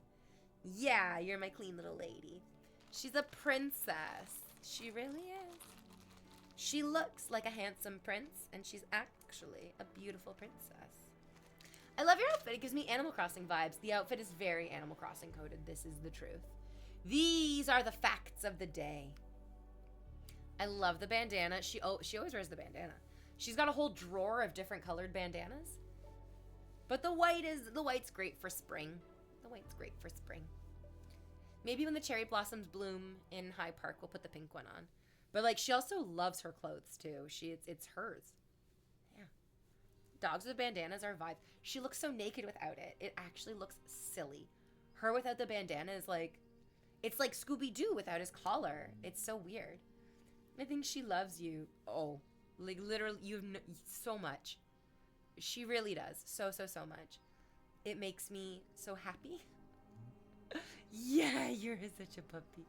Yeah, you're my clean little lady. She's a princess. She really is. She looks like a handsome prince, and she's actually a beautiful princess. I love your outfit. It gives me Animal Crossing vibes. The outfit is very Animal Crossing coded. This is the truth. These are the facts of the day. I love the bandana. She always wears the bandana. She's got a whole drawer of different colored bandanas. But the white's great for spring. The white's great for spring. Maybe when the cherry blossoms bloom in High Park, we'll put the pink one on. But like, she also loves her clothes too. It's hers. Yeah. Dogs with bandanas are a vibe. She looks so naked without it. It actually looks silly. Her without the bandana is like, it's like Scooby-Doo without his collar. It's so weird. I think she loves you. Oh, like literally, so much. She really does. So much. It makes me so happy. Yeah, you're such a puppy.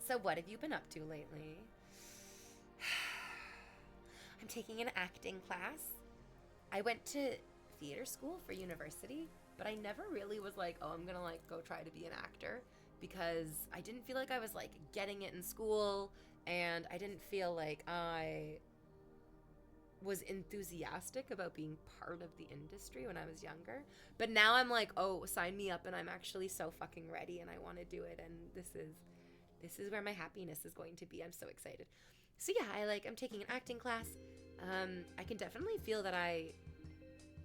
So what have you been up to lately? I'm taking an acting class. I went to theater school for university, but I never really was like, oh, I'm gonna like go try to be an actor, because I didn't feel like I was like getting it in school, and I didn't feel like I was enthusiastic about being part of the industry when I was younger. But now I'm like, oh, sign me up, and I'm actually so fucking ready, and I want to do it, and this is where my happiness is going to be. I'm so excited. So yeah, I'm taking an acting class. I can definitely feel that I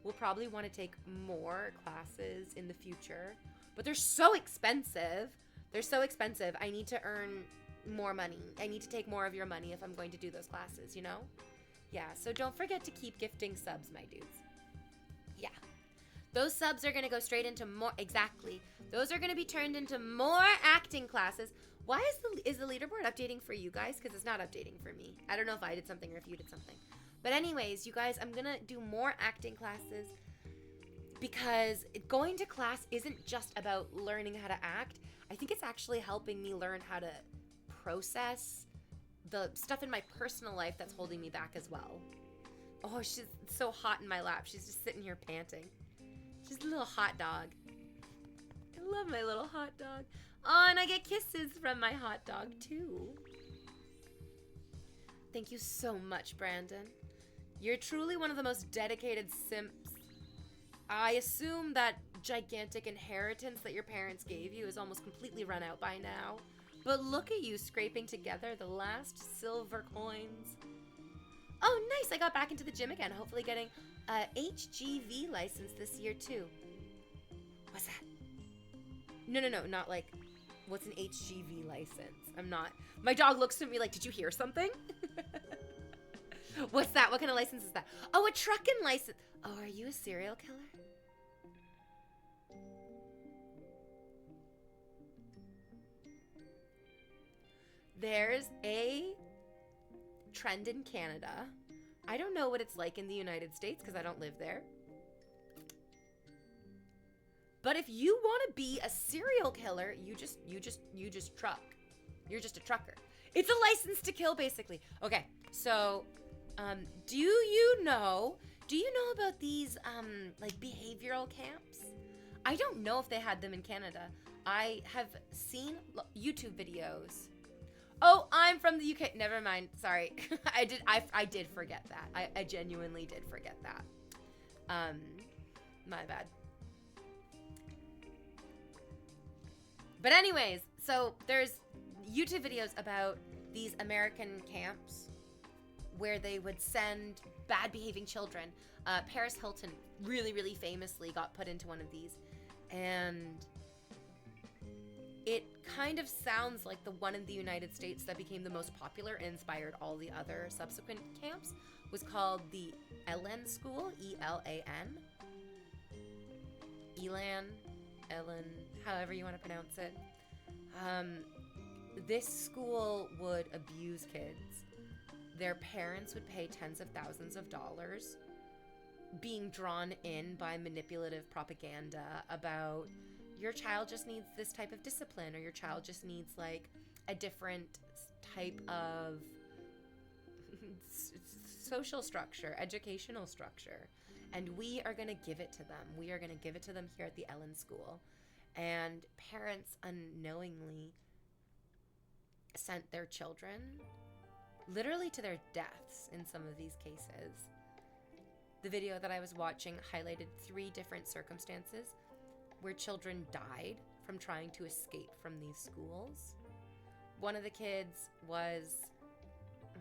will probably want to take more classes in the future, but they're so expensive. I need to earn more money. I need to take more of your money if I'm going to do those classes, you know? Yeah, so don't forget to keep gifting subs, my dudes. Yeah. Those subs are going to go straight into more, exactly. Those are going to be turned into more acting classes. Why is the leaderboard updating for you guys? Because it's not updating for me. I don't know if I did something or if you did something. But anyways, you guys, I'm going to do more acting classes, because going to class isn't just about learning how to act. I think it's actually helping me learn how to process the stuff in my personal life that's holding me back as well. Oh, she's so hot in my lap. She's just sitting here panting. She's a little hot dog. I love my little hot dog. Oh, and I get kisses from my hot dog too. Thank you so much, Brandon. You're truly one of the most dedicated simps. I assume that gigantic inheritance that your parents gave you is almost completely run out by now. But look at you scraping together the last silver coins. Oh, nice. I got back into the gym again. Hopefully getting a HGV license this year too. What's that? No, not like, what's an HGV license? I'm not. My dog looks at me like, did you hear something? What's that? What kind of license is that? Oh, a trucking license. Oh, are you a serial killer? There's a trend in Canada. I don't know what it's like in the United States because I don't live there. But if you want to be a serial killer, you just truck. You're just a trucker. It's a license to kill, basically. Okay, so do you know about these like behavioral camps? I don't know if they had them in Canada. I have seen YouTube videos. Oh, I'm from the UK. Never mind. Sorry. I did forget that. I genuinely did forget that. My bad. But anyways, so there's YouTube videos about these American camps where they would send bad behaving children. Paris Hilton really, really famously got put into one of these. And it kind of sounds like the one in the United States that became the most popular and inspired all the other subsequent camps was called the Ellen School, E-L-A-N. Ellen, however you want to pronounce it. This school would abuse kids. Their parents would pay tens of thousands of dollars, being drawn in by manipulative propaganda about your child just needs this type of discipline, or your child just needs like a different type of social structure, educational structure. And we are going to give it to them. We are going to give it to them here at the Ellen School. And parents unknowingly sent their children literally to their deaths in some of these cases. The video that I was watching highlighted 3 different circumstances where children died from trying to escape from these schools. One of the kids was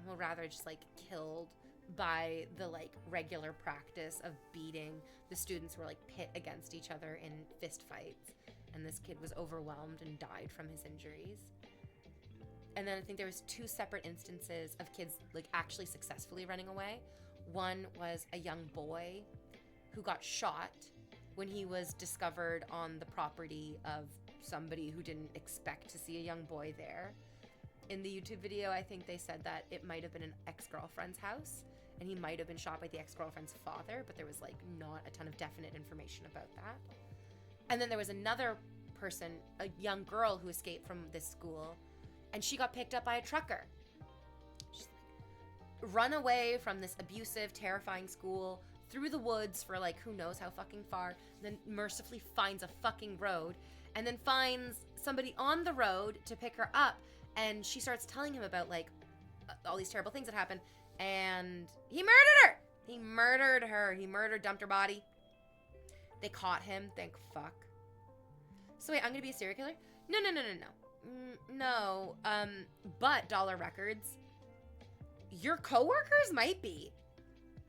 well, rather just like killed by the like regular practice of beating. The students were like pit against each other in fist fights, and this kid was overwhelmed and died from his injuries. And then I think there was 2 separate instances of kids like actually successfully running away. One was a young boy who got shot when he was discovered on the property of somebody who didn't expect to see a young boy there. In the YouTube video, I think they said that it might have been an ex-girlfriend's house, and he might have been shot by the ex-girlfriend's father, but there was like not a ton of definite information about that. And then there was another person, a young girl who escaped from this school, and she got picked up by a trucker. She's like, run away from this abusive, terrifying school through the woods for like who knows how fucking far, then mercifully finds a fucking road, and then finds somebody on the road to pick her up, and she starts telling him about like all these terrible things that happened, and he murdered her! He dumped her body. They caught him, thank fuck. So wait, I'm gonna be a serial killer? No. No, but Dollar Records, your coworkers might be.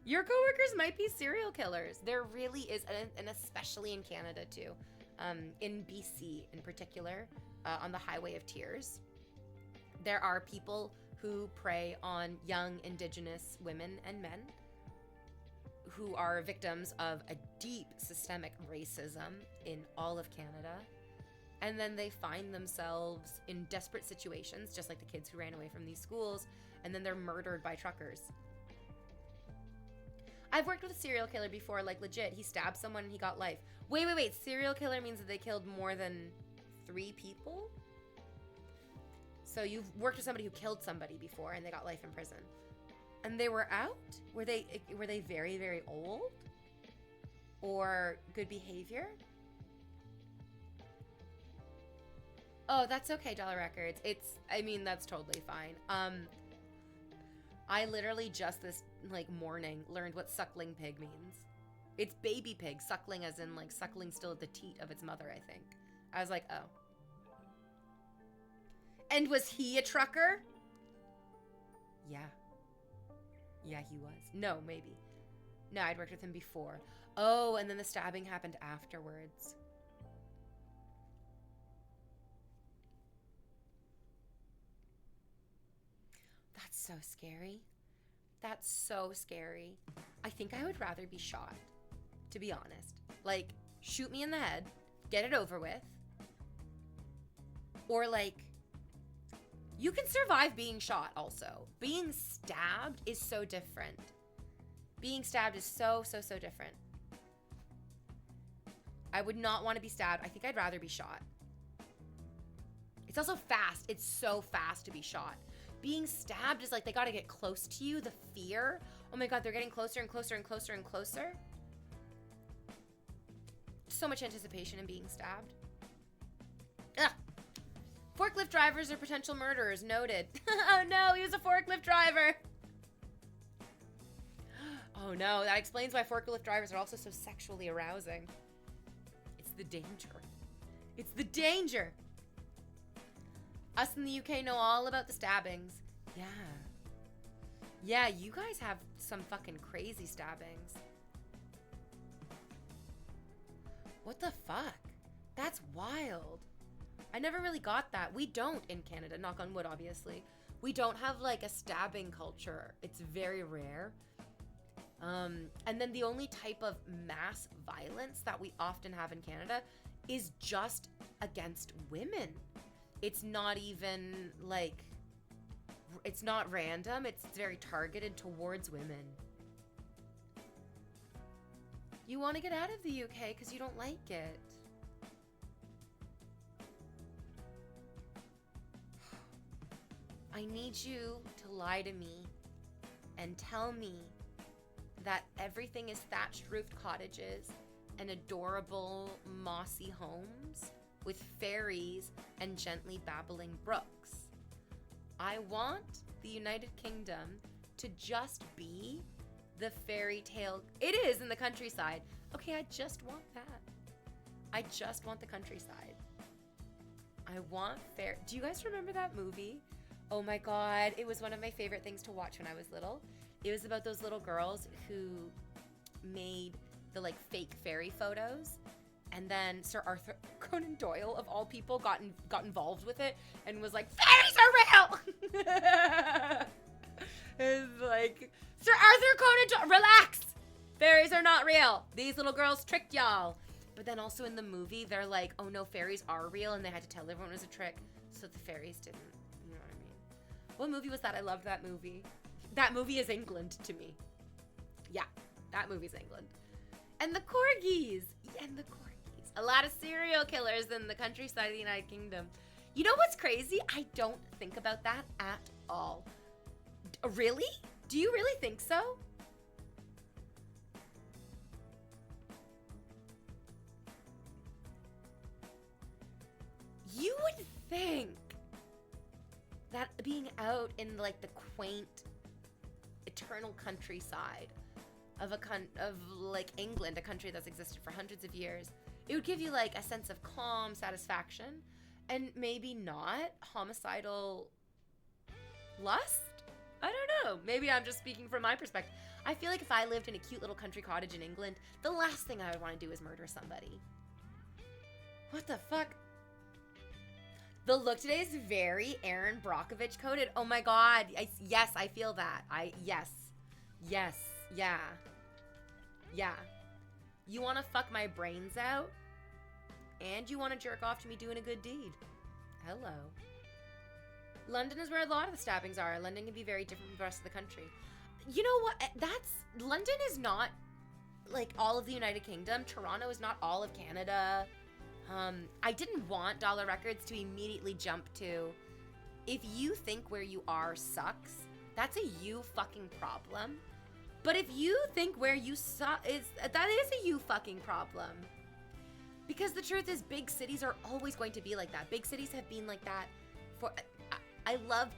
Your coworkers might be serial killers. There really is, and especially in Canada too, in BC in particular, on the Highway of Tears, there are people who prey on young Indigenous women and men who are victims of a deep systemic racism in all of Canada. And then they find themselves in desperate situations, just like the kids who ran away from these schools, and then they're murdered by truckers. I've worked with a serial killer before, like legit. He stabbed someone and he got life. Wait. Serial killer means that they killed more than 3 people? So you've worked with somebody who killed somebody before and they got life in prison. And they were out? Were they very, very old? Or good behavior? Oh, that's okay, Dollar Records. That's totally fine. I literally just this morning learned what suckling pig means. It's baby pig, suckling as in like suckling still at the teat of its mother, I think. I was like, oh. And was he a trucker? Yeah. Yeah, he was. No, maybe. No, I'd worked with him before. Oh, and then the stabbing happened afterwards. That's so scary. That's so scary. I think I would rather be shot, to be honest. Like, shoot me in the head, get it over with. Or you can survive being shot also. Being stabbed is so different. Being stabbed is so different. I would not want to be stabbed. I think I'd rather be shot. It's also fast. It's so fast to be shot. Being stabbed is like they gotta get close to you. The fear. Oh my God, they're getting closer and closer and closer and closer. So much anticipation in being stabbed. Ugh. Forklift drivers are potential murderers. Noted. Oh no, he was a forklift driver. Oh no, that explains why forklift drivers are also so sexually arousing. It's the danger. It's the danger. Us in the UK know all about the stabbings. Yeah. Yeah, you guys have some fucking crazy stabbings. What the fuck? That's wild. I never really got that. We don't in Canada, knock on wood, obviously. We don't have a stabbing culture. It's very rare. And then the only type of mass violence that we often have in Canada is just against women. It's not even it's not random. It's very targeted towards women. You want to get out of the UK because you don't like it. I need you to lie to me and tell me that everything is thatched roofed cottages and adorable mossy homes with fairies and gently babbling brooks. I want the United Kingdom to just be the fairy tale. It is in the countryside. Okay, I just want that. I just want the countryside. I want fair. Do you guys remember that movie Oh my God. It was one of my favorite things to watch when I was little. It was about those little girls who made the like fake fairy photos. And then Sir Arthur Conan Doyle, of all people, got involved with it and was like, fairies are real! It's like, Sir Arthur Conan Doyle, relax! Fairies are not real. These little girls tricked y'all. But then also in the movie, they're like, oh no, fairies are real, and they had to tell everyone it was a trick so the fairies didn't. You know what I mean? What movie was that? I loved that movie. That movie is England to me. Yeah, that movie's England. And the corgis. And the corgis. A lot of serial killers in the countryside of the United Kingdom. You know what's crazy? I don't think about that at all. Really? Do you really think so? You would think that being out in like the quaint, eternal countryside of like England, a country that's existed for hundreds of years, it would give you like a sense of calm, satisfaction, and maybe not homicidal lust? I don't know. Maybe I'm just speaking from my perspective. I feel like if I lived in a cute little country cottage in England, the last thing I would want to do is murder somebody. What the fuck? The look today is very Aaron Brockovich coded. Oh my God. Yes, I feel that. Yes. Yeah. Yeah. You want to fuck my brains out? And you want to jerk off to me doing a good deed? Hello. London is where a lot of the stabbings are. London can be very different from the rest of the country. You know what? London is not like all of the United Kingdom. Toronto is not all of Canada. I didn't want Dollar Records to immediately jump to, if you think where you are sucks, that's a you fucking problem. But if you think where you suck that is a you fucking problem. Because the truth is, big cities are always going to be like that. Big cities have been like that for, I love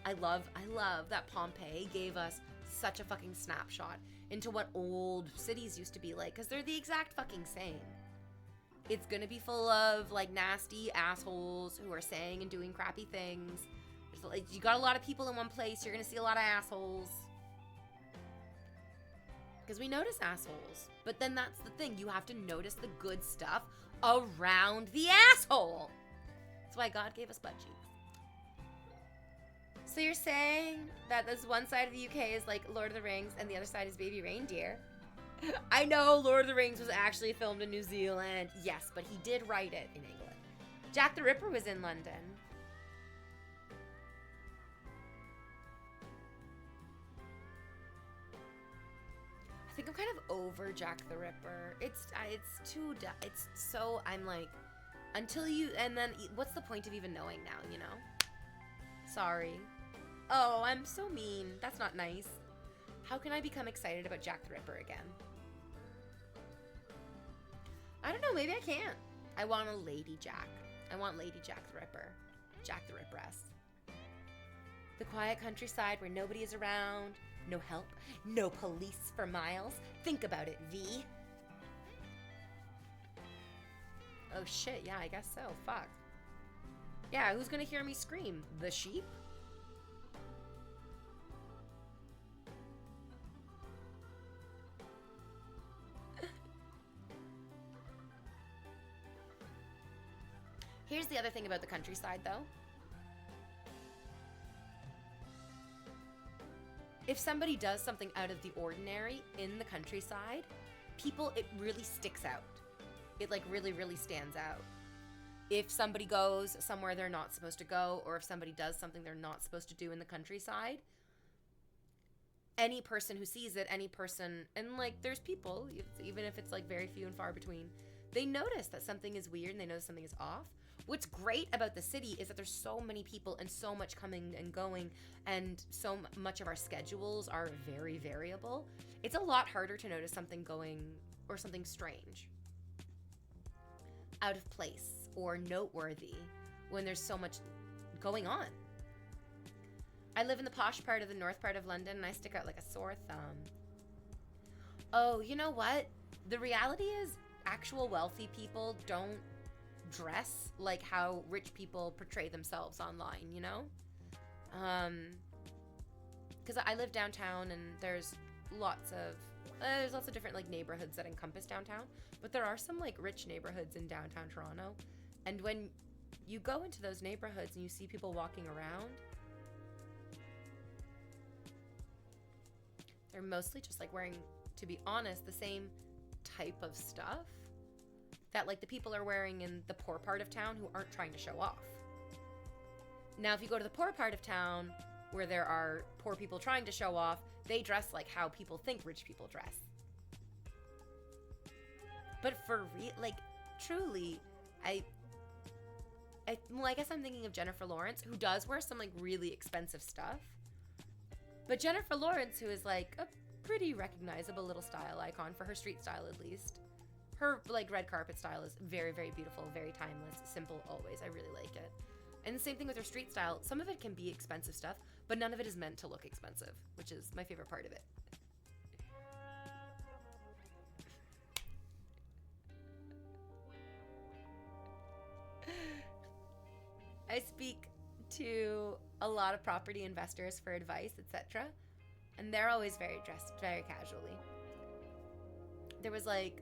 that Pompeii gave us such a fucking snapshot into what old cities used to be like, because they're the exact fucking same. It's gonna be full of like nasty assholes who are saying and doing crappy things. Like, you got a lot of people in one place, you're gonna see a lot of assholes. Because we notice assholes. But then that's the thing, you have to notice the good stuff around the asshole. That's why God gave us butt cheeks. So you're saying that this one side of the UK is like Lord of the Rings and the other side is Baby Reindeer? I know Lord of the Rings was actually filmed in New Zealand. Yes, but he did write it in England. Jack the Ripper was in London. I think I'm kind of over Jack the Ripper. It's so, I'm like, until you, and then what's the point of even knowing now, you know? Sorry. Oh, I'm so mean. That's not nice. How can I become excited about Jack the Ripper again? I don't know, maybe I can't. I want a Lady Jack. I want Lady Jack the Ripper. Jack the Ripperess. The quiet countryside where nobody is around, no help, no police for miles. Think about it, V. Oh shit, yeah, I guess so. Fuck. Yeah, who's gonna hear me scream? The sheep? Here's the other thing about the countryside, though. If somebody does something out of the ordinary in the countryside, it really sticks out. It like really, really stands out. If somebody goes somewhere they're not supposed to go, or if somebody does something they're not supposed to do in the countryside, any person who sees it, and like there's people, even if it's like very few and far between, they notice that something is weird and they notice something is off. What's great about the city is that there's so many people and so much coming and going, and so much of our schedules are very variable. It's a lot harder to notice something going or something strange, out of place or noteworthy when there's so much going on. I live in the posh part of the north part of London and I stick out like a sore thumb. Oh, you know what? The reality is actual wealthy people don't dress like how rich people portray themselves online, you know? Because I live downtown and there's lots of different like neighborhoods that encompass downtown, but there are some like rich neighborhoods in downtown Toronto, and when you go into those neighborhoods and you see people walking around, they're mostly just like wearing, to be honest, the same type of stuff that like the people are wearing in the poor part of town who aren't trying to show off. Now, if you go to the poor part of town where there are poor people trying to show off, they dress like how people think rich people dress. But for like, truly, I guess I'm thinking of Jennifer Lawrence, who does wear some like really expensive stuff. But Jennifer Lawrence, who is like a pretty recognizable little style icon for her street style, at least. Her like red carpet style is very, very beautiful, very timeless, simple always. I really like it. And the same thing with her street style. Some of it can be expensive stuff, but none of it is meant to look expensive, which is my favorite part of it. I speak to a lot of property investors for advice, etc., and they're always dressed very casually. There was like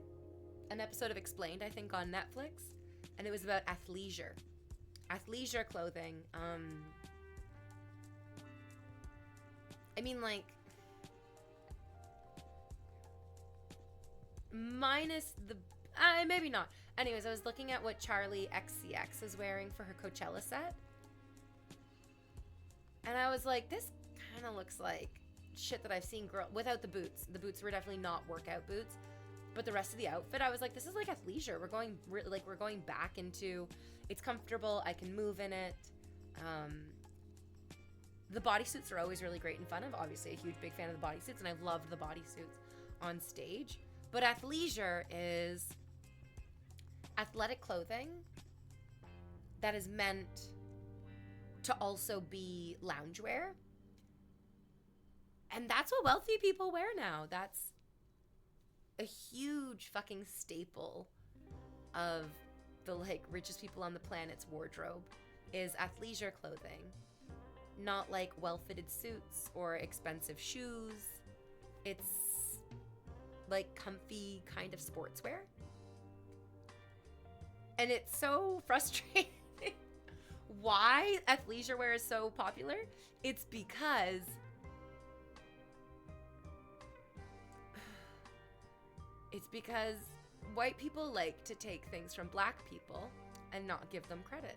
an episode of Explained, I think, on Netflix, and it was about athleisure. Athleisure clothing. I mean, like, minus the... maybe not. Anyways, I was looking at what Charlie XCX is wearing for her Coachella set. And I was like, this kind of looks like shit that I've seen without the boots. The boots were definitely not workout boots. But the rest of the outfit, I was like, this is like athleisure. We're going back into... It's comfortable. I can move in it. The bodysuits are always really great and fun. I'm obviously a huge, big fan of the bodysuits, and I've loved the bodysuits on stage. But athleisure is athletic clothing that is meant to also be loungewear. And that's what wealthy people wear now. That's a huge fucking staple of the like richest people on the planet's wardrobe is athleisure clothing. Not like well-fitted suits or expensive shoes. It's like comfy kind of sportswear. And it's so frustrating. Why athleisure wear is so popular? It's because white people like to take things from black people and not give them credit.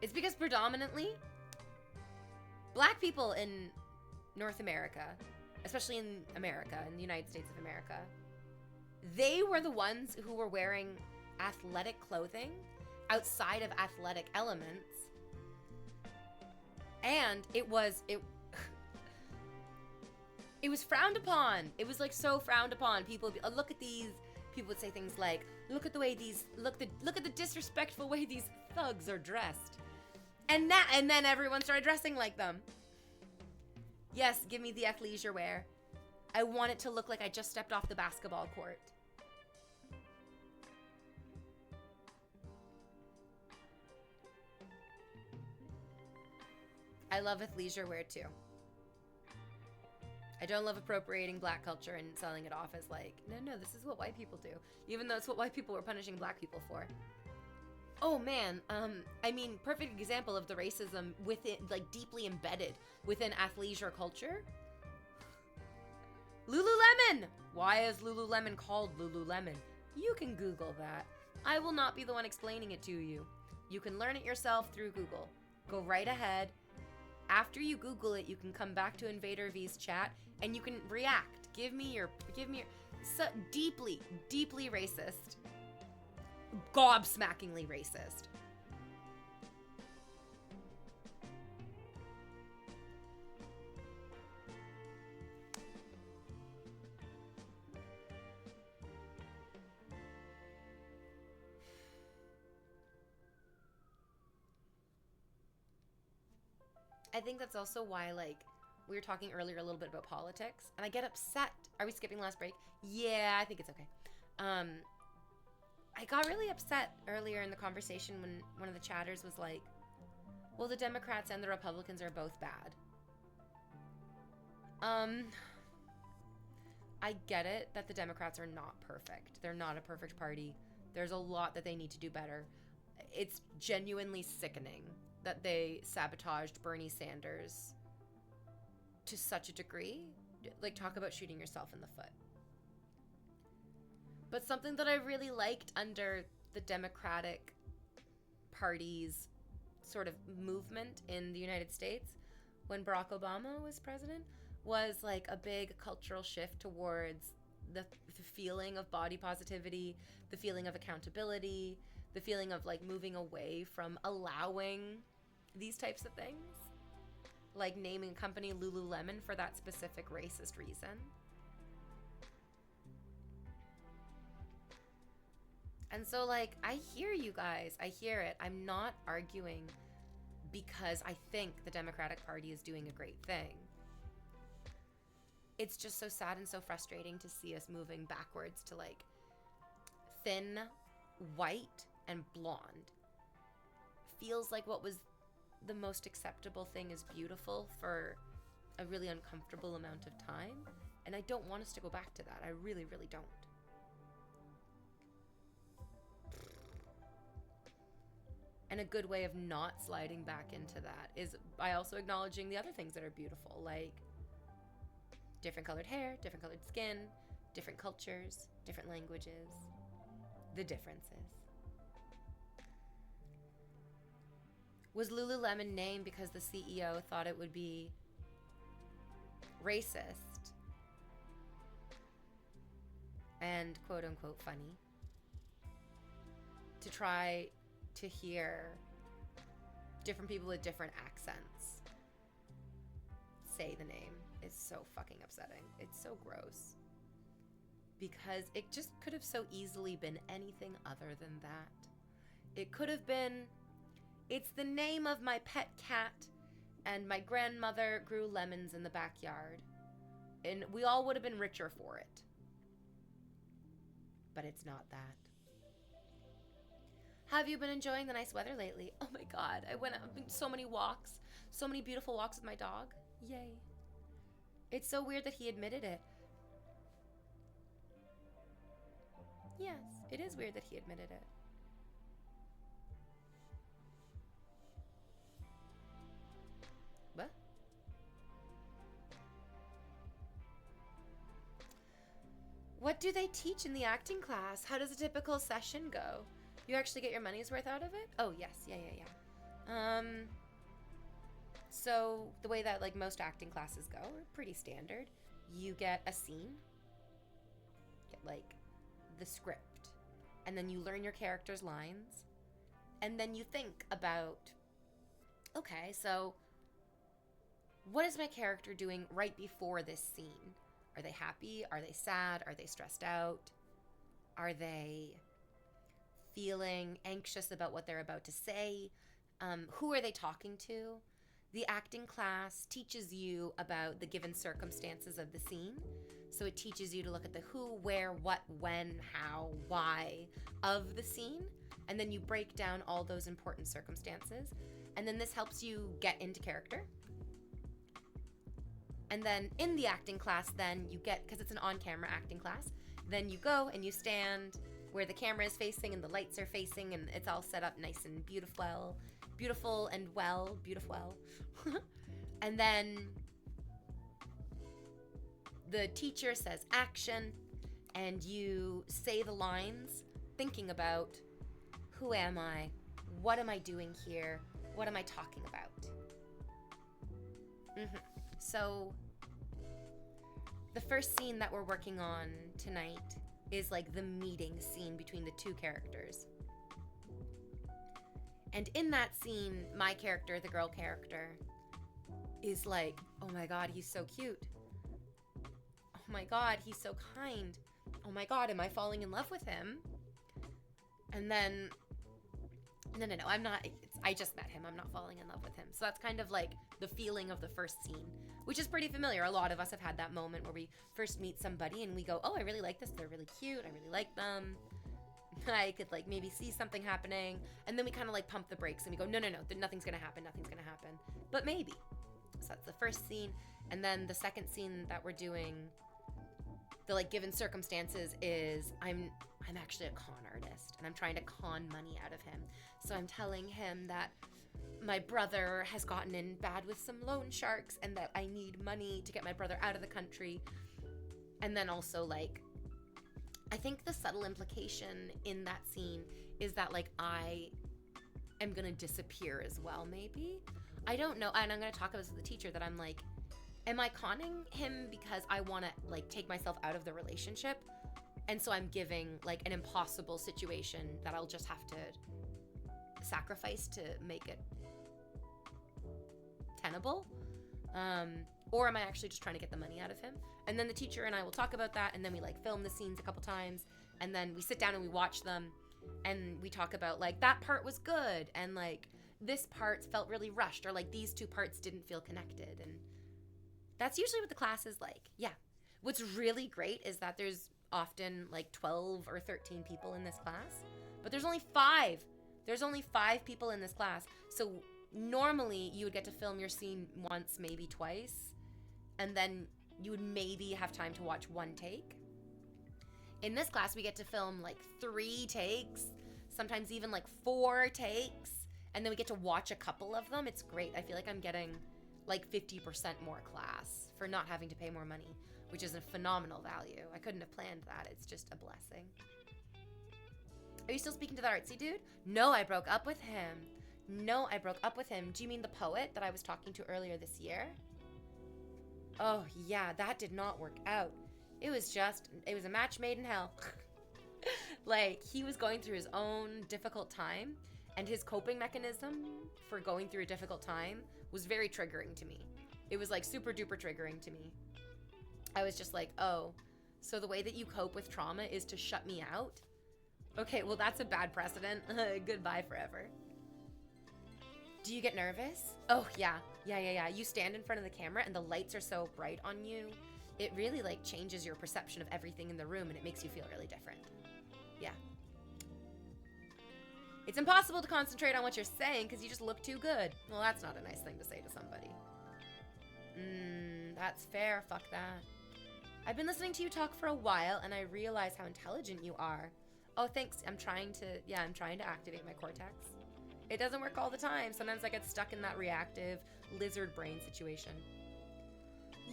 It's because predominantly black people in North America, especially in America, in the United States of America, they were the ones who were wearing athletic clothing outside of athletic elements. And it was frowned upon. It was like so frowned upon. People would be, look at these. People would say things like, look at the disrespectful way these thugs are dressed. And then everyone started dressing like them. Yes, give me the athleisure wear. I want it to look like I just stepped off the basketball court. I love athleisure wear too. I don't love appropriating black culture and selling it off as like, no, this is what white people do. Even though it's what white people were punishing black people for. Oh man, I mean, perfect example of the racism within, like deeply embedded within athleisure culture. Lululemon! Why is Lululemon called Lululemon? You can Google that. I will not be the one explaining it to you. You can learn it yourself through Google. Go right ahead. After you Google it, you can come back to Invader V's chat and you can react. Give me your so deeply racist. Gobsmackingly racist. I think that's also why, like, we were talking earlier a little bit about politics, and I get upset. Are we skipping last break? Yeah, I think it's okay. I got really upset earlier in the conversation when one of the chatters was like, Well, the Democrats and the Republicans are both bad. I get it that the Democrats are not perfect. They're not a perfect party. There's a lot that they need to do better. It's genuinely sickening that they sabotaged Bernie Sanders to such a degree. Like, talk about shooting yourself in the foot. But something that I really liked under the Democratic Party's sort of movement in the United States when Barack Obama was president was like a big cultural shift towards the feeling of body positivity, the feeling of accountability, the feeling of like moving away from allowing these types of things, like naming a company Lululemon for that specific racist reason. And so, like, I hear you guys. I hear it. I'm not arguing because I think the Democratic Party is doing a great thing. It's just so sad and so frustrating to see us moving backwards to, like, thin, white, and blonde. Feels like what was the most acceptable thing is beautiful for a really uncomfortable amount of time. And I don't want us to go back to that. I really, really don't. And a good way of not sliding back into that is by also acknowledging the other things that are beautiful, like different colored hair, different colored skin, different cultures, different languages, the differences. Was Lululemon named because the CEO thought it would be racist and quote unquote funny to try to hear different people with different accents say the name? Is so fucking upsetting. It's so gross. Because it just could have so easily been anything other than that. It could have been, it's the name of my pet cat, and my grandmother grew lemons in the backyard. And we all would have been richer for it. But it's not that. Have you been enjoying the nice weather lately? Oh my God, I went on so many walks, so many beautiful walks with my dog. Yay. It's so weird that he admitted it. Yes, it is weird that he admitted it. What? What do they teach in the acting class? How does a typical session go? You actually get your money's worth out of it? Oh, yes. Yeah. So the way that like most acting classes go are pretty standard. You get a scene, get like the script, and then you learn your character's lines, and then you think about, okay, so what is my character doing right before this scene? Are they happy? Are they sad? Are they stressed out? Are they feeling anxious about what they're about to say? Who are they talking to? The acting class teaches you about the given circumstances of the scene. So it teaches you to look at the who, where, what, when, how, why of the scene. And then you break down all those important circumstances. And then this helps you get into character. And then in the acting class, then you get, because it's an on-camera acting class, then you go and you stand where the camera is facing and the lights are facing, and it's all set up nice and beautiful. And then the teacher says action, and you say the lines thinking about, who am I? What am I doing here? What am I talking about? So the first scene that we're working on tonight is like the meeting scene between the two characters. And in that scene, my character, the girl character, is like, oh my God, he's so cute. Oh my God, he's so kind. Oh my God, am I falling in love with him? And then, no, I'm not, I just met him. I'm not falling in love with him. So that's kind of like the feeling of the first scene, which is pretty familiar. A lot of us have had that moment where we first meet somebody and we go, oh, I really like this. They're really cute. I really like them. I could like maybe see something happening, and then we kind of like pump the brakes and we go, no, nothing's gonna happen, but maybe. So that's the first scene. And then the second scene that we're doing, the like given circumstances is I'm actually a con artist and I'm trying to con money out of him. So I'm telling him that my brother has gotten in bad with some loan sharks and that I need money to get my brother out of the country. And then also like, I think the subtle implication in that scene is that like I am gonna disappear as well, maybe. I don't know. And I'm gonna talk about this with the teacher that I'm like, am I conning him because I wanna like take myself out of the relationship? And so I'm giving like an impossible situation that I'll just have to sacrifice to make it tenable? Or am I actually just trying to get the money out of him? And then the teacher and I will talk about that, and then we like film the scenes a couple times, and then we sit down and we watch them, and we talk about like that part was good, and like this part felt really rushed, or like these two parts didn't feel connected. And that's usually what the class is like. Yeah. What's really great is that there's often like 12 or 13 people in this class, but there's only 5. There's only 5 people in this class. So normally you would get to film your scene once, maybe twice, and then you would maybe have time to watch 1 take. In this class, we get to film like 3 takes, sometimes even like 4 takes, and then we get to watch a couple of them. It's great. I feel like I'm getting like 50% more class for not having to pay more money, which is a phenomenal value. I couldn't have planned that. It's just a blessing. Are you still speaking to that artsy dude? No, I broke up with him. Do you mean the poet that I was talking to earlier this year? Oh, yeah, that did not work out. It was a match made in hell. Like, he was going through his own difficult time, and his coping mechanism for going through a difficult time was very triggering to me. It was like super duper triggering to me. I was just like, oh, so the way that you cope with trauma is to shut me out? Okay, well, that's a bad precedent. Goodbye forever. Do you get nervous? Oh, yeah. You stand in front of the camera and the lights are so bright on you. It really like changes your perception of everything in the room, and it makes you feel really different. Yeah. It's impossible to concentrate on what you're saying because you just look too good. Well, that's not a nice thing to say to somebody. That's fair. Fuck that. I've been listening to you talk for a while, and I realize how intelligent you are. Oh, thanks. I'm trying to activate my cortex. It doesn't work all the time. Sometimes I get stuck in that reactive lizard brain situation.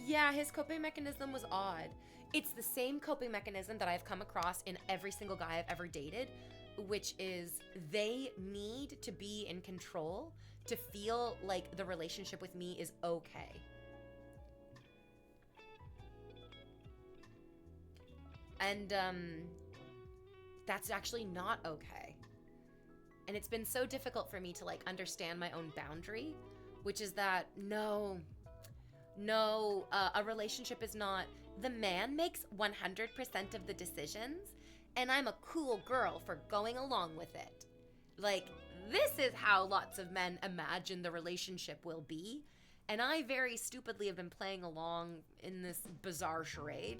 Yeah, his coping mechanism was odd. It's the same coping mechanism that I've come across in every single guy I've ever dated, which is they need to be in control to feel like the relationship with me is okay. And that's actually not okay. And it's been so difficult for me to like understand my own boundary, which is that no, a relationship is not, the man makes 100% of the decisions, and I'm a cool girl for going along with it. Like, this is how lots of men imagine the relationship will be, and I very stupidly have been playing along in this bizarre charade.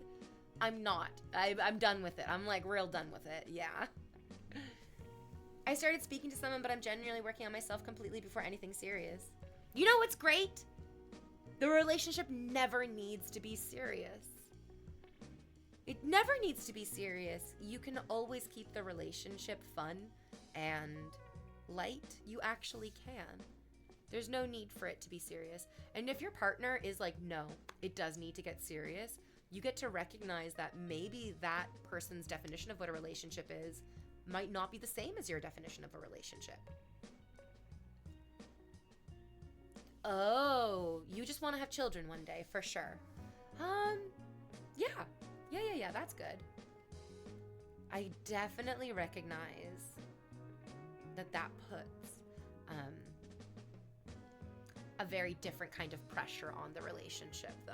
I'm not. I'm done with it. I'm like real done with it. Yeah. I started speaking to someone, but I'm genuinely working on myself completely before anything serious. You know what's great? The relationship never needs to be serious. It never needs to be serious. You can always keep the relationship fun and light. You actually can. There's no need for it to be serious. And if your partner is like, no, it does need to get serious, you get to recognize that maybe that person's definition of what a relationship is might not be the same as your definition of a relationship. Oh, you just want to have children one day, for sure. Yeah, that's good. I definitely recognize that puts a very different kind of pressure on the relationship, though.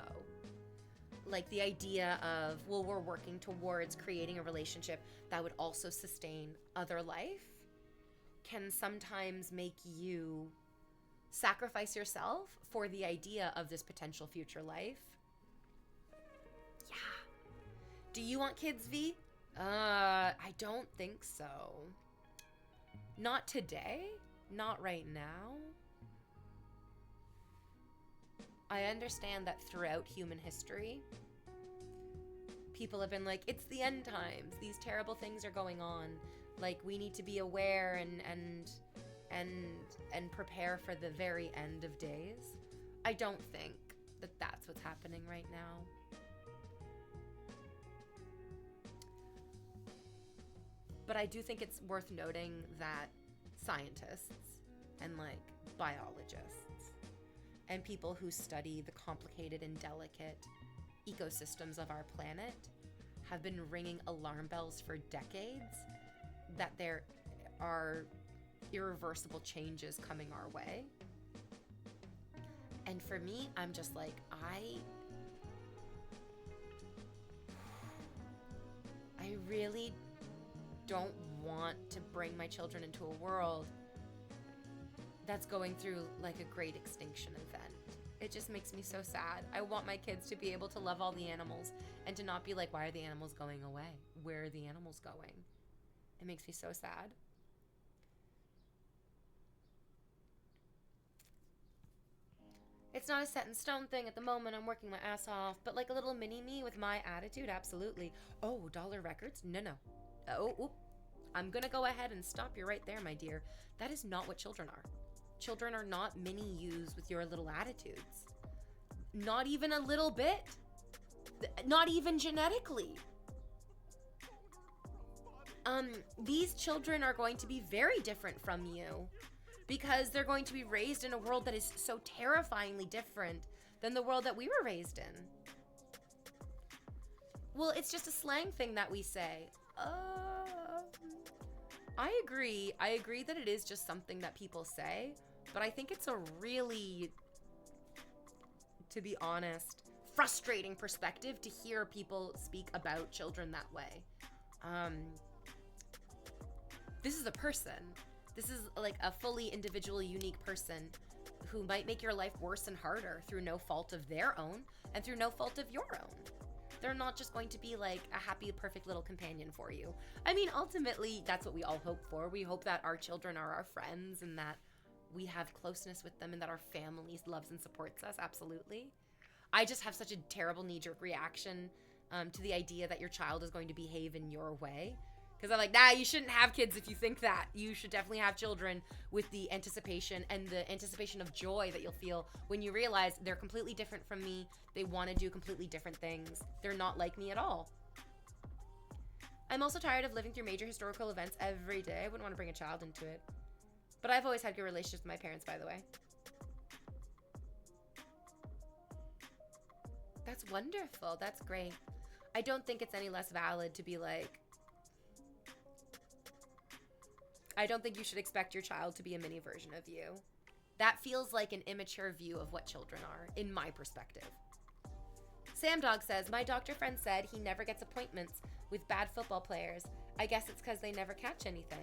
Like the idea of, well, we're working towards creating a relationship that would also sustain other life can sometimes make you sacrifice yourself for the idea of this potential future life. Yeah. Do you want kids, V? I don't think so. Not today. Not right now. I understand that throughout human history, people have been like, it's the end times. These terrible things are going on. Like, we need to be aware and prepare for the very end of days. I don't think that that's what's happening right now. But I do think it's worth noting that scientists and like biologists and people who study the complicated and delicate ecosystems of our planet have been ringing alarm bells for decades that there are irreversible changes coming our way. And for me, I'm just like, I really don't want to bring my children into a world that's going through like a great extinction event. It just makes me so sad. I want my kids to be able to love all the animals and to not be like, why are the animals going away? Where are the animals going? It makes me so sad. It's not a set in stone thing at the moment. I'm working my ass off, but like a little mini me with my attitude, absolutely. Oh, dollar records? No. Oh, I'm gonna go ahead and stop you right there, my dear. That is not what children are. Children are not mini yous with your little attitudes. Not even a little bit. Not even genetically. These children are going to be very different from you because they're going to be raised in a world that is so terrifyingly different than the world that we were raised in. Well, it's just a slang thing that we say. I agree. I agree that it is just something that people say, but I think it's a really, to be honest, frustrating perspective to hear people speak about children that way. This is a person. This is like a fully individual, unique person who might make your life worse and harder through no fault of their own and through no fault of your own. They're not just going to be like a happy, perfect little companion for you. I mean, ultimately, that's what we all hope for. We hope that our children are our friends and that we have closeness with them and that our families loves and supports us. Absolutely. I just have such a terrible knee-jerk reaction to the idea that your child is going to behave in your way. Because I'm like, nah, you shouldn't have kids if you think that. You should definitely have children with the anticipation and the anticipation of joy that you'll feel when you realize they're completely different from me. They want to do completely different things. They're not like me at all. I'm also tired of living through major historical events every day. I wouldn't want to bring a child into it. But I've always had good relationships with my parents, by the way. That's wonderful. That's great. I don't think it's any less valid to be like, I don't think you should expect your child to be a mini version of you. That feels like an immature view of what children are, in my perspective. Sam Dog says, my doctor friend said he never gets appointments with bad football players. I guess it's because they never catch anything.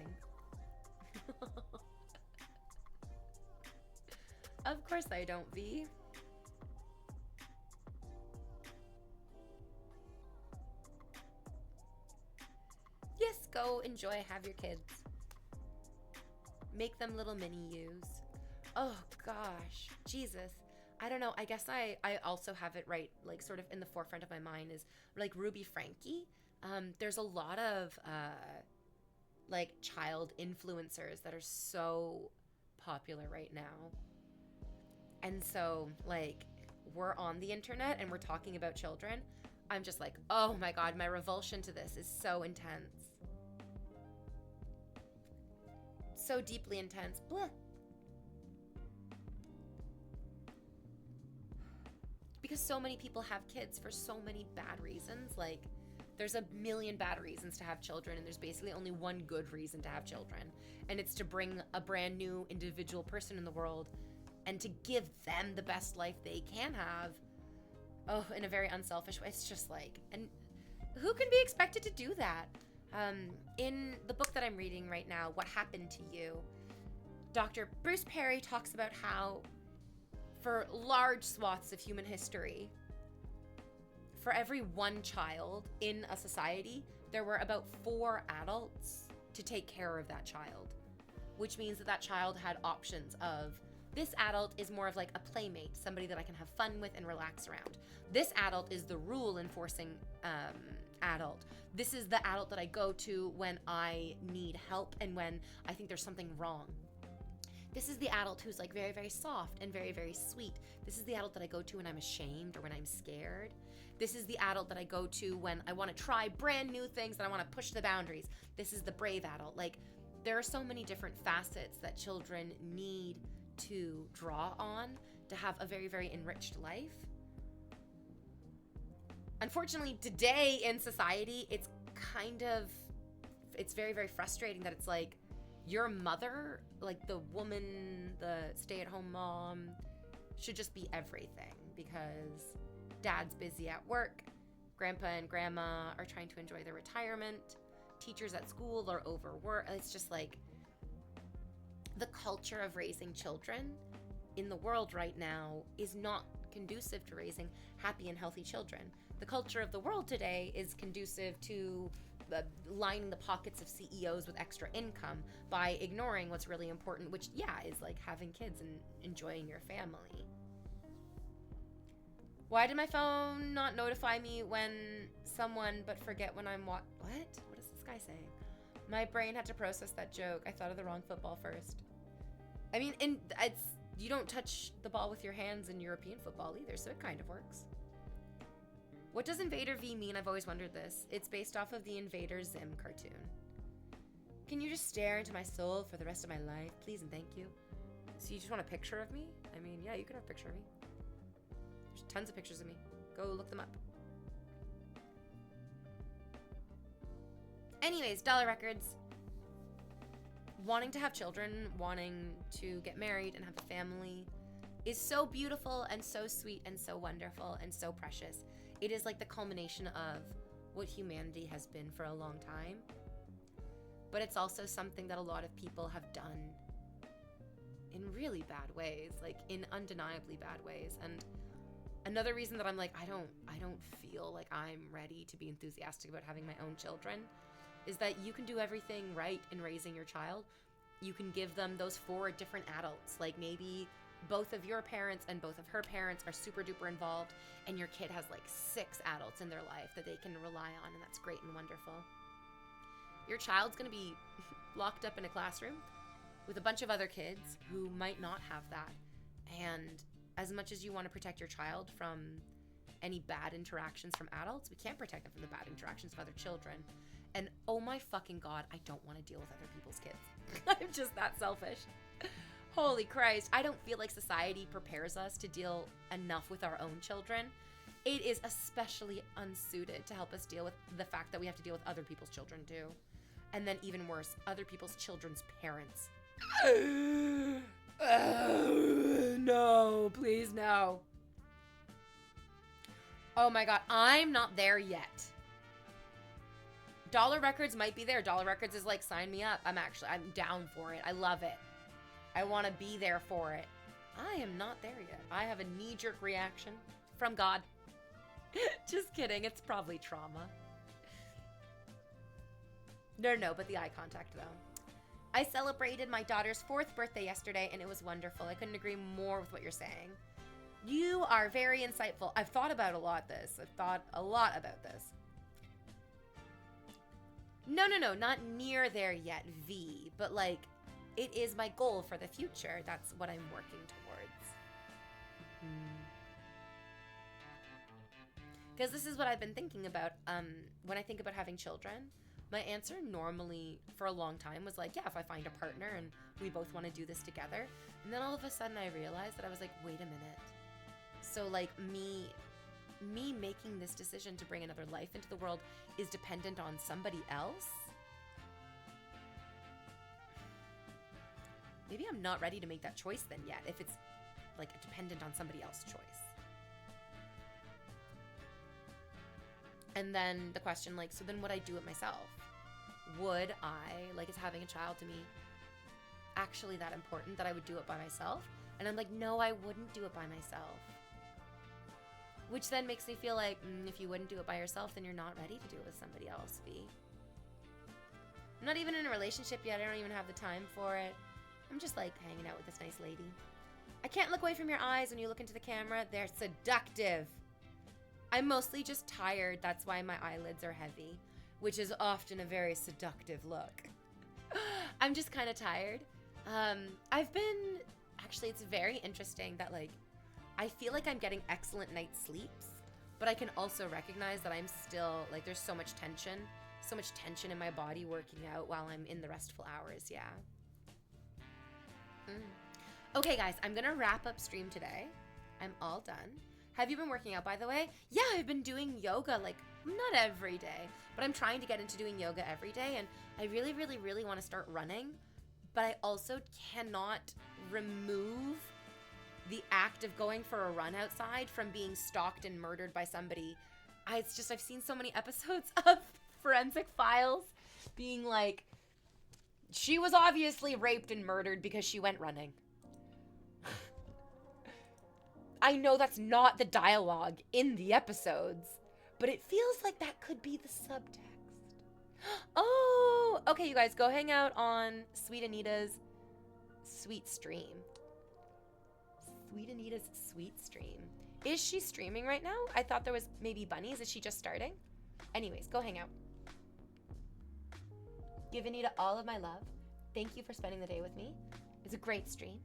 Of course I don't, V. Yes, go enjoy, have your kids. Make them little mini yous. Oh gosh, Jesus. I don't know. I guess I also have it right, like sort of in the forefront of my mind is like Ruby Frankie. There's a lot of like child influencers that are so popular right now. And so like we're on the internet and we're talking about children. I'm just like, oh my God, my revulsion to this is so intense. So deeply intense. Blah. Because so many people have kids for so many bad reasons. Like, there's a million bad reasons to have children, and there's basically only one good reason to have children. And it's to bring a brand new individual person in the world and to give them the best life they can have. Oh, in a very unselfish way. It's just like, and who can be expected to do that? In the book that I'm reading right now, What Happened to You, Dr. Bruce Perry talks about how for large swaths of human history, for every one child in a society, there were about 4 adults to take care of that child, which means that that child had options of, this adult is more of like a playmate, somebody that I can have fun with and relax around. This adult is the rule enforcing adult. This is the adult that I go to when I need help and when I think there's something wrong. This is the adult who's like very, very soft and very, very sweet. This is the adult that I go to when I'm ashamed or when I'm scared. This is the adult that I go to when I want to try brand new things and I want to push the boundaries. This is the brave adult. Like, there are so many different facets that children need to draw on to have a very, very enriched life. Unfortunately, today in society, it's very, very frustrating that it's like your mother, like the woman, the stay-at-home mom, should just be everything because dad's busy at work, grandpa and grandma are trying to enjoy their retirement, teachers at school are overworked. It's just like the culture of raising children in the world right now is not conducive to raising happy and healthy children. The culture of the world today is conducive to lining the pockets of CEOs with extra income by ignoring what's really important, which, is like having kids and enjoying your family. Why did my phone not notify me when someone but forget when I'm what is this guy saying? My brain had to process that joke. I thought of the wrong football first. I mean, you don't touch the ball with your hands in European football either, so it kind of works. What does Invader V mean? I've always wondered this. It's based off of the Invader Zim cartoon. Can you just stare into my soul for the rest of my life, please and thank you? So you just want a picture of me? I mean, yeah, you can have a picture of me. There's tons of pictures of me. Go look them up. Anyways, Dollar Records. Wanting to have children, wanting to get married and have a family is so beautiful and so sweet and so wonderful and so precious. It is like the culmination of what humanity has been for a long time. But it's also something that a lot of people have done in really bad ways, like in undeniably bad ways. And another reason that I'm like, I don't feel like I'm ready to be enthusiastic about having my own children is that you can do everything right in raising your child. You can give them those 4 different adults, like maybe both of your parents and both of her parents are super duper involved and your kid has like 6 adults in their life that they can rely on, and that's great and wonderful. Your child's gonna be locked up in a classroom with a bunch of other kids who might not have that. And as much as you want to protect your child from any bad interactions from adults, we can't protect them from the bad interactions of other children. And oh my fucking God, I don't want to deal with other people's kids. I'm just that selfish. Holy Christ. I don't feel like society prepares us to deal enough with our own children. It is especially unsuited to help us deal with the fact that we have to deal with other people's children too. And then even worse, other people's children's parents. No, please no. Oh my God, I'm not there yet. Dollar Records might be there. Dollar Records is like, sign me up. I'm down for it. I love it. I want to be there for it. I am not there yet. I have a knee-jerk reaction from God. Just kidding. It's probably trauma. No, but the eye contact, though. I celebrated my daughter's 4th birthday yesterday, and it was wonderful. I couldn't agree more with what you're saying. You are very insightful. I've thought about a lot about this. No, not near there yet, V. But, like, it is my goal for the future. That's what I'm working towards. Because this is what I've been thinking about when I think about having children. My answer normally for a long time was like, yeah, if I find a partner and we both want to do this together. And then all of a sudden I realized that I was like, wait a minute. So like me making this decision to bring another life into the world is dependent on somebody else? Maybe I'm not ready to make that choice then yet, if it's like dependent on somebody else's choice. And then the question, like, so then would I do it myself? Would I, like, is having a child to me actually that important that I would do it by myself? And I'm like, no, I wouldn't do it by myself. which then makes me feel like if you wouldn't do it by yourself, then you're not ready to do it with somebody else, V. I'm not even in a relationship yet. I don't even have the time for it. I'm just like hanging out with this nice lady. I can't look away from your eyes when you look into the camera. They're seductive. I'm mostly just tired. That's why my eyelids are heavy, which is often a very seductive look. I'm just kind of tired. Actually, it's very interesting that like, I feel like I'm getting excellent night's sleeps, but I can also recognize that I'm still, like, there's so much tension in my body working out while I'm in the restful hours, yeah. Okay, guys, I'm gonna wrap up stream today. I'm all done. Have you been working out, by the way? Yeah, I've been doing yoga, like, not every day, but I'm trying to get into doing yoga every day, and I really, really, really want to start running, but I also cannot remove the act of going for a run outside from being stalked and murdered by somebody. I've seen so many episodes of Forensic Files being like, she was obviously raped and murdered because she went running. I know that's not the dialogue in the episodes, but it feels like that could be the subtext. Oh, okay, you guys, go hang out on Sweet Anita's Sweet Stream. Sweet Anita's Sweet Stream. Is she streaming right now? I thought there was maybe bunnies. Is she just starting? Anyways, go hang out. Give Anita all of my love. Thank you for spending the day with me. It's a great stream.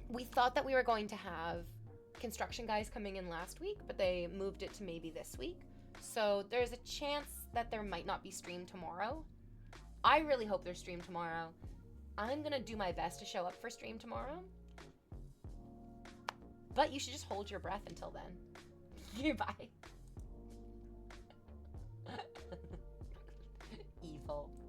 We thought that we were going to have construction guys coming in last week, but they moved it to maybe this week. So there's a chance that there might not be stream tomorrow. I really hope there's stream tomorrow. I'm gonna do my best to show up for stream tomorrow. But you should just hold your breath until then. Bye.